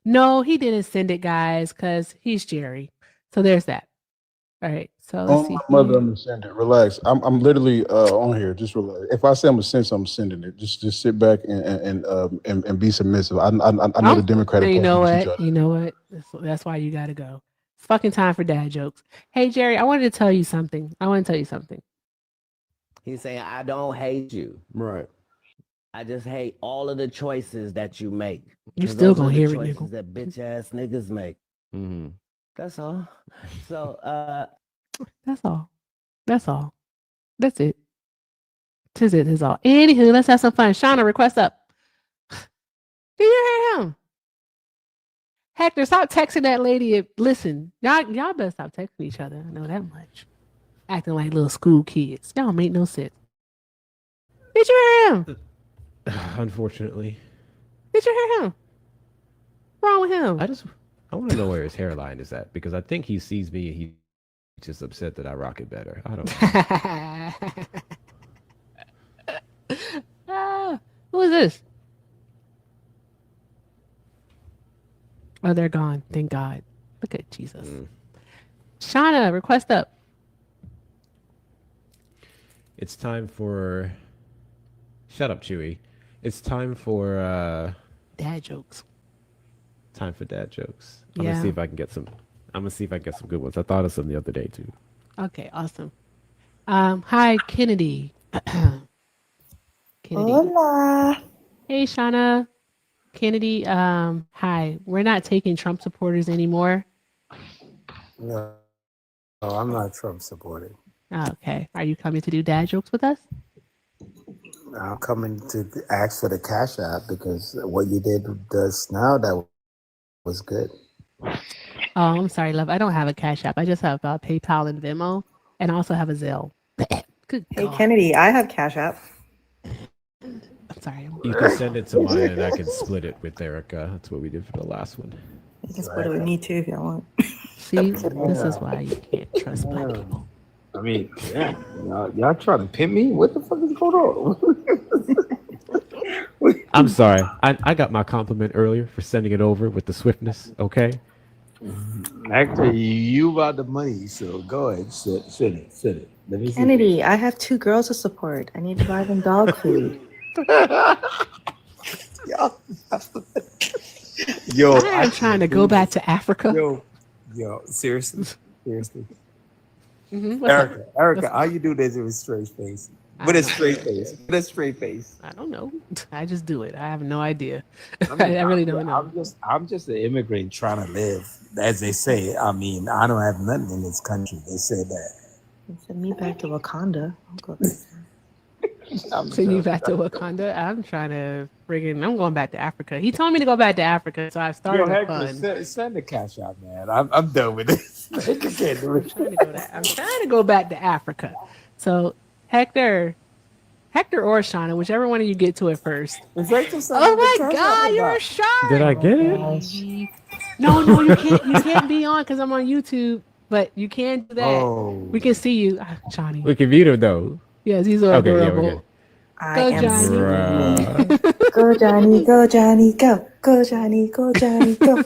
No, he didn't send it, guys, because he's Jerry. So there's that. All right. So let's see. My mother, I'm gonna send it. Relax. I'm literally on here. Just relax. If I say I'm gonna send something, I'm sending it. Just sit back and be submissive. I know the Democratic Party. You know what? That's why you gotta go. It's fucking time for dad jokes. Hey Jerry, I wanted to tell you something. He's saying, I don't hate you. Right. I just hate all of the choices that you make. You still gonna hear it, nigga. That bitch ass niggas make. Mm-hmm. That's all. So that's all. That's it. Tis it is all. Anywho, let's have some fun. Shauna, request up. Do you hear him? Hector, stop texting that lady. Listen, y'all better stop texting each other. I know that much. Acting like little school kids. Y'all make no sense. Did you hear him? Unfortunately. Did you hear him? What's wrong with him? I want to know where his hairline is at because I think he sees me and he's just upset that I rock it better. I don't know. Who is this? Oh, they're gone. Thank God. Look at Jesus. Shauna, request up. It's time for. Shut up, Chewy. It's time for. Dad jokes. Time for dad jokes. Yeah. I'm gonna see if I can get some. I'm gonna see if I can get some good ones. I thought of some the other day too. Okay, awesome. Hi, Kennedy. Kennedy. Hola. Hey, Shauna. Kennedy. Hi. We're not taking Trump supporters anymore. No, I'm not Trump supporter. Okay. Are you coming to do dad jokes with us? I'm coming to ask for the Cash App because what you did just now, that was good. Oh, I'm sorry, love. I don't have a Cash App. I just have PayPal and Venmo, and I also have a Zelle. Good Hey, God. Kennedy, I have Cash App. I'm sorry. You can send it to Maya and I can split it with Erica. That's what we did for the last one. You can split it with me too if y'all want. See, this is why you can't trust black people. I mean, yeah, y'all trying to pimp me? What the fuck is going on? I'm sorry. I got my compliment earlier for sending it over with the swiftness. Okay. Actually, you got the money, so go ahead, send it. Let me see. Kennedy, I have 2 girls to support. I need to buy them dog food. Yo, I am trying to go back to Africa. Yo, seriously. Mm-hmm. What's up? Erica, how you do this with a straight face? With a straight face. I don't know. I just do it. I have no idea. I really don't know. I'm just an immigrant trying to live, as they say. I mean, I don't have nothing in this country. They say that. Send me back to Wakanda. Send you back to Wakanda. I'm trying to I'm going back to Africa. He told me to go back to Africa, so I started a fund. Send the Cash Out, man. I'm done with this. I can't do it. I'm trying to go back to Africa. So Hector or Shauna, whichever one of you get to it first. Oh my God, you're shy. Did I get it? No, you can't. You can't be on because I'm on YouTube. But you can do that. Oh. We can see you, Johnny. We can mute him though. Yes, he's so Okay, yeah, adorable. we're good. I Go, am Johnny. Go, Johnny, go, Johnny, go. Go, Johnny, go, Johnny, go.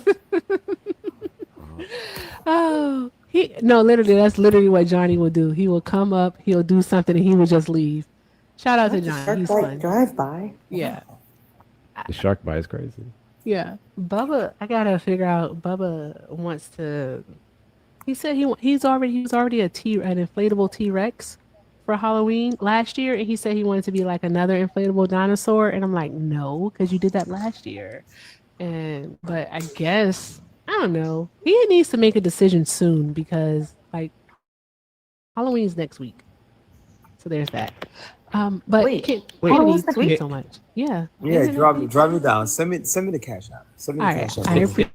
Oh, literally, that's literally what Johnny will do. He will come up, he'll do something, and he will just leave. Shout out to Johnny. He's fun. Drive by. Yeah. The shark bite is crazy. Yeah. Bubba, I gotta figure out. Bubba wants to. He said he was already an inflatable T-Rex for Halloween last year, and he said he wanted to be like another inflatable dinosaur, and I'm like, no, because you did that last year. But I guess I don't know. He needs to make a decision soon because like Halloween's next week, so there's that. But Wait, Kennedy, next thank you week? so much. Yeah. Yeah, drop me down. Send me the Cash Out. Send me All the right. Cash Out. I appreciate you.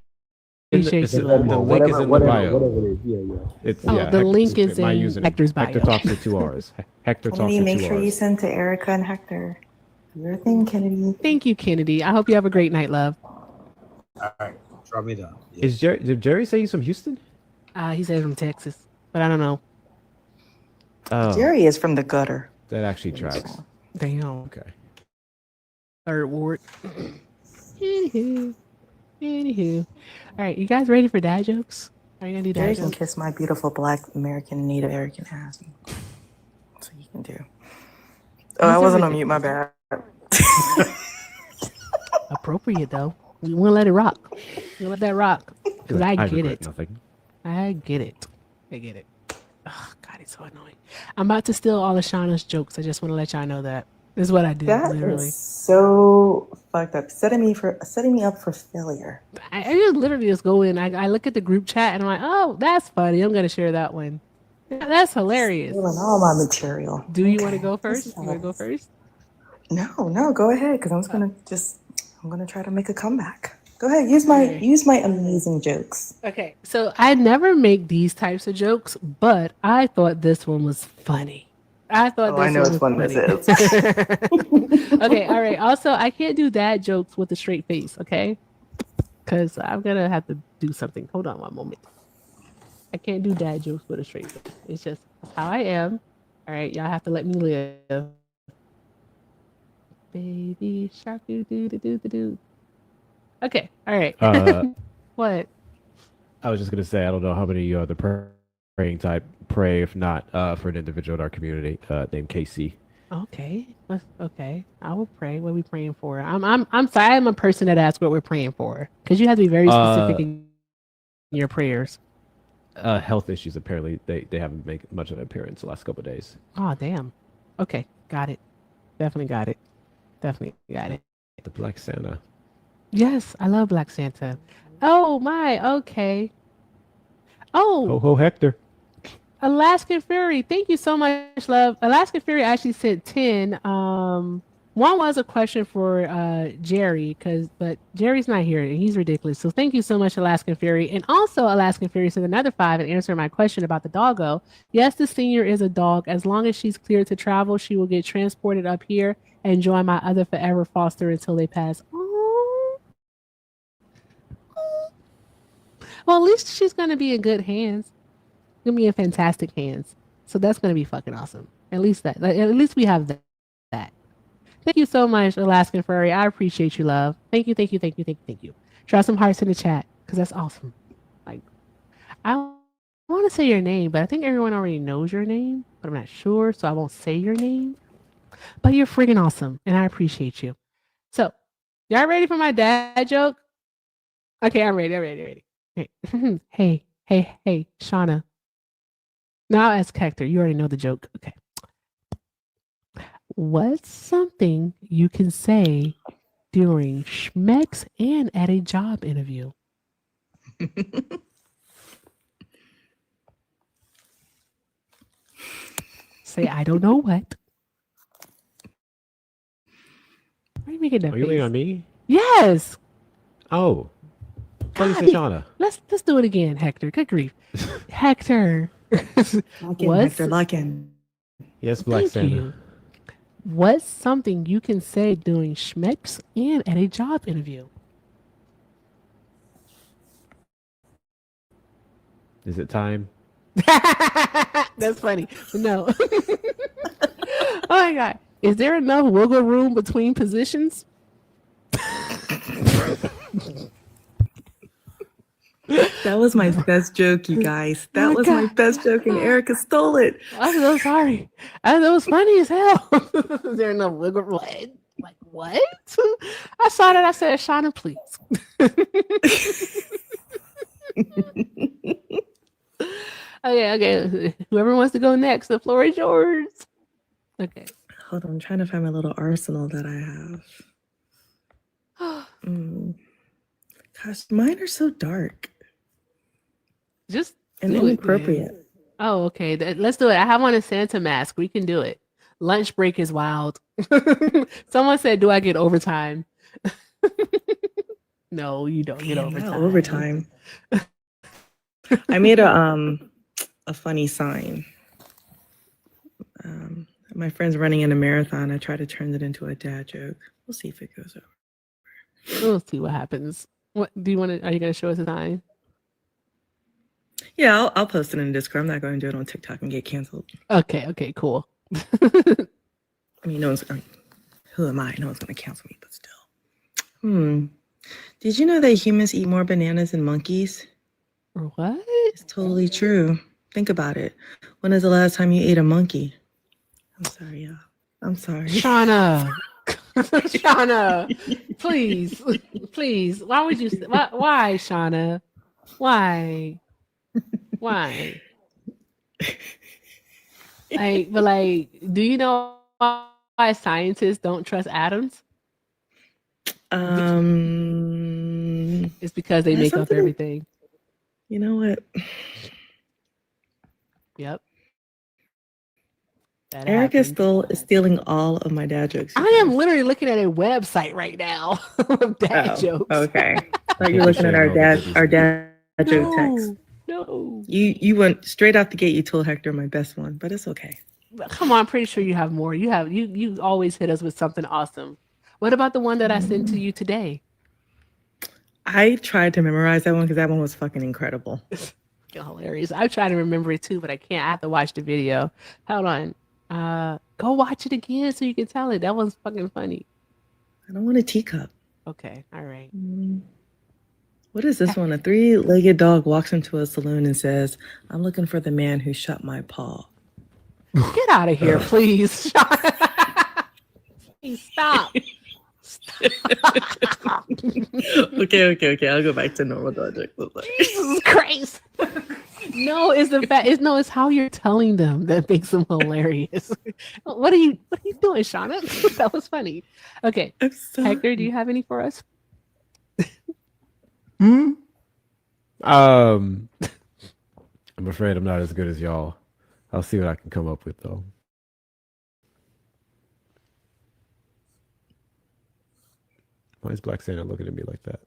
The link is in the bio. Whatever it is. Yeah. It's, Oh, yeah, the link is my in username. Hector's bio. Hector talks with 2 R's. Hector talks Kennedy, with make 2 sure you R's. send to Erica and Hector. Your thing, Kennedy. Thank you, Kennedy. I hope you have a great night, love. All right, drop me down. Yeah. Did Jerry say he's from Houston? He said from Texas, but I don't know. Oh, Jerry is from the gutter. that actually tracks. Damn. Okay. Third ward. Anywho. All right, you guys ready for dad jokes? Are you gonna do Jerry dad can jokes? kiss my beautiful Black American Native American ass. That's what you can do. Oh, I wasn't on mute. My bad. Appropriate though. We want to let it rock. We let that rock. Cause I get regret it. Nothing. I get it. Oh God, it's so annoying. I'm about to steal all of Shauna's jokes. I just want to let y'all know that. This is what I do, That literally. is so fucked up. Setting me up for failure. I just literally just go in. I look at the group chat and I'm like, oh, that's funny. I'm gonna share that one. Yeah, that's hilarious. Stealing all my material. Do you want to Okay. go first? You want to go first? No, go ahead, because I'm gonna try to make a comeback. Go ahead, use my amazing jokes. Okay, so I never make these types of jokes, but I thought this one was funny. I thought this I know one which was one funny. this is. Okay, all right. Also, I can't do dad jokes with a straight face, okay? Because I'm going to have to do something. Hold on one moment. I can't do dad jokes with a straight face. It's just how I am. All right, y'all have to let me live. Baby shark doo doo doo doo doo. Okay, all right. What? I was just gonna say I don't know how many of the praying type pray, if not for an individual in our community named KC. Okay. Okay. I will pray. What are we praying for? I'm sorry. I'm a person that asks what we're praying for because you have to be very specific in your prayers. Health issues. Apparently, they haven't made much of an appearance the last couple of days. Oh damn. Okay, got it. Definitely got it. Definitely got it. The Black Santa. Yes, I love Black Santa. Oh my. Okay. Oh, Ho ho Hector. Alaskan Fury. Thank you so much, love. Alaskan Fury actually sent 10. One was a question for Jerry, but Jerry's not here and he's ridiculous. So thank you so much, Alaskan Fury. And also Alaskan Fury sent another 5 and answered my question about the doggo. Yes, the senior is a dog. As long as she's cleared to travel, she will get transported up here and join my other forever foster until they pass. Oh. Well, at least she's gonna be in good hands. Gonna be in fantastic hands. So that's gonna be fucking awesome. At least we have that. Thank you so much, Alaskan Furry. I appreciate you, love. Thank you. Drop some hearts in the chat because that's awesome. Like, I want to say your name, but I think everyone already knows your name, but I'm not sure, so I won't say your name. But you're friggin' awesome, and I appreciate you. So, y'all ready for my dad joke? Okay, I'm ready. Hey, Shauna. Now ask Hector. You already know the joke. Okay. What's something you can say during schmecks and at a job interview? Say, I don't know what. Why are you making that Are you face? leaning on me? Yes. Oh. Funny God, say Shauna. Let's do it again, Hector. Good grief. Hector. Lock in, Hector, lock in. Yes, Black Thank Santa. you. What's something you can say during schmecks and at a job interview? Is it time? That's funny. No. Oh my God. Is there enough wiggle room between positions? That was my best joke, you guys. That was my best joke, and Erica stole it. I'm so sorry. That was funny as hell. Is there enough wiggle room? Like what? I saw that. I said, Shauna, please. Okay. Whoever wants to go next, the floor is yours. Okay. Hold on, I'm trying to find my little arsenal that I have. Gosh, mine are so dark. Just and do inappropriate. It, oh, okay. Let's do it. I have on a Santa mask. We can do it. Lunch break is wild. Someone said, "Do I get overtime?" No, you don't get overtime. I made a funny sign. My friend's running in a marathon. I try to turn it into a dad joke. We'll see if it goes over. We'll see what happens. What do you want to? Are you going to show us a sign? Yeah, I'll post it in Discord. I'm not going to do it on TikTok and get canceled. Okay, cool. I mean, who am I? No one's going to cancel me, but still. Did you know that humans eat more bananas than monkeys? What? It's totally true. Think about it. When is the last time you ate a monkey? I'm sorry, y'all. I'm sorry. Shauna. Shauna, please. Why would you? Why, Shauna? Why? Do you know why scientists don't trust atoms? It's because they make up everything. You know what? Yep. Erica is stealing all of my dad jokes. I am literally looking at a website right now of dad jokes. Okay. Are you looking at our dad joke text? No. You went straight out the gate. You told Hector my best one, but it's okay. Come on, I'm pretty sure you have more. You always hit us with something awesome. What about the one that I sent to you today? I tried to memorize that one because that one was fucking incredible. Hilarious. I'm trying to remember it too, but I can't. I have to watch the video. Hold on. Go watch it again so you can tell it. That was fucking funny. I don't want a teacup. Okay. All right. What is this one? A 3-legged dog walks into a saloon and says, "I'm looking for the man who shot my paw." Get out of here, please. Please stop. Okay. I'll go back to normal logic. Jesus Christ. No, it's the fact. It's how you're telling them that makes them hilarious. What are you doing, Shauna? That was funny. Okay. Hector, do you have any for us? I'm afraid I'm not as good as y'all. I'll see what I can come up with though. Why is Black Santa looking at me like that?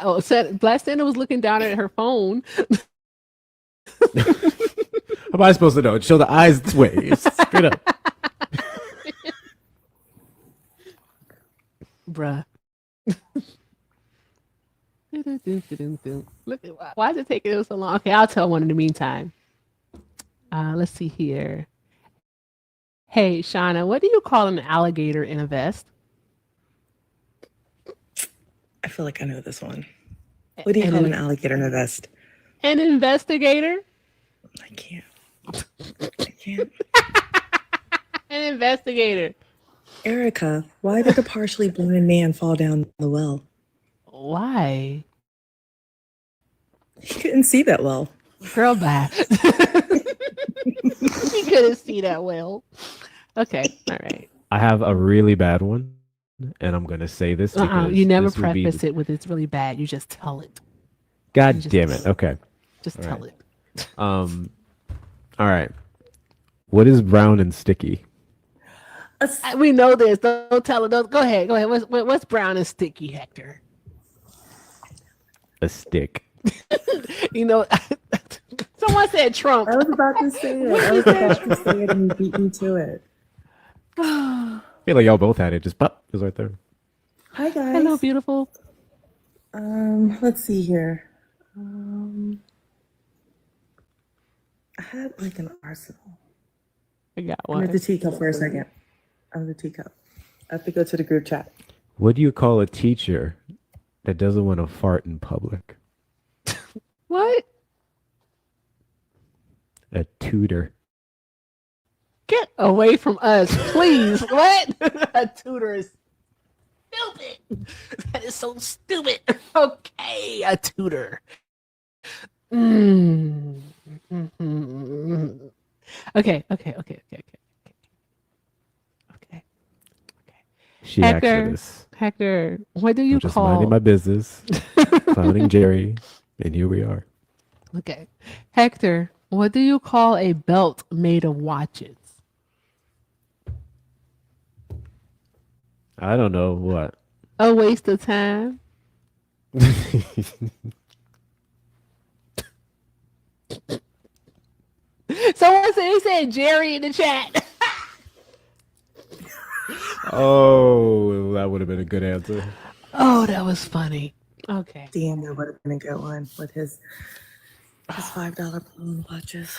Oh, Black Santa was looking down at her phone. How am I supposed to know? Show the eyes this way. It's straight up. Bruh. Look at why is it taking so long? Okay, I'll tell one in the meantime. Let's see here. Hey, Shauna, what do you call an alligator in a vest? I feel like I know this one. What do you call an alligator in a vest? An investigator. I can't. An investigator. Erica, why did the partially blind man fall down the well? Why? He couldn't see that well. Girl, bye. He couldn't see that well. Okay, all right. I have a really bad one, and I'm gonna say this because you never this would be preface it with "it's really bad." You just tell it. God damn it. Okay. Just tell it. All right. What is brown and sticky? We know this. Don't tell it. Go ahead. What's brown and sticky, Hector? A stick. You know, someone said Trump. I was about to say it. And you beat me to it. I feel like y'all both had it. Just pop. It was right there. Hi guys. Hello, beautiful. Let's see here. I had like an arsenal. I got I'm one. at the teacup for a second. I'm at the teacup. I have to go to the group chat. What do you call a teacher that doesn't want to fart in public? What? A tutor. Get away from us, please. What? A tutor is stupid. That is so stupid. Okay, a tutor. Okay. She asked for Hector, this. Hector, what do you I'm just call? minding my business, clowning Jerry, and here we are. Okay, Hector, what do you call a belt made of watches? I don't know what. A waste of time. Someone said Jerry in the chat. Oh, that would have been a good answer. Oh, that was funny. Okay. Damn, that would have been a good one with his $5 balloon watches.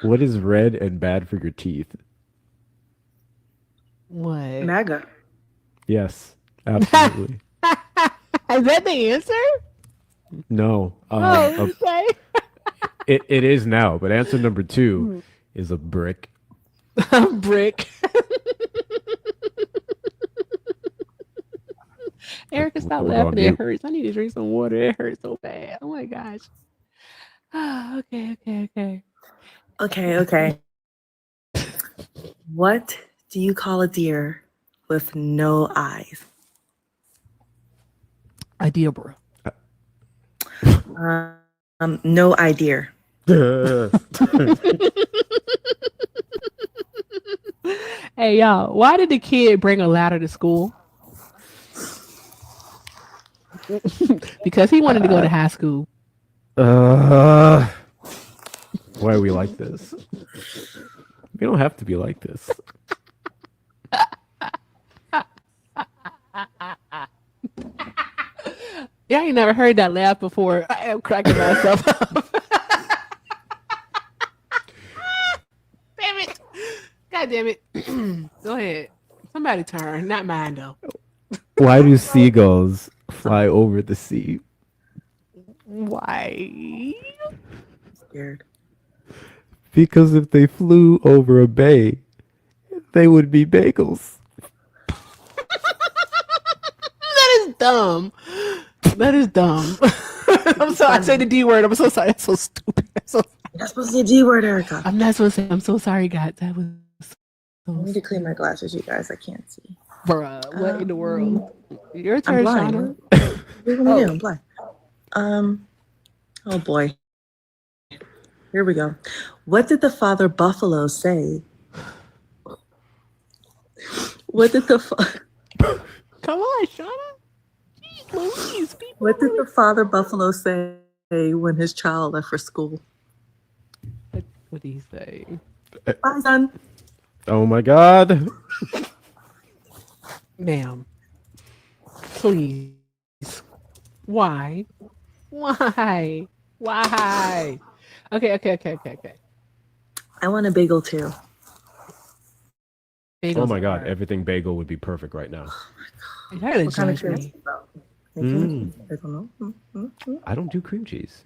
What is red and bad for your teeth? What? MAGA. Yes, absolutely. Is that the answer? No. Okay. It is now, but answer number 2 is a brick. A brick. Erica, stop We're laughing. on It mute. hurts. I need to drink some water. It hurts so bad. Oh my gosh. Okay. What do you call a deer with no eyes? Idea, bro. No idea. Hey, y'all, why did the kid bring a ladder to school? Because he wanted to go to high school. Why are we like this? We don't have to be like this. Yeah, I ain't never heard that laugh before. I am cracking myself up. Damn it. God damn it. Go ahead. Somebody turn. Not mine, though. Why do seagulls fly over the sea? Why? Scared. Because if they flew over a bay, they would be bagels. That is dumb. That is dumb. I'm sorry. I say the D word. I'm so sorry. That's so stupid. You're not supposed to say D word, Erica. I'm not supposed to say. I'm so sorry, guys. That was I need to clean my glasses, you guys. I can't see. bruh. What in the world? Your I'm turn, blind. Shauna. What are you gonna do? I'm blind. Oh boy. Here we go. What did the father buffalo say? What did the Come on, Shauna. Jeez Louise. What did the father buffalo say when his child left for school? What did he say? Bye, son. Oh my God. Ma'am. Please. Why? Why? Why? Okay. I want a bagel too. Oh my God. Everything bagel would be perfect right now. You gotta What kind of judge cheese? me. I don't know. I don't do cream cheese.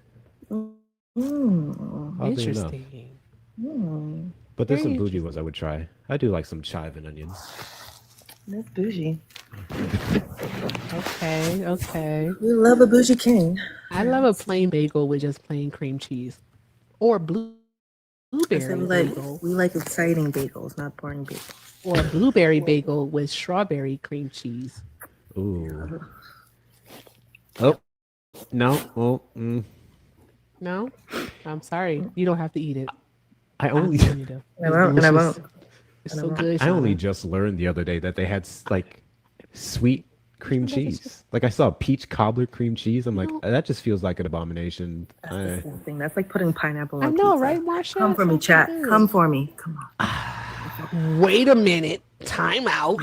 Mm. Oddly enough. Interesting. Mm. But there's Very some bougie ones I would try. I do like some chive and onions. That's bougie. Okay. We love a bougie king. I love a plain bagel with just plain cream cheese. Or I blueberry said bagel. we like exciting bagels, not boring bagels. Or a blueberry bagel with strawberry cream cheese. Ooh. Oh. No. Oh. No? I'm sorry. You don't have to eat it. I only I'm telling you, though. And I won't. It's so good. I only Shauna. just learned the other day that they had like sweet cream cheese. Like I saw peach cobbler cream cheese. I'm like, that just feels like an abomination. That's the same thing. That's like putting pineapple on I know, pizza. right, Marsha? Come for me, Sounds so chat. good. Come for me. Come on. Wait a minute. Time out.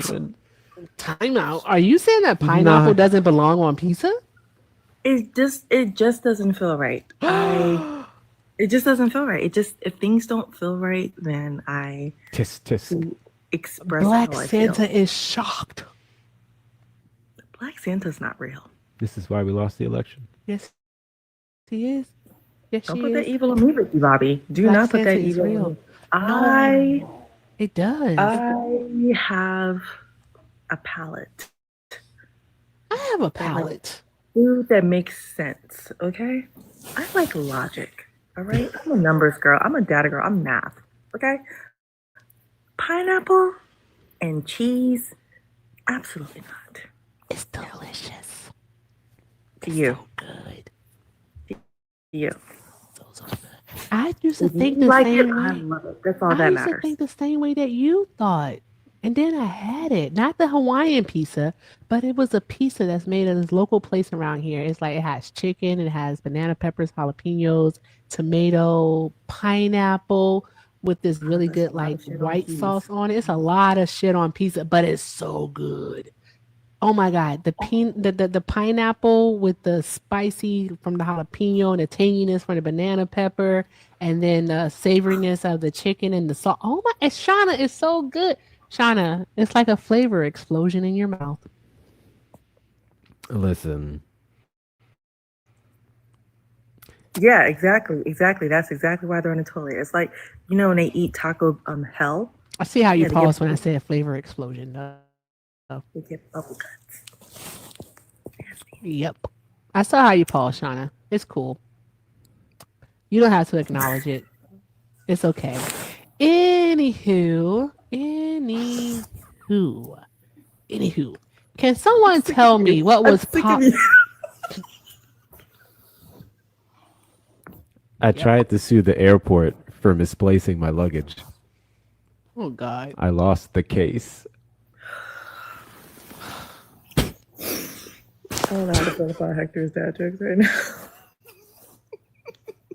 Time out. Are you saying that pineapple doesn't belong on pizza? It just doesn't feel right. It just doesn't feel right. It just, if things don't feel right, then I Tisk. express Black how I Santa feel. is shocked. Black Santa's not real. This is why we lost the election. Yes, he is. Yes, Don't she put is. that evil on me, Ricky Bobby. Do Black not put Santa that is evil real. on me. It does. I have a palate. I have a palate. Food that makes sense, okay? I like logic, all right? I'm a numbers girl. I'm a data girl. I'm math, okay? Pineapple and cheese, absolutely not. It's delicious. To you. So good. To you. So good. I used to If think you the like same it, I way. love it. That's all I that used to matters. think the same way that you thought. And then I had it. Not the Hawaiian pizza, but it was a pizza that's made at this local place around here. It's like it has chicken, it has banana peppers, jalapenos, tomato, pineapple with this really That's a good lot like of shit on white cheese. sauce on it. It's a lot of shit on pizza, but it's so good. Oh my God. The pineapple with the spicy from the jalapeno and the tanginess from the banana pepper and then the savoriness of the chicken and the salt. Oh my, it's Shauna, it's so good. Shauna, it's like a flavor explosion in your mouth. Listen. Yeah, exactly. That's exactly why they're on the toilet. It's like, you know, when they eat taco hell, I see how you Yeah, they pause get- when I say a flavor explosion. they get bubble guts. Yep. I saw how you pause, Shauna. It's cool. You don't have to acknowledge it. It's okay. Anywho. Can someone tell me what was I tried to sue the airport for misplacing my luggage. Oh God. I lost the case. I don't know how to feel about Hector's dad jokes right now.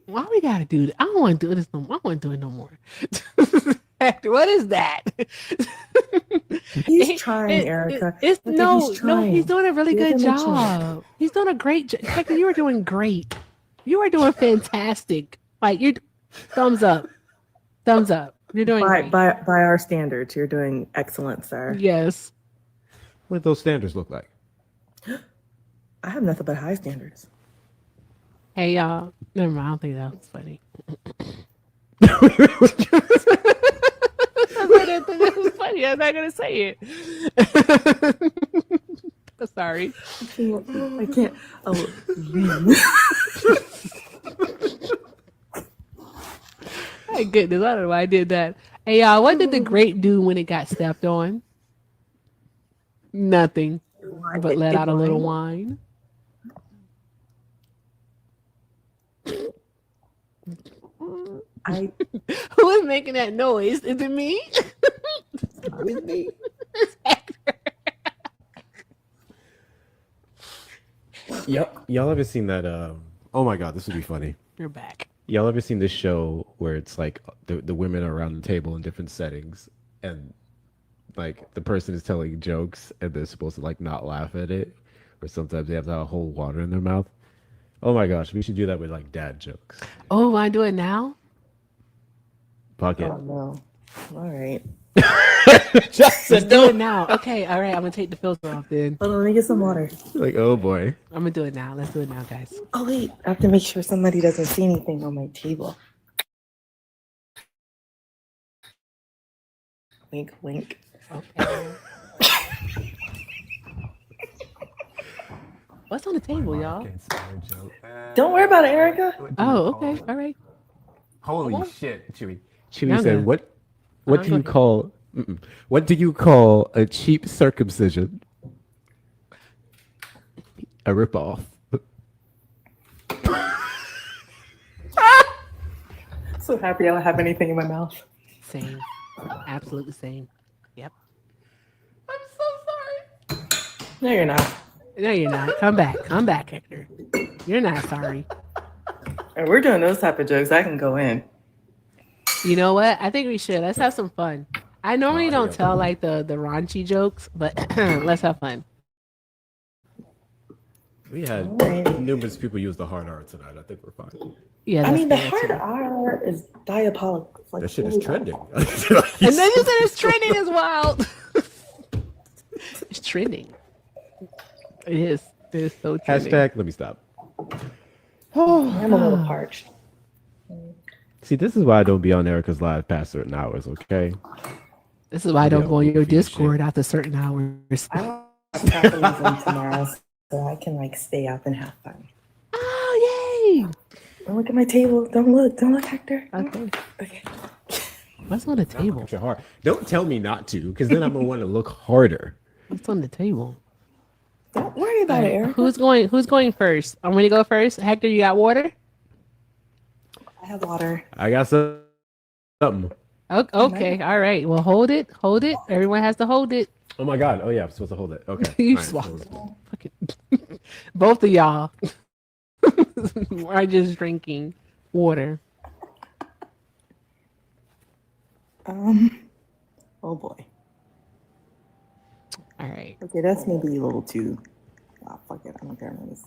Why we gotta do that? I don't want to do this no more. I don't want to do it no more. Hector, what is that? He's trying, Erica. It's Look at no, he's no. He's trying. doing a really Give good him a chance. job. He's doing a great job. Hector, you are doing great. You are doing fantastic. Like you're, thumbs up, thumbs up. You're doing By great. by our standards, you're doing excellent, sir. Yes. What do those standards look like? I have nothing but high standards. Hey y'all. Never mind. I don't think that was funny. That was funny. I'm not gonna say it. Sorry. I can't. Oh, My goodness, I don't know why I did that. Hey y'all, what did the grape do when it got stepped on? Nothing, but let out a little wine. Who is making that noise? Is it me? With me. Y'all ever seen that? Oh my god, this would be funny. You're back. Y'all ever seen this show where it's like the women are around the table in different settings, and like the person is telling jokes and they're supposed to like not laugh at it, or sometimes they have to have hold water in their mouth. Oh my gosh, we should do that with like dad jokes. Oh, want to do it now? Pocket. oh no. All right. Let's do it now. Okay, all right. I'm gonna take the filter off then. Hold on, let me get some water. Like, oh boy. I'm gonna do it now. Let's do it now, guys. Oh wait, I have to make sure somebody doesn't see anything on my table. Wink, wink. Okay. What's on the table, y'all? Don't worry about it, Erica. Oh, okay. All right. Holy shit, Chewy. Chewy Y'all said, good. What do you call? What do you call a cheap circumcision? A ripoff. So happy I don't have anything in my mouth. Same. Absolutely same. Yep. I'm so sorry. No, you're not. No, you're not. Come back. Come back, Hector. You're not sorry. And we're doing those type of jokes. I can go in. You know what? I think we should. Let's have some fun. I normally don't tell like the raunchy jokes, but let's have fun. We had numerous people use the hard R tonight. I think we're fine. Yeah, I mean, the fair, hard too. R is diabolical. It's like, That shit is really trending. And then you said it's trending as wild. It's trending. It is. It is so trending. Hashtag, let me stop. I'm a little parched. See, this is why I don't be on Erica's live past certain hours, okay? This is why I don't Yeah, go on your goofy as Discord after certain hours. I have capitalism tomorrow, so I can like stay up and have fun. Oh, yay! Don't look at my table. Don't look. Don't look, Hector. Okay. Okay. What's on the table? Look at your heart. Don't tell me not to, because then I'm going to want to look harder. What's on the table? Don't worry about it, Erica. Who's going first? I'm going to go first. Hector, you got water? I have water. I got something. Okay. All right. Well, hold it. Hold it. Everyone has to hold it. Oh my God. Oh yeah, I'm supposed to hold it. Okay. You All right, swallowed. so- Fucking both of y'all are just drinking water. Oh boy. All right. Okay, that's maybe a little too. Oh, fuck it. I don't care about this.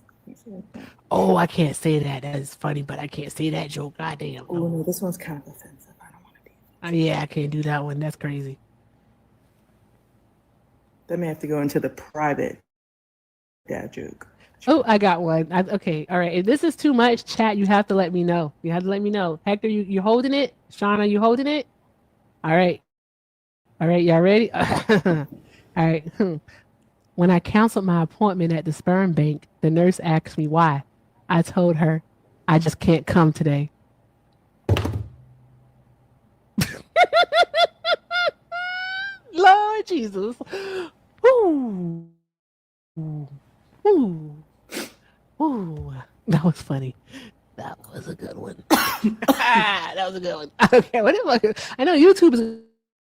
Oh, I can't say that. That is funny, but I can't say that joke. Goddamn. Oh no, this one's kind of offensive. I don't want to be. Yeah, I can't do that one. That's crazy. That may have to go into the private dad joke. Oh, I got one. Okay. All right. If this is too much, chat, you have to let me know. You have to let me know. Hector, you holding it? Shauna, you holding it? All right. All right. Y'all ready? All right. When I canceled my appointment at the sperm bank, the nurse asked me why. I told her, I just can't come today. Lord Jesus. Ooh. Ooh. Ooh. That was funny. That was a good one. That was a good one. Okay, what if I know YouTube is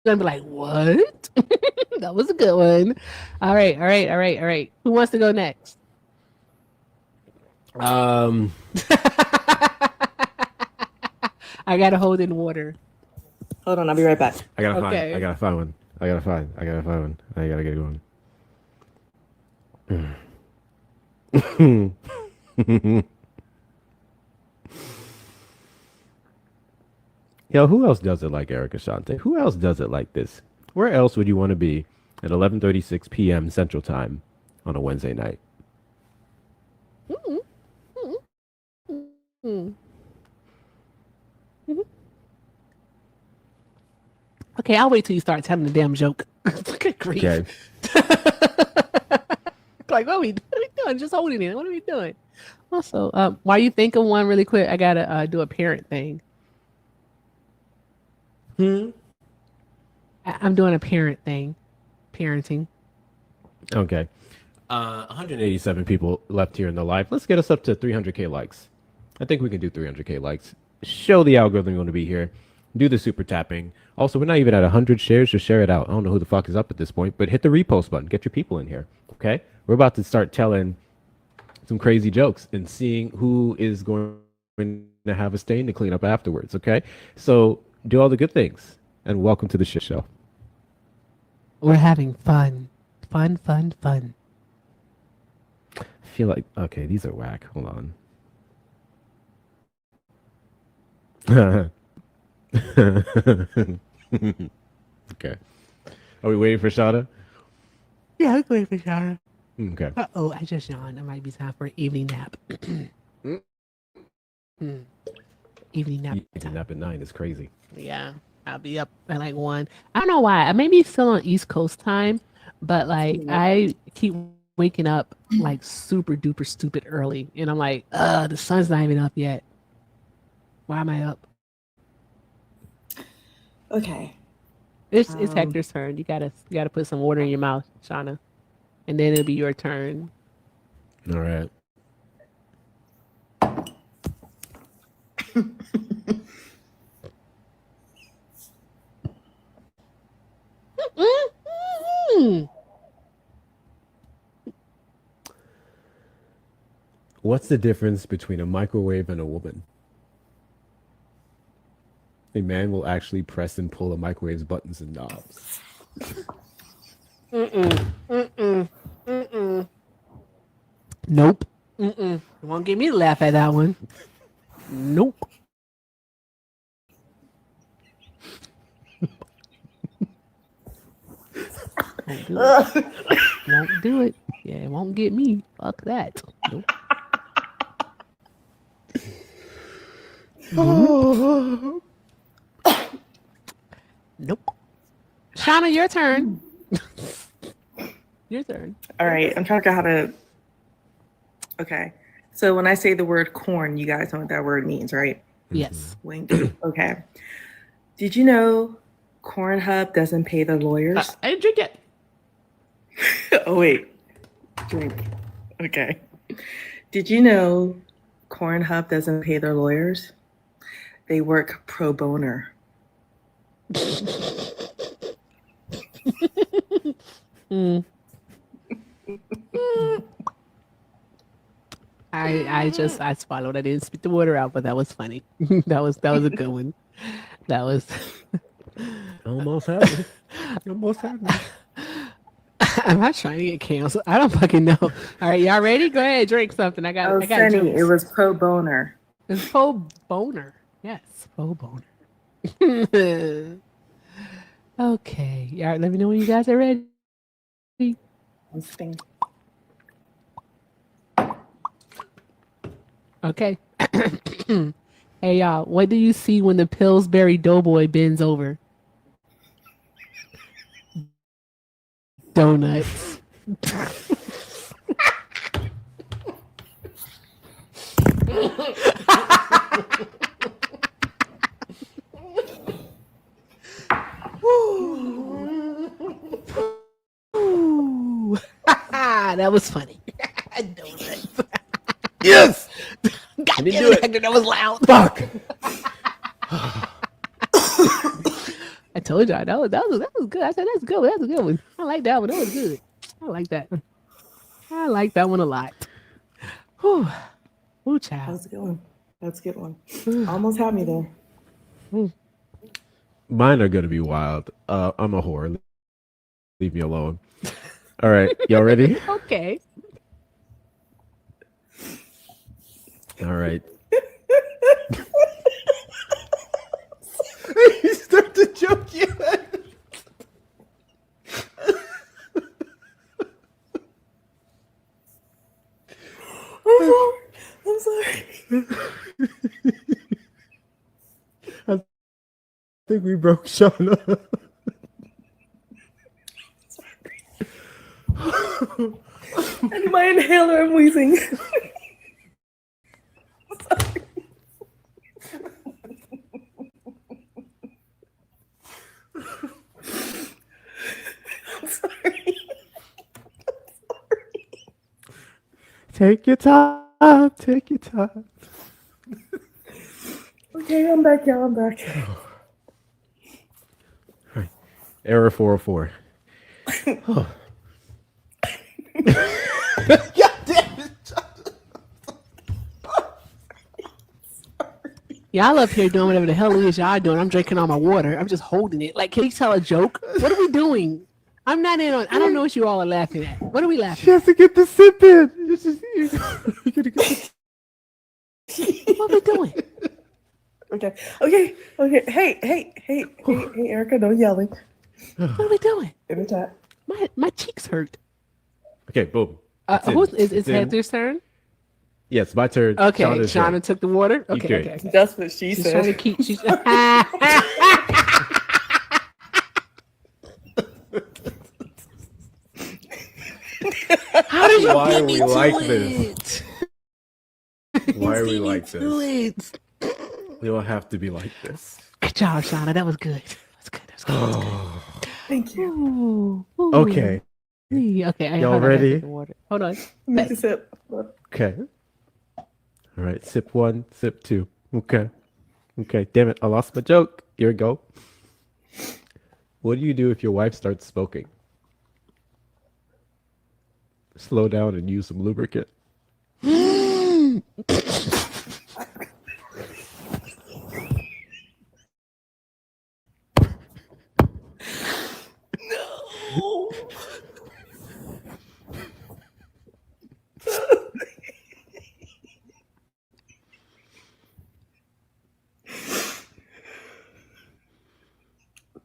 gonna be like, what? That was a good one. All right. Who wants to go next? I gotta hold in water. Hold on, I'll be right back. I gotta Okay. find one. I gotta find one. I gotta get going. Yo, who else does it like Eric Ashante? Who else does it like this? Where else would you want to be at 11:36 p.m. Central Time on a Wednesday night? Okay, I'll wait till you start telling the damn joke. Good grief. Okay. Like, what are we doing? Just holding it. What are we doing? Also, while you think of one really quick, I gotta do a parent thing. I'm doing a parent thing. Parenting. Okay. 187 people left here in the live. Let's get us up to 300K likes. I think we can do 300K likes. Show the algorithm you want to be here. Do the super tapping. Also, we're not even at 100 shares. Just share it out. I don't know who the fuck is up at this point, but hit the repost button. Get your people in here. Okay? We're about to start telling some crazy jokes and seeing who is going to have a stain to clean up afterwards. Okay? So do all the good things and welcome to the shit show. We're having fun. Fun. I feel like, okay, these are whack. Hold on. Okay. Are we waiting for Shada? Yeah, I'm waiting for shower. Okay. Oh, I just yawned. It might be time for an evening nap. Evening nap. You can nap at 9 is crazy. Yeah, I'll be up at like 1. I don't know why. I may be still on East Coast time, but like I keep waking up like super duper stupid early, and I'm like, the sun's not even up yet. Why am I up? Okay. It's Hector's turn. You gotta put some water in your mouth, Shauna, and then it'll be your turn. All right. What's the difference between a microwave and a woman? A man will actually press and pull a microwave's buttons and knobs. Nope. You won't get me to laugh at that one. Nope. Won't do it. Yeah, it won't get me. Fuck that. Nope. Nope. Shauna, your turn. Your turn. All right. I'm trying to figure out how to. Okay. So when I say the word corn, you guys know what that word means, right? Yes. Wink. Okay. Did you know Cornhub doesn't pay their lawyers? I didn't drink it. Oh, wait. Drink. Okay. Did you know Cornhub doesn't pay their lawyers? They work pro bono. I swallowed. I didn't spit the water out, but that was funny. that was a good one. That was Almost happened. Almost happened. I'm not trying to get canceled. I don't fucking know. All right, y'all ready? Go ahead, drink something. I got Sunny, jokes. it was pro bono. It's pro boner. Yes, pro boner. Okay. All right, let me know when you guys are ready. Okay. Hey y'all, what do you see when the Pillsbury Doughboy bends over? Donuts. Ooh. That was funny. Donuts. Yes. God I didn't damn do it, it. Hector, that was loud. Fuck. I told y'all that was good. I said that's good. That's a good one. I like that one. That was good. I like that. I like that one a lot. Whew. Ooh, child. That's a good one. That's a good one. Almost had me there. Mine are gonna be wild. I'm a whore. leave me alone. All right, y'all ready? Okay. All right. You start to joke yet? I'm sorry. I think we broke Shauna. I need my inhaler. I'm wheezing. I'm sorry. Take your time. Take your time. Okay, I'm back, y'all. I'm back. Error 404. God damn it. Y'all up here doing whatever the hell it is y'all doing. I'm drinking all my water. I'm just holding it. Like, can you tell a joke? What are we doing? I'm not in on. I don't know what you all are laughing at. What are we laughing She has to get the sip in. You're gonna get at? What are we doing? Okay. Hey, Erica, no yelling. What are we doing? Every time. My cheeks hurt. Okay, boom. It's in. Who's is It's in. Heather's turn? Yes, my turn. Okay, Shauna's Shauna right. took the water. You Okay, carry. okay. That's what she She's said. trying to keep. She's. How did you Why beat are me we to like it? this? Why are we Beat me like to this? it. We don't have to be like this. Good job, Shauna. That was good. That's good. That's good. That's good. Thank you. Ooh, ooh. Okay. Okay. Y'all Hold on, I gotta ready? take the water. Hold on. Make a sip. Okay. All right. Sip 1, sip 2. Okay. Okay. Damn it. I lost my joke. Here we go. What do you do if your wife starts smoking? Slow down and use some lubricant.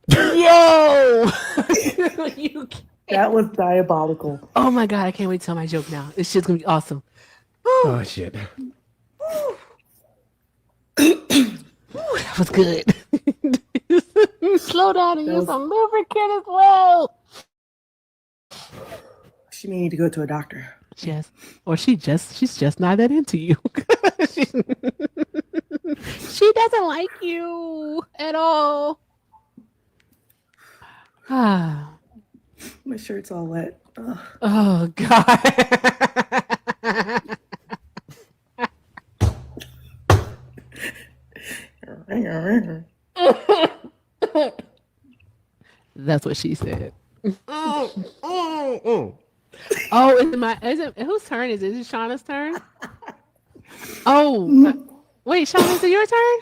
Yo! You can't. That was diabolical. Oh my god, I can't wait to tell my joke now. This shit's gonna be awesome. Oh, shit. That was good. Slow down and That use was- some lubricant as well. She may need to go to a doctor. Yes. Or she's just not that into you. She doesn't like you at all. Ah. My shirt's all wet. Ugh. Oh god. That's what she said. Oh, is it whose turn is it? Is it Shauna's turn? Oh, wait, Shauna, is it your turn?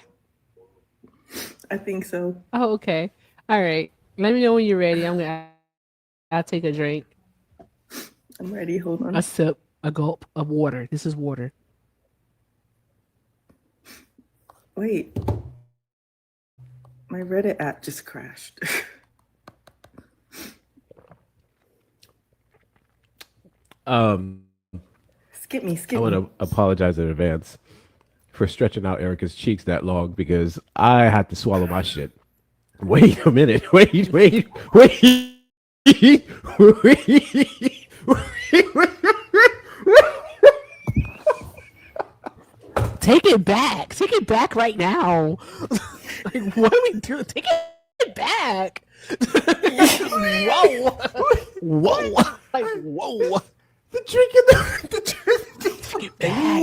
I think so. Oh, okay. All right. Let me know when you're ready. I'll take a drink, I'm ready. Hold on. a sip, a gulp of water. This is water. Wait. My Reddit app just crashed. Skip me. I want to apologize in advance for stretching out Erica's cheeks that long because I had to swallow my shit. Wait a minute. Wait. Take it back. Take it back right now. Like, what are we doing? Take it back. Whoa. Whoa. Like, whoa. The drink in the Take it back.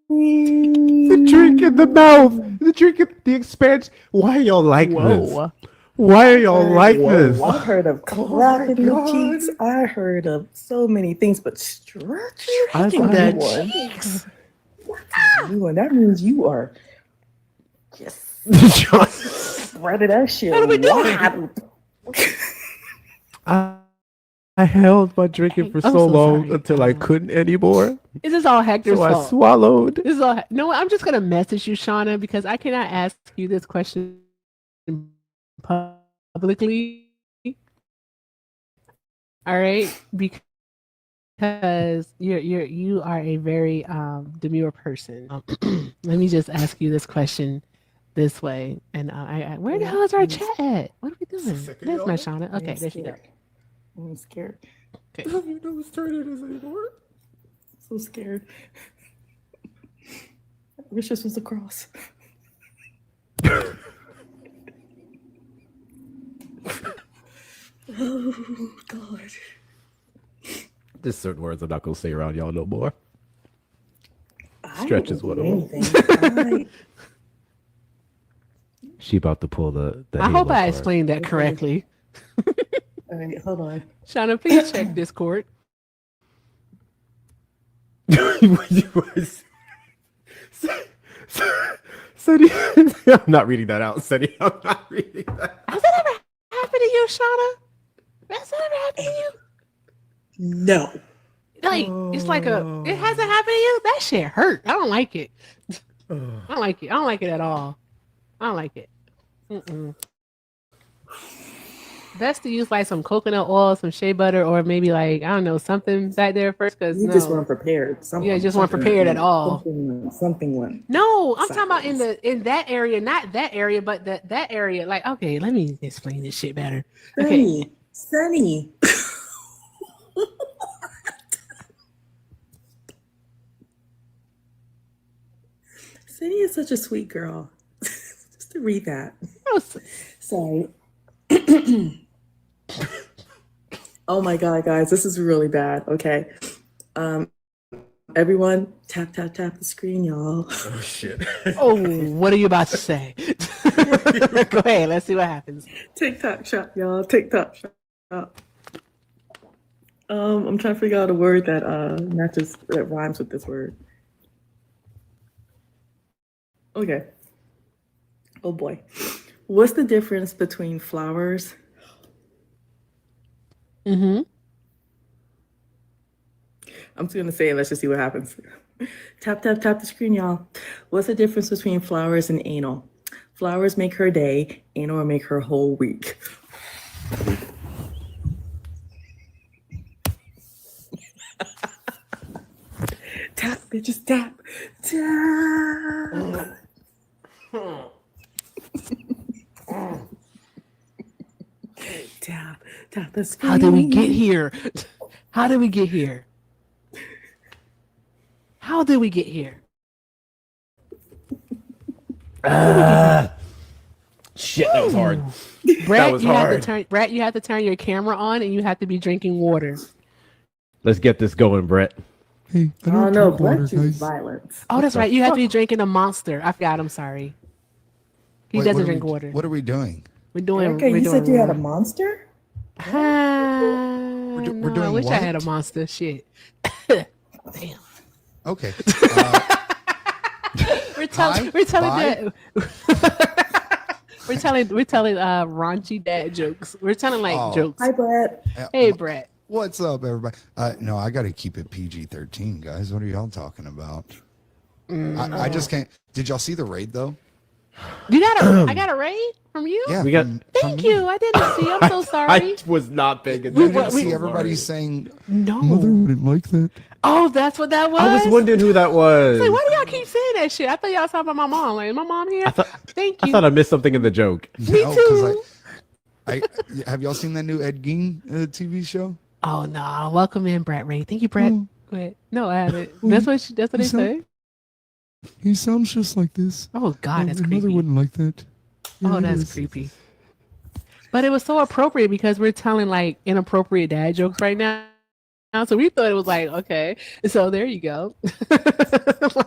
the drink in the mouth. The drink in the expansion. Why y'all like this? Whoa. Why are y'all like this? I heard of clapping the cheeks. I heard of so many things, but stretching Taking the the cheeks. one. That means you are just spreading that shit. What are we doing? wide. I held my drinking for I'm so so long sorry. until I couldn't anymore. This is all Hector's So I fault. swallowed. This is all. No, I'm just gonna message you, Shauna, because I cannot ask you this question publicly. All right, because you are a very demure person. Let me just ask you this question this way, and where the hell is our chat at? What are we doing? There's my Shauna. Okay, there she goes. I'm scared. Okay. You know whose turn it is anymore? So scared. I wish this was a cross. Oh God. There's certain words I'm not gonna say around y'all no more. I Stretch don't is one do of them. anything. She about to pull the I hope Halo I card. explained that correctly. All right, hold on. Shauna, please check Discord. Sunny, I'm not reading that out. Sunny, I'm not reading that. Has that ever happened to you, Shauna? Has that ever happened to you? No. Like it's like it hasn't happened to you. That shit hurt. I don't like it. I don't like it. I don't like it at all. I don't like it. Mm-mm. Best to use like some coconut oil, some shea butter, or maybe like I don't know something back there first because You just weren't prepared. Yeah, just weren't prepared at all. Something went. No, I'm talking about in that area, not that area, but that area. Like, okay, let me explain this shit better. Okay, Sunny. Sunny is such a sweet girl. Just to read that. Sorry. Oh my God, guys, this is really bad. Okay. Everyone, tap the screen, y'all. Oh shit. Oh, what are you about to say? Go ahead. Let's see what happens. TikTok shop, y'all. TikTok shop. I'm trying to figure out a word that matches that rhymes with this word. Okay. Oh boy. What's the difference between flowers? Mm-hmm. I'm just gonna say it. Let's just see what happens. Tap the screen, y'all. What's the difference between flowers and anal? Flowers make her day. Anal make her whole week. Tap, bitches, tap. Tap the screen. How did we get here? How did we get here? How did we get here? Shit, that was hard. Brett, was you have hard. to turn. Brett, you have to turn your camera on, and you have to be drinking water. Let's get this going, Brett. Hey, I Oh don't no, drink water, Brett chooses guys. violence. Oh, that's right. You have to be drinking a Monster. I forgot. I'm sorry. He Wait, doesn't what are drink we- water. What are we doing? We're doing. Okay, we're you doing said you had a wrong. monster? We're No, I doing wish I had a what? monster. Shit. Damn. Okay. We're telling. Hi, We're telling bye. that. We're telling raunchy dad jokes. We're telling like Oh. jokes. Hi, Brett. Hey, Brett. What's up, everybody? No, I got to keep it PG-13, guys. What are y'all talking about? I just can't. Did y'all see the raid though? You got a? I got a raid from you. Yeah. We got- Thank you. I didn't see. I'm so sorry. I was not paying You attention. didn't see I'm everybody sorry. saying No. mother wouldn't like that. Oh, that's what that was. I was wondering who that was. Like, why do y'all keep saying that shit? I thought y'all was talking about my mom. Like, is my mom here? Thank I you. thought I missed something in the joke. Me No, too. I have y'all seen that new Ed Gein TV show? Oh no! Welcome in, Brett Ray. Thank you, Brett. Oh. Go ahead. No, I haven't. Oh, That's what. That's what they you saw- say. He sounds just like this. Oh God, that's Your mother creepy. wouldn't like that. Oh, Yeah, it that's is. creepy. But it was so appropriate because we're telling like inappropriate dad jokes right now. So we thought it was like okay. So there you go.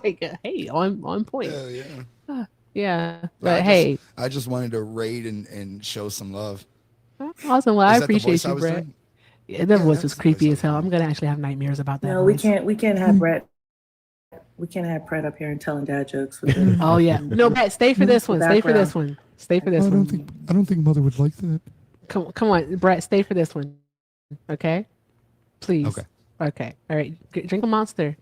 Like hey, on point. Hell yeah. Yeah. I But just- hey, I just wanted to raid and show some love. awesome. Well, I Is that the appreciate voice I you, was Brett. doing? Yeah, that Yeah, voice that's was the voice creepy I as was hell. doing. I'm gonna actually have nightmares about that. No, we voice. can't. We can't have Brett. We can't have Brett up here and telling dad jokes. With the, Oh yeah. No, Brett, stay for this one. Stay for this one. Stay for this I one. don't think mother would like that. Come on, Brett, stay for this one. Okay, please. Okay. Okay. All right. Drink a monster.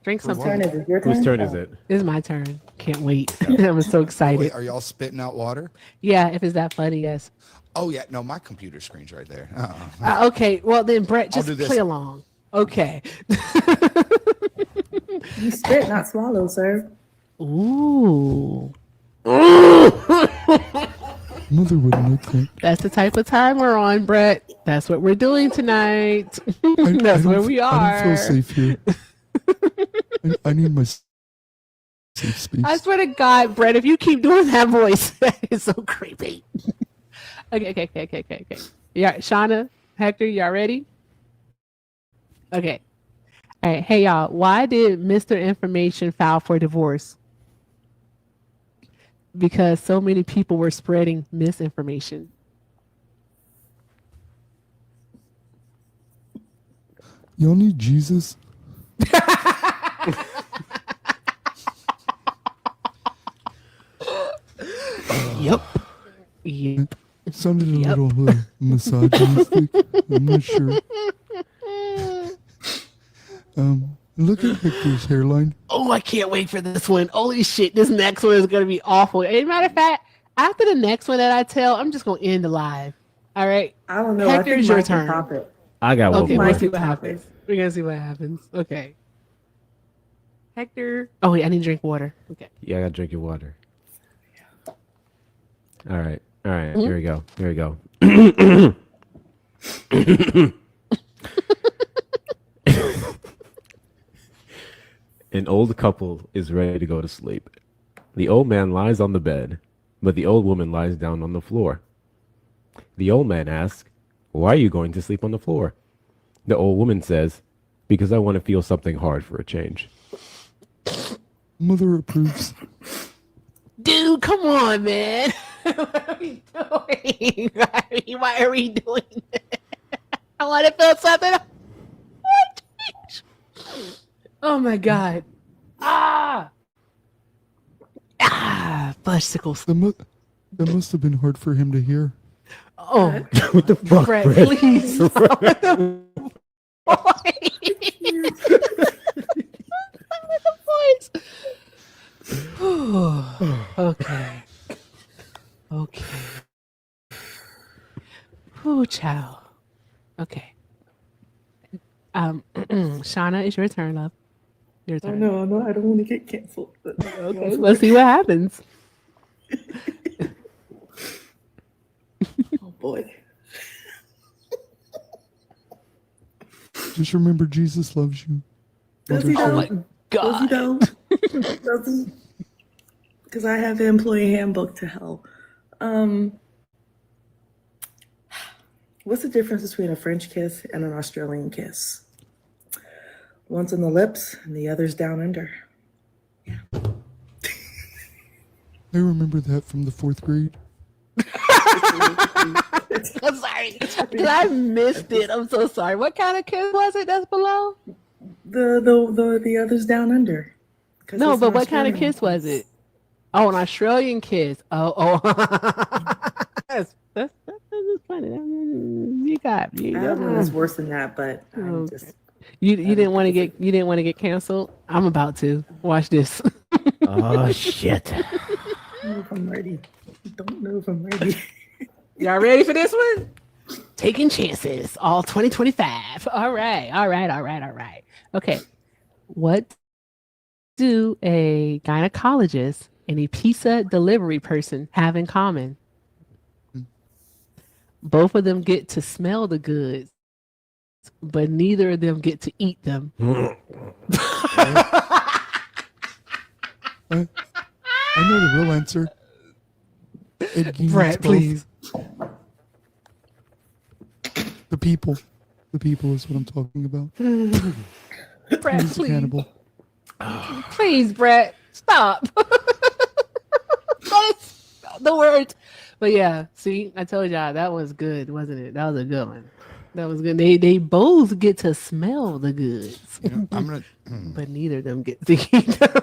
Drink Whose something. turn is it? Your turn? Whose turn is Oh. it? It's my turn. Can't wait. I'm so excited. Wait, are y'all spitting out water? Yeah, if it's that funny, yes. Oh yeah, no, my computer screen's right there. Okay. Well, then Brett, I'll just do this. play along. Okay. You spit, not swallow, sir. Ooh. Mother wouldn't look that. That's the type of time we're on, Brett. That's what we're doing tonight. That's where we are. I don't feel safe here. I need my safe space. I swear to God, Brett, if you keep doing that voice, that is so creepy. Okay. Yeah, Shauna, Hector, y'all ready? Okay. All right. Hey, y'all. Why did Mr. Information file for divorce? Because so many people were spreading misinformation. Y'all need Jesus? Yep. Yep. It sounded a Yep. little misogynistic. I'm not sure. Look at Hector's hairline. Oh, I can't wait for this one. Holy shit, this next one is going to be awful. As a matter of fact, after the next one that I tell, I'm just going to end the live. All right. I don't know. Hector, I think it's your Mike can turn. top it. I got one Okay, more. we'll see what happens. We're going to see what happens. Okay. Hector. Oh, wait, I need to drink water. Okay. Yeah, I gotta drink your water. All right. Mm-hmm. Here we go. An old couple is ready to go to sleep. The old man lies on the bed, but the old woman lies down on the floor. The old man asks, "Why are you going to sleep on the floor?" The old woman says, "Because I want to feel something hard for a change." Mother approves. Dude, come on, man. What are we doing? Why are we doing this? I want to feel something. Oh my God. Fudgesicles. That must have been hard for him to hear. Oh, What the fuck, Brett, Brett? please. Stop with the voice. Okay. Ooh, child. Okay. Shauna, it's your turn, love. Your Oh turn. no, I don't want to get canceled. Okay, let's see what happens. Oh boy. Just remember, Jesus loves you. Does he Oh though? my Does he God. though? Does he? Because I have the employee handbook to hell. What's the difference between a French kiss and an Australian kiss? One's on the lips and the other's down under. I remember that from the 4th grade. I'm sorry. Because I missed it. I'm so sorry. What kind of kiss was it that's below? The other's down under. 'Cause No, it's but an what kind of Australian kiss was it? Oh, an Australian kiss. Oh. That's funny. You got I have one that's worse than that, but I'm just. you didn't want to get canceled. I'm about to watch this. Oh shit! I don't know if I'm ready. Don't know if I'm ready. Y'all ready for this one? Taking chances, all 2025. All right. Okay. What do a gynecologist and a pizza delivery person have in common? Both of them get to smell the goods, but neither of them get to eat them. I know the real answer. Brett, please. The people. The people is what I'm talking about. Brett, He's a please. cannibal. Please, Brett, stop. That's the words. But yeah, see, I told y'all that was good, wasn't it? That was a good one. That was good. They both get to smell the goods, You know, I'm gonna. but neither of them get to eat them.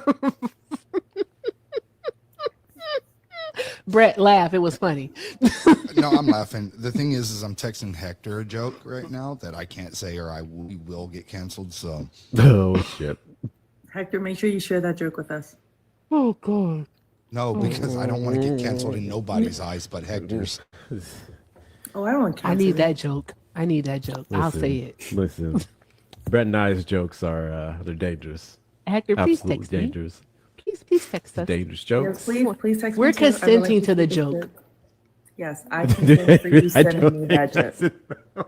Brett, laugh. It was funny. No, I'm laughing. The thing is I'm texting Hector a joke right now that I can't say or we will get canceled. So. Oh shit. Hector, make sure you share that joke with us. Oh God. No, because I don't want to get canceled in nobody's eyes but Hector's. Oh, I don't want I need that joke. I need that joke. I'll say it. Listen, Brett and I's jokes are they're dangerous. Hector, please Absolutely text me. dangerous. Please text us. Dangerous Yes, jokes. please text We're me too. I would like consenting to the see joke. Yes, I consent for you sending me that joke.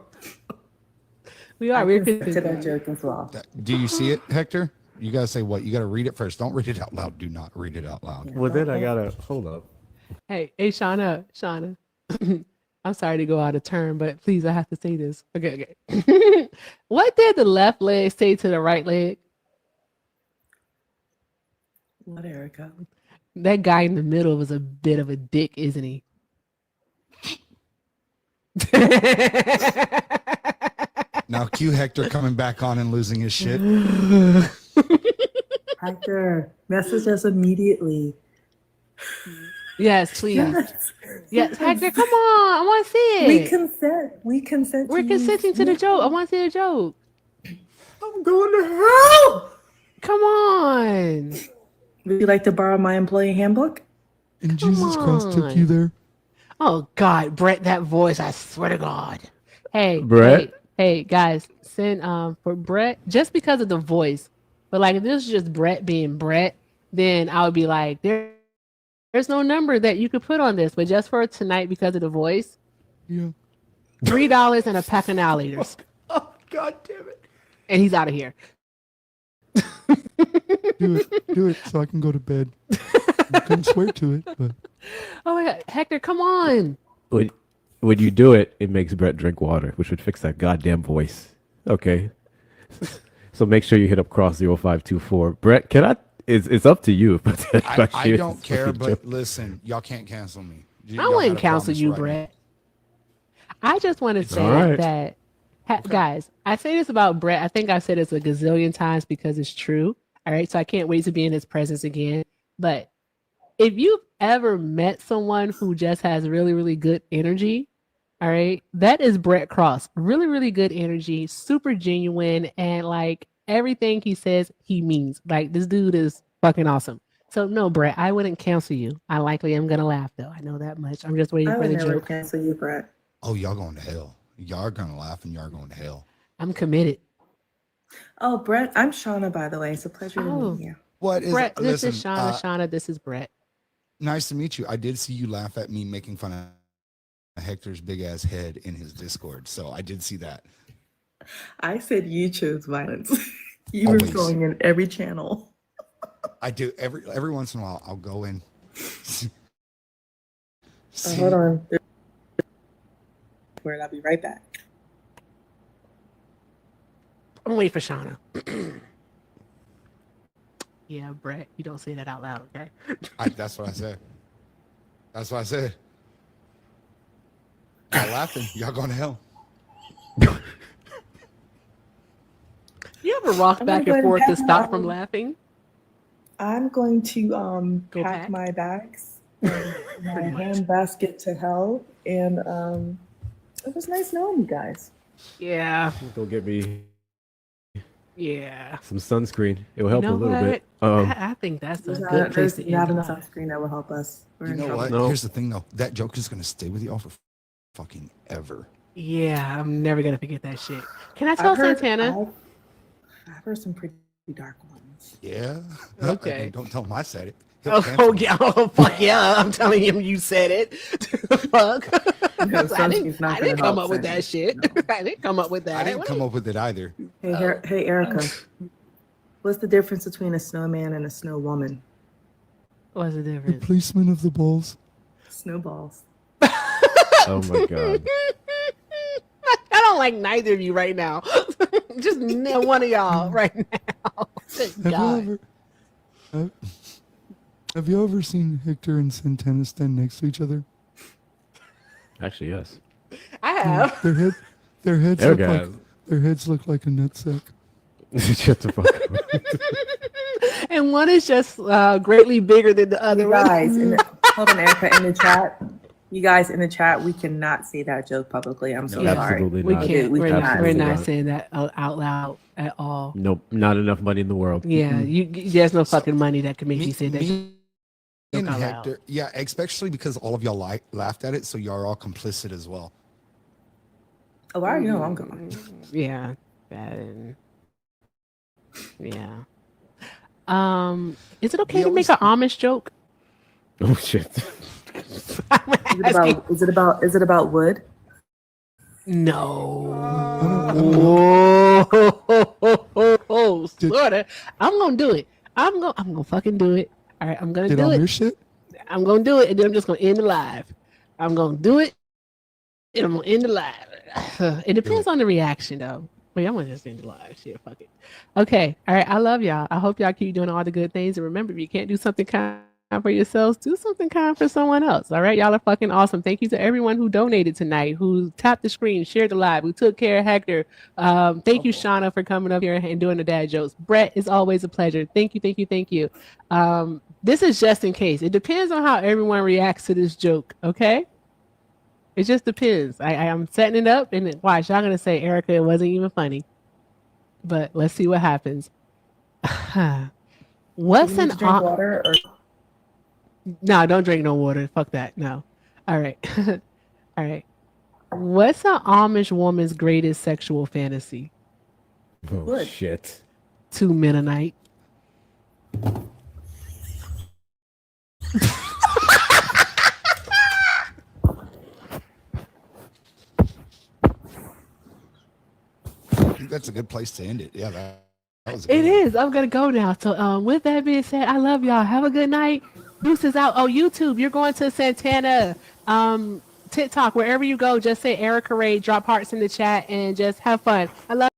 We are. I We're consent to that consenting. joke as well. Do you see it, Hector? You gotta say what? You gotta read it first. Don't read it out loud. Do not read it out loud. Well, then I gotta hold up. Hey, Shauna. I'm sorry to go out of turn, but please, I have to say this. Okay. What did the left leg say to the right leg? What, Erica? That guy in the middle was a bit of a dick, isn't he? Now cue Hector coming back on and losing his shit. Hector, message us immediately. Yes, please. Yes. Yes, Hector, come on. I want to see it. We consent. We consent. We're consenting to the joke. I want to see the joke. I'm going to hell. Come on. Would you like to borrow my employee handbook? And Jesus Christ took you there. Oh God, Brett, that voice! I swear to God. Hey, Brett? Hey, guys, send for Brett just because of the voice. But like, if this is just Brett being Brett, then I would be like, there's no number that you could put on this. But just for tonight, because of the voice, Yeah. $3 and a pack of annihilators, Oh God damn it! and he's out of here. Do it so I can go to bed. I couldn't swear to it, but Oh my God, Hector, come on! When you do it, it makes Brett drink water, which would fix that goddamn voice. Okay. So make sure you hit up cross 0524. Brett, can I? It's up to you. But I don't care. But listen, y'all can't cancel me. I wouldn't counsel you, Brett. I just want to say all right. that, guys, I say this about Brett. I think I've said this a gazillion times because it's true. All right. So I can't wait to be in his presence again. But if you've ever met someone who just has really, really good energy, all right, that is Brett Cross. Really, really good energy, super genuine, and like everything he says, he means. Like, this dude is fucking awesome. So no, Brett, I wouldn't cancel you. I likely am gonna laugh though. I know that much. I'm just waiting I for would the never joke. cancel you, Brett. Oh, y'all going to hell. Y'all are gonna laugh and y'all are going to hell. I'm committed. Oh, Brett, I'm Shauna, by the way. It's a pleasure to Oh. meet you. What is Brett, this listen, is Shauna. Shauna, this is Brett. nice to meet you. I did see you laugh at me making fun of Hector's big ass head in his Discord. So I did see that. I said you chose violence. You Always. were going in every channel. I do every once in a while I'll go in. See- Hold on. Word, I'll be right back. I'm waiting for Shauna. Yeah, Brett, you don't say that out loud, okay? That's what I said. That's what I said. Y'all laughing. Y'all going to hell. You ever rock I'm back gonna and go forth ahead to and stop pack from my- laughing? I'm going to Go pack pack? my bags and my hand basket to hell. And it was nice knowing you guys. Yeah, Go get me yeah. some sunscreen. It will help You know a little what? bit. I think that's a There's good place to not end enough it. sunscreen that will help us. We're You in know trouble. what? No. Here's the thing though. That joke is gonna stay with y'all for fucking ever. Yeah, I'm never gonna forget that shit. Can I tell Santana? I've heard some pretty dark ones. Yeah. Okay. Don't tell him I said it. He'll Oh, cancel me. yeah. Oh, fuck yeah. I'm telling him you said it. Fuck. No, I sunscreen's not didn't gonna come help, up with that Sandy. shit. I didn't come up with that. I didn't come up with it either. Hey, Erica. What's the difference between a snowman and a snow woman? What's the difference? Replacement of the balls. Snowballs. Oh my God. I don't like neither of you right now. Just one of y'all right now. Good God. Have you ever seen Hector and Santana stand next to each other? Actually, yes. I have. Their heads There, look guys. like their heads look like a nutsack. Shut the fuck up. And one is just greatly bigger than the other one. Guys, and Hold on, Erica, in the chat. You guys in the chat, we cannot say that joke publicly. I'm so No, sorry. absolutely We not. can't. We We're cannot not. say We're Absolutely not not. saying that out loud at all. Nope, not enough money in the world. Yeah, there's no fucking money that can make Me, you say that. me and out loud. Hector, yeah, especially because all of y'all laughed at it, so y'all are all complicit as well. Oh, I already know I'm going. Yeah. Yeah. Is it okay We to make always- an Amish joke? Oh shit. Is it about wood? No. Oh. Sorta. I'm gonna do it. I'm gonna fucking do it. All right, I'm gonna Did do I it. miss shit? I'm gonna do it, and then I'm just gonna end the live. I'm gonna do it, and I'm gonna end the live. It depends on the reaction, though. Wait, I'm gonna just end the live. Shit, fuck it. Okay, all right. I love y'all. I hope y'all keep doing all the good things. And remember, if you can't do something kind for yourselves, do something kind for someone else. All right, y'all are fucking awesome. Thank you to everyone who donated tonight, who tapped the screen, shared the live, who took care of Hector. Thank you, Shauna, for coming up here and doing the dad jokes. Brett, it's always a pleasure. Thank you. This is just in case. It depends on how everyone reacts to this joke. Okay. It just depends. I'm setting it up, and watch, y'all gonna say, Erica, it wasn't even funny. But let's see what happens. What's Do we need an to drink water or No, don't drink no water. Fuck that. No. All right. All right. What's an Amish woman's greatest sexual fantasy? Oh Wood. shit. 2 men a night. I think that's a good place to end it. Yeah, that was a good It one. is. I'm gonna go now. So with that being said, I love y'all. Have a good night. Deuces out. Oh, YouTube, you're going to Santana. TikTok, wherever you go, just say Erica Ray, drop hearts in the chat, and just have fun. I love